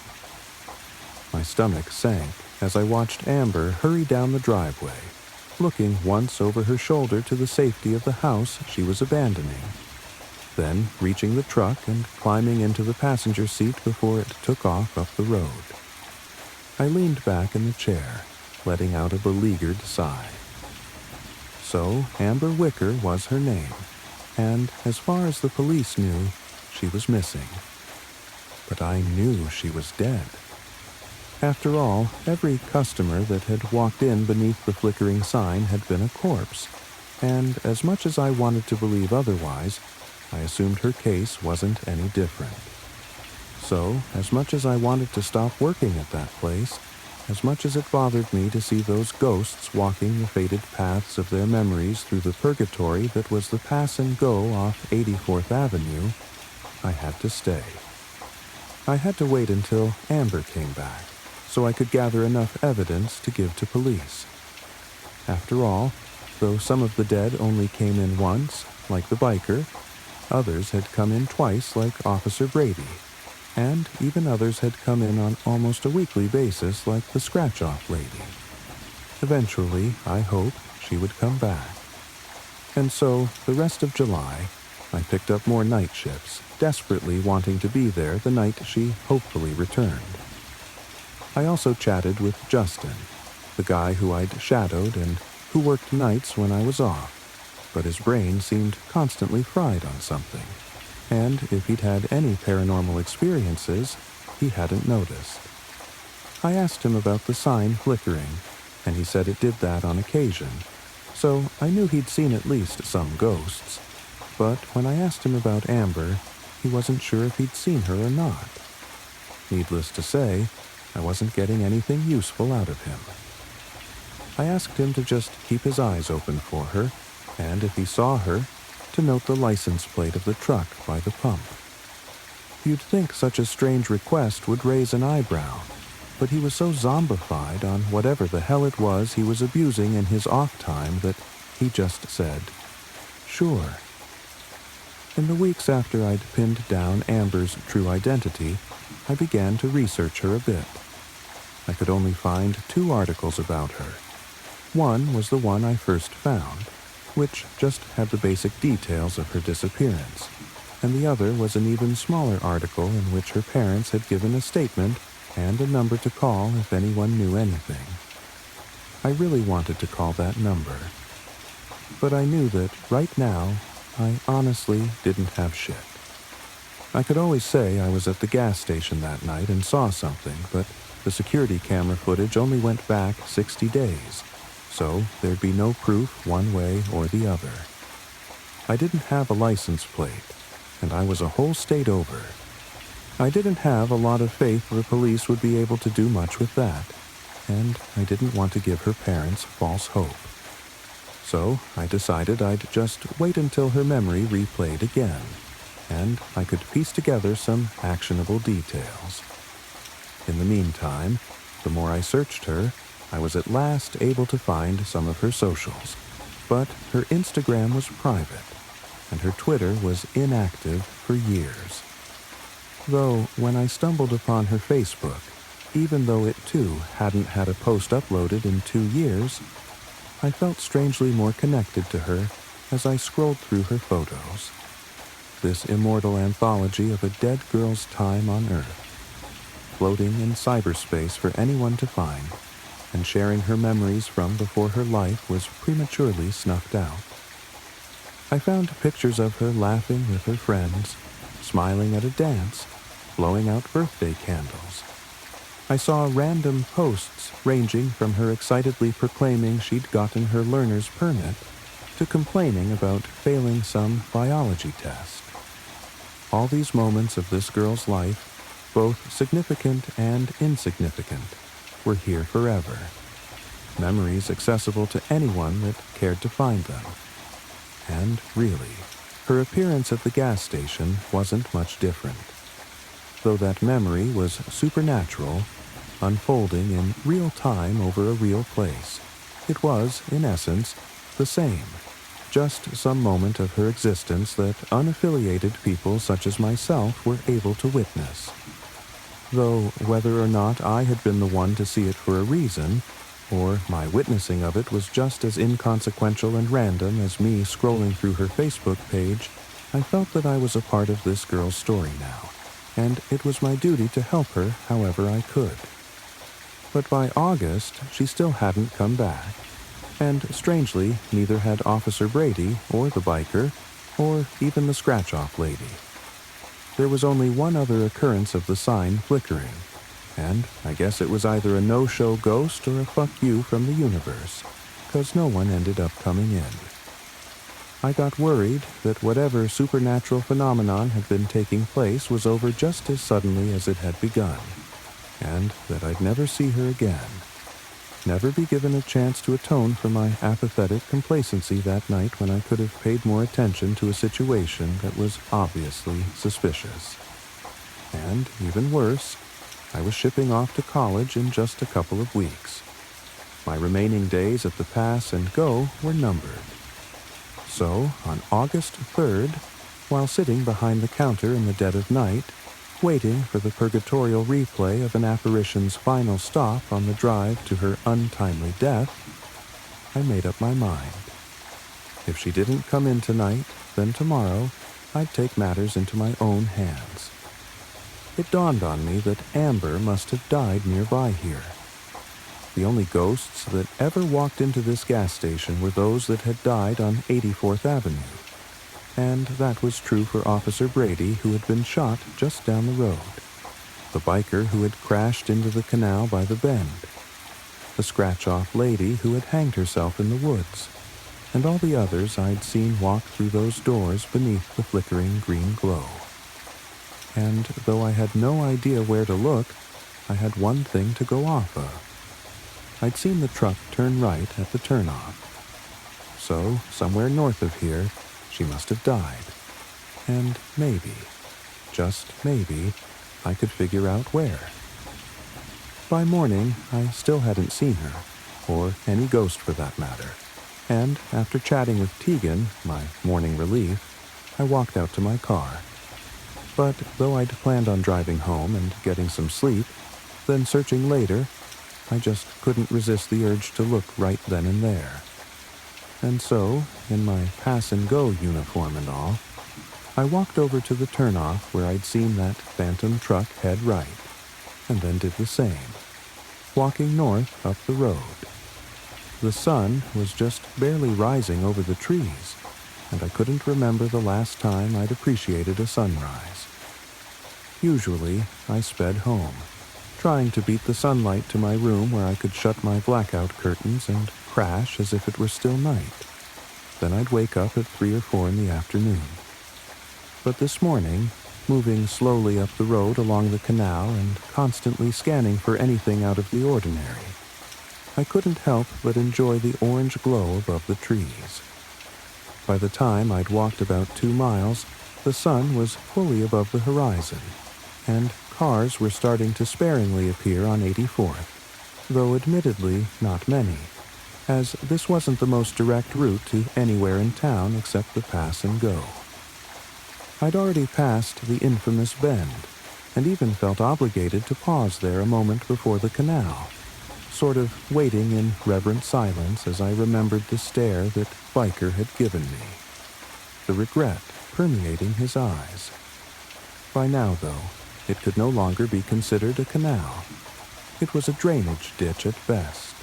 My stomach sank as I watched Amber hurry down the driveway, looking once over her shoulder to the safety of the house she was abandoning, then reaching the truck and climbing into the passenger seat before it took off up the road. I leaned back in the chair, letting out a beleaguered sigh. So Amber Wicker was her name, and as far as the police knew, she was missing. But I knew she was dead. After all, every customer that had walked in beneath the flickering sign had been a corpse, and as much as I wanted to believe otherwise, I assumed her case wasn't any different. So, as much as I wanted to stop working at that place, as much as it bothered me to see those ghosts walking the faded paths of their memories through the purgatory that was the pass and go off 84th Avenue, I had to stay. I had to wait until Amber came back, so I could gather enough evidence to give to police. After all, though some of the dead only came in once, like the biker, others had come in twice, like Officer Brady, and even others had come in on almost a weekly basis, like the scratch-off lady. Eventually, I hoped she would come back. And so, the rest of July, I picked up more night shifts, desperately wanting to be there the night she hopefully returned. I also chatted with Justin, the guy who I'd shadowed and who worked nights when I was off, but his brain seemed constantly fried on something, and if he'd had any paranormal experiences, he hadn't noticed. I asked him about the sign flickering, and he said it did that on occasion, so I knew he'd seen at least some ghosts, but when I asked him about Amber, he wasn't sure if he'd seen her or not. Needless to say, I wasn't getting anything useful out of him. I asked him to just keep his eyes open for her, and if he saw her, to note the license plate of the truck by the pump. You'd think such a strange request would raise an eyebrow, but he was so zombified on whatever the hell it was he was abusing in his off time that he just said, "Sure." In the weeks after I'd pinned down Amber's true identity, I began to research her a bit. I could only find 2 articles about her. One was the one I first found, which just had the basic details of her disappearance, and the other was an even smaller article in which her parents had given a statement and a number to call if anyone knew anything. I really wanted to call that number, but I knew that right now I honestly didn't have shit. I could always say I was at the gas station that night and saw something, but the security camera footage only went back 60 days, so there'd be no proof one way or the other. I didn't have a license plate, and I was a whole state over. I didn't have a lot of faith the police would be able to do much with that, and I didn't want to give her parents false hope. So I decided I'd just wait until her memory replayed again, and I could piece together some actionable details. In the meantime, the more I searched her, I was at last able to find some of her socials, but her Instagram was private, and her Twitter was inactive for years. Though, when I stumbled upon her Facebook, even though it too hadn't had a post uploaded in 2 years, I felt strangely more connected to her as I scrolled through her photos. This immortal anthology of a dead girl's time on Earth, floating in cyberspace for anyone to find, and sharing her memories from before her life was prematurely snuffed out. I found pictures of her laughing with her friends, smiling at a dance, blowing out birthday candles. I saw random posts ranging from her excitedly proclaiming she'd gotten her learner's permit to complaining about failing some biology test. All these moments of this girl's life, both significant and insignificant, were here forever. Memories accessible to anyone that cared to find them. And really, her appearance at the gas station wasn't much different. Though that memory was supernatural, unfolding in real time over a real place, it was, in essence, the same. Just some moment of her existence that unaffiliated people such as myself were able to witness. Though whether or not I had been the one to see it for a reason, or my witnessing of it was just as inconsequential and random as me scrolling through her Facebook page, I felt that I was a part of this girl's story now, and it was my duty to help her however I could. But by August, she still hadn't come back, and strangely, neither had Officer Brady or the biker, or even the scratch-off lady. There was only one other occurrence of the sign flickering, and I guess it was either a no-show ghost or a fuck you from the universe, 'cause no one ended up coming in. I got worried that whatever supernatural phenomenon had been taking place was over just as suddenly as it had begun, and that I'd never see her again, never be given a chance to atone for my apathetic complacency that night when I could have paid more attention to a situation that was obviously suspicious. And, even worse, I was shipping off to college in just a couple of weeks. My remaining days at the pass and go were numbered. So, on August 3rd, while sitting behind the counter in the dead of night, waiting for the purgatorial replay of an apparition's final stop on the drive to her untimely death, I made up my mind. If she didn't come in tonight, then tomorrow I'd take matters into my own hands. It dawned on me that Amber must have died nearby here. The only ghosts that ever walked into this gas station were those that had died on 84th Avenue. And that was true for Officer Brady, who had been shot just down the road, the biker who had crashed into the canal by the bend, the scratch-off lady who had hanged herself in the woods, and all the others I'd seen walk through those doors beneath the flickering green glow. And though I had no idea where to look, I had one thing to go off of. I'd seen the truck turn right at the turnoff. So, somewhere north of here, she must have died. And maybe, just maybe, I could figure out where. By morning, I still hadn't seen her, or any ghost for that matter, and after chatting with Tegan, my morning relief, I walked out to my car. But though I'd planned on driving home and getting some sleep, then searching later, I just couldn't resist the urge to look right then and there. And so, in my pass-and-go uniform and all, I walked over to the turnoff where I'd seen that phantom truck head right, and then did the same, walking north up the road. The sun was just barely rising over the trees, and I couldn't remember the last time I'd appreciated a sunrise. Usually, I sped home, trying to beat the sunlight to my room where I could shut my blackout curtains and crash as if it were still night. Then I'd wake up at 3 or 4 in the afternoon. But this morning, moving slowly up the road along the canal and constantly scanning for anything out of the ordinary, I couldn't help but enjoy the orange glow above the trees. By the time I'd walked about 2 miles, the sun was fully above the horizon, and cars were starting to sparingly appear on 84th, though admittedly not many, as this wasn't the most direct route to anywhere in town except the pass and go. I'd already passed the infamous bend, and even felt obligated to pause there a moment before the canal, sort of waiting in reverent silence as I remembered the stare that Biker had given me, the regret permeating his eyes. By now, though, it could no longer be considered a canal. It was a drainage ditch at best,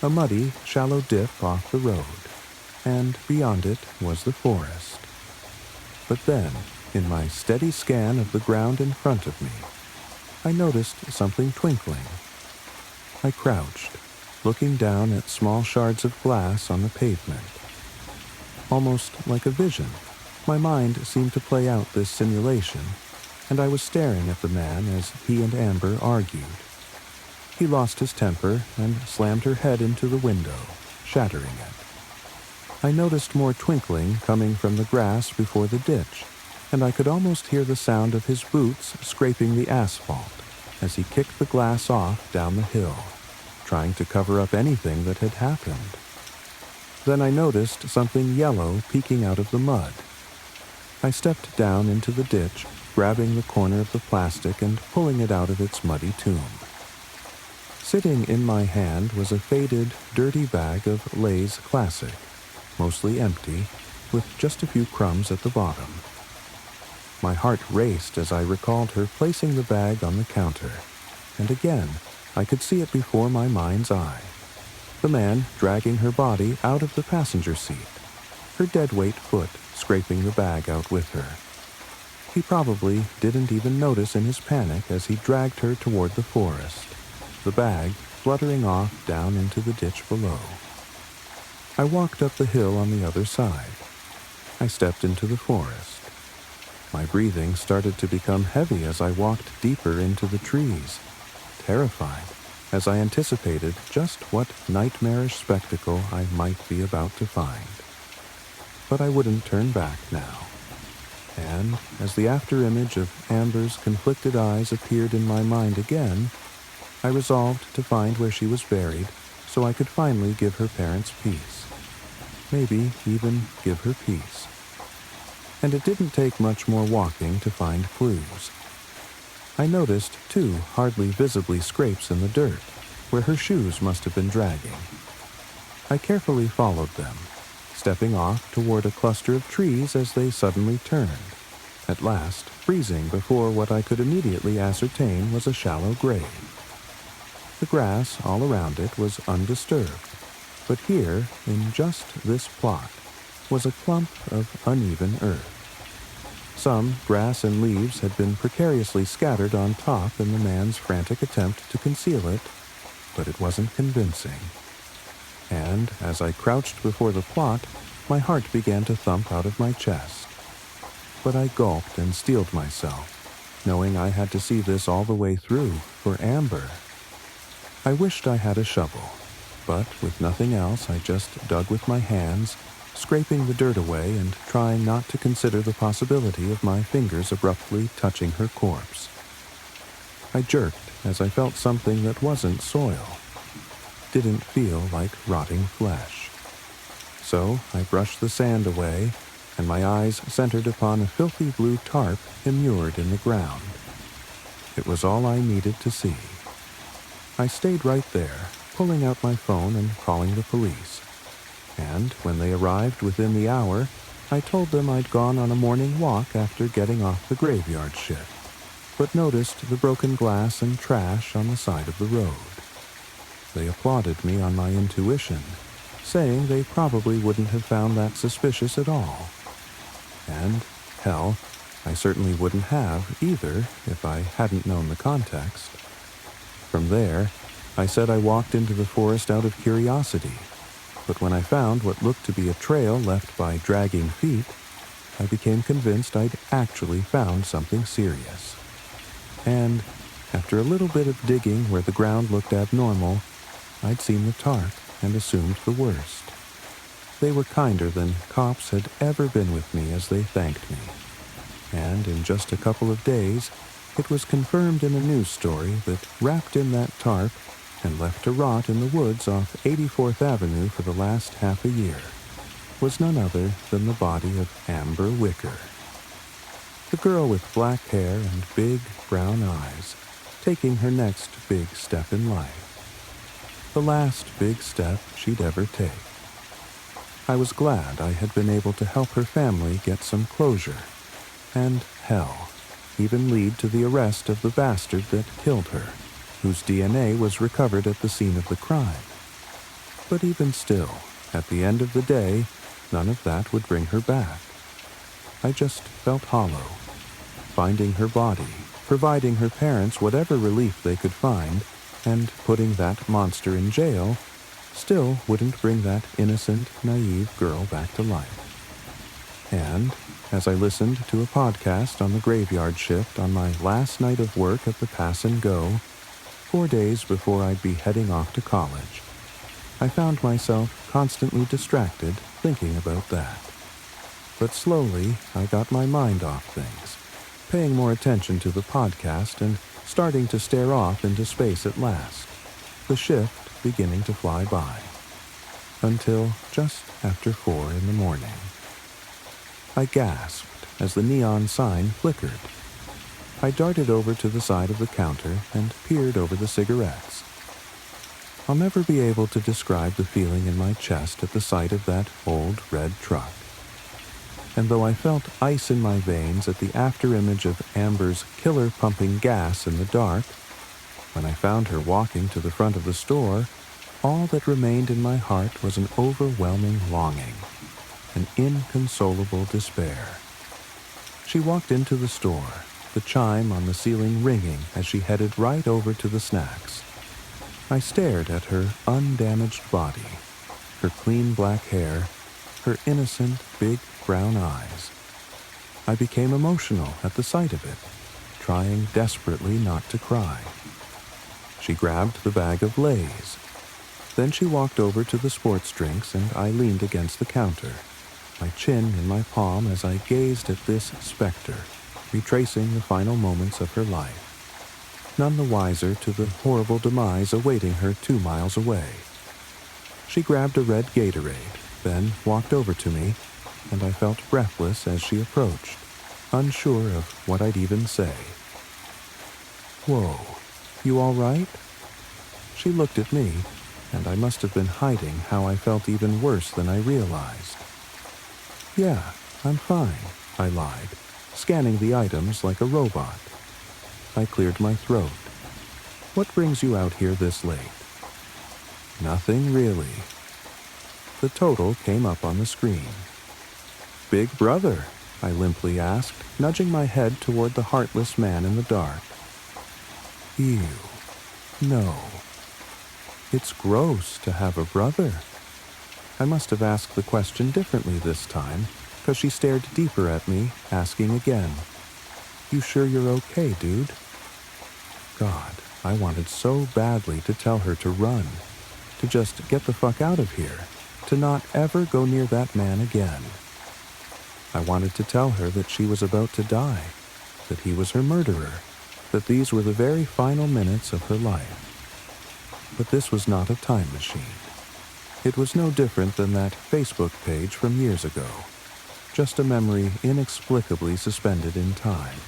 a muddy, shallow dip off the road, and beyond it was the forest. But then, in my steady scan of the ground in front of me, I noticed something twinkling. I crouched, looking down at small shards of glass on the pavement. Almost like a vision, my mind seemed to play out this simulation, and I was staring at the man as he and Amber argued. He lost his temper and slammed her head into the window, shattering it. I noticed more twinkling coming from the grass before the ditch, and I could almost hear the sound of his boots scraping the asphalt as he kicked the glass off down the hill, trying to cover up anything that had happened. Then I noticed something yellow peeking out of the mud. I stepped down into the ditch, grabbing the corner of the plastic and pulling it out of its muddy tomb. Sitting in my hand was a faded, dirty bag of Lay's Classic, mostly empty, with just a few crumbs at the bottom. My heart raced as I recalled her placing the bag on the counter, and again, I could see it before my mind's eye. The man dragging her body out of the passenger seat, her deadweight foot scraping the bag out with her. He probably didn't even notice in his panic as he dragged her toward the forest, the bag fluttering off down into the ditch below. I walked up the hill on the other side. I stepped into the forest. My breathing started to become heavy as I walked deeper into the trees, terrified as I anticipated just what nightmarish spectacle I might be about to find. But I wouldn't turn back now. And as the afterimage of Amber's conflicted eyes appeared in my mind again, I resolved to find where she was buried so I could finally give her parents peace. Maybe even give her peace. And it didn't take much more walking to find clues. I noticed 2 hardly visibly scrapes in the dirt, where her shoes must have been dragging. I carefully followed them, stepping off toward a cluster of trees as they suddenly turned, at last freezing before what I could immediately ascertain was a shallow grave. The grass all around it was undisturbed, but here, in just this plot, was a clump of uneven earth. Some grass and leaves had been precariously scattered on top in the man's frantic attempt to conceal it, but it wasn't convincing. And as I crouched before the plot, my heart began to thump out of my chest. But I gulped and steeled myself, knowing I had to see this all the way through for Amber. I wished I had a shovel, but with nothing else I just dug with my hands, scraping the dirt away and trying not to consider the possibility of my fingers abruptly touching her corpse. I jerked as I felt something that wasn't soil. Didn't feel like rotting flesh. So I brushed the sand away, and my eyes centered upon a filthy blue tarp immured in the ground. It was all I needed to see. I stayed right there, pulling out my phone and calling the police. And when they arrived within the hour, I told them I'd gone on a morning walk after getting off the graveyard shift, but noticed the broken glass and trash on the side of the road. They applauded me on my intuition, saying they probably wouldn't have found that suspicious at all. And, hell, I certainly wouldn't have either if I hadn't known the context. From there, I said I walked into the forest out of curiosity, but when I found what looked to be a trail left by dragging feet, I became convinced I'd actually found something serious. And, after a little bit of digging where the ground looked abnormal, I'd seen the tarp and assumed the worst. They were kinder than cops had ever been with me as they thanked me. And in just a couple of days, it was confirmed in a news story that wrapped in that tarp and left to rot in the woods off 84th Avenue for the last half a year was none other than the body of Amber Wicker. The girl with black hair and big brown eyes, taking her next big step in life. The last big step she'd ever take. I was glad I had been able to help her family get some closure, and hell, even lead to the arrest of the bastard that killed her, whose DNA was recovered at the scene of the crime. But even still, at the end of the day, none of that would bring her back. I just felt hollow. Finding her body, providing her parents whatever relief they could find, and putting that monster in jail still wouldn't bring that innocent, naive girl back to life. And, as I listened to a podcast on the graveyard shift on my last night of work at the Pass and Go, 4 days before I'd be heading off to college, I found myself constantly distracted thinking about that. But slowly, I got my mind off things, paying more attention to the podcast and starting to stare off into space at last, the shift beginning to fly by, until just after 4 in the morning. I gasped as the neon sign flickered. I darted over to the side of the counter and peered over the cigarettes. I'll never be able to describe the feeling in my chest at the sight of that old red truck. And though I felt ice in my veins at the afterimage of Amber's killer pumping gas in the dark, when I found her walking to the front of the store, all that remained in my heart was an overwhelming longing, an inconsolable despair. She walked into the store, the chime on the ceiling ringing as she headed right over to the snacks. I stared at her undamaged body, her clean black hair, her innocent big brown eyes. I became emotional at the sight of it, trying desperately not to cry. She grabbed the bag of Lay's. Then she walked over to the sports drinks and I leaned against the counter, my chin in my palm as I gazed at this specter, retracing the final moments of her life, none the wiser to the horrible demise awaiting her 2 miles away. She grabbed a red Gatorade, then walked over to me, and I felt breathless as she approached, unsure of what I'd even say. "Whoa, you all right?" She looked at me, and I must have been hiding how I felt even worse than I realized. "Yeah, I'm fine," I lied, scanning the items like a robot. I cleared my throat. "What brings you out here this late?" "Nothing really." The total came up on the screen. "Big brother?" I limply asked, nudging my head toward the heartless man in the dark. "Ew. No. It's gross to have a brother." I must have asked the question differently this time, because she stared deeper at me, asking again, You sure you're okay, dude? God, I wanted so badly to tell her to run, to just get the fuck out of here, to not ever go near that man again. I wanted to tell her that she was about to die, that he was her murderer, that these were the very final minutes of her life. But this was not a time machine. It was no different than that Facebook page from years ago, just a memory inexplicably suspended in time.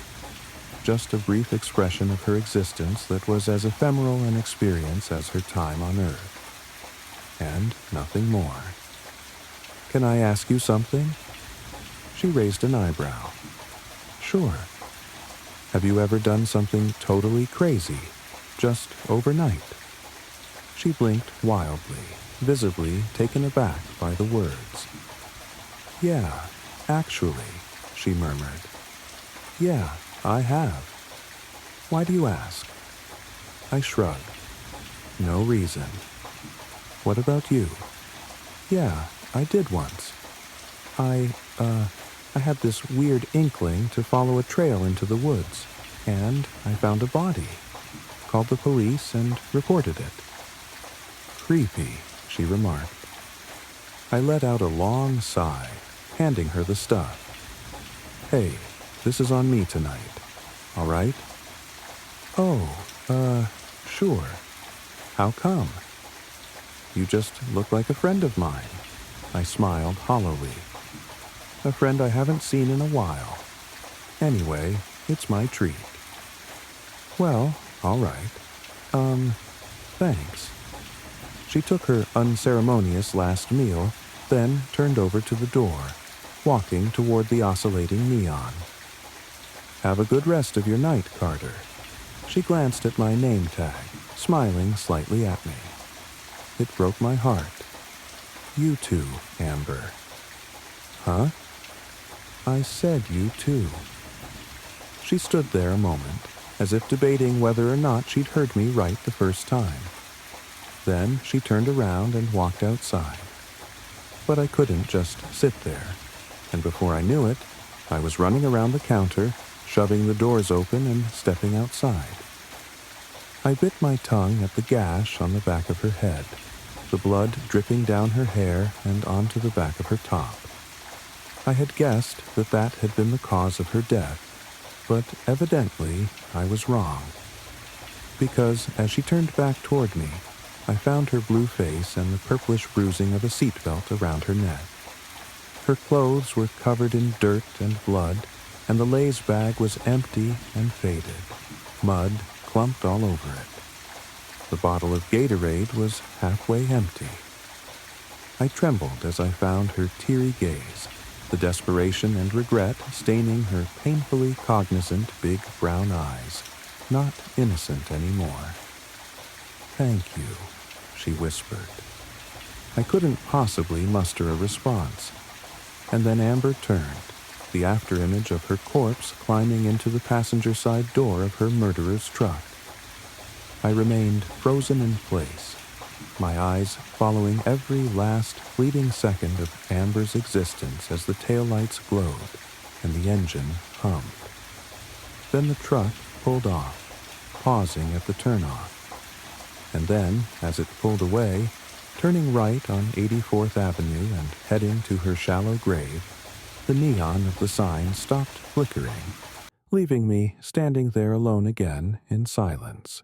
Just a brief expression of her existence that was as ephemeral an experience as her time on Earth. And nothing more. Can I ask you something? She raised an eyebrow. Sure. Have you ever done something totally crazy, just overnight? She blinked wildly, visibly taken aback by the words. Yeah, actually, she murmured. Yeah, I have. Why do you ask? I shrugged. No reason. What about you? Yeah, I did once. I had this weird inkling to follow a trail into the woods, and I found a body. Called the police and reported it. Creepy, she remarked. I let out a long sigh, handing her the stuff. Hey, this is on me tonight, all right? Oh, sure. How come? You just look like a friend of mine. I smiled hollowly. A friend I haven't seen in a while. Anyway, it's my treat. Well, all right. Thanks. She took her unceremonious last meal, then turned over to the door, walking toward the oscillating neon. Have a good rest of your night, Carter. She glanced at my name tag, smiling slightly at me. It broke my heart. You too, Amber. Huh? I said you too. She stood there a moment, as if debating whether or not she'd heard me right the first time. Then she turned around and walked outside. But I couldn't just sit there, and before I knew it, I was running around the counter, shoving the doors open and stepping outside. I bit my tongue at the gash on the back of her head, the blood dripping down her hair and onto the back of her top. I had guessed that that had been the cause of her death, but evidently I was wrong. Because as she turned back toward me, I found her blue face and the purplish bruising of a seatbelt around her neck. Her clothes were covered in dirt and blood, and the Lay's bag was empty and faded, mud clumped all over it. The bottle of Gatorade was halfway empty. I trembled as I found her teary gaze, the desperation and regret staining her painfully cognizant big brown eyes, not innocent anymore. Thank you, she whispered. I couldn't possibly muster a response. And then Amber turned, the afterimage of her corpse climbing into the passenger side door of her murderer's truck. I remained frozen in place, my eyes following every last fleeting second of Amber's existence as the taillights glowed and the engine hummed. Then the truck pulled off, pausing at the turnoff. And then, as it pulled away, turning right on 84th Avenue and heading to her shallow grave, the neon of the sign stopped flickering, leaving me standing there alone again in silence.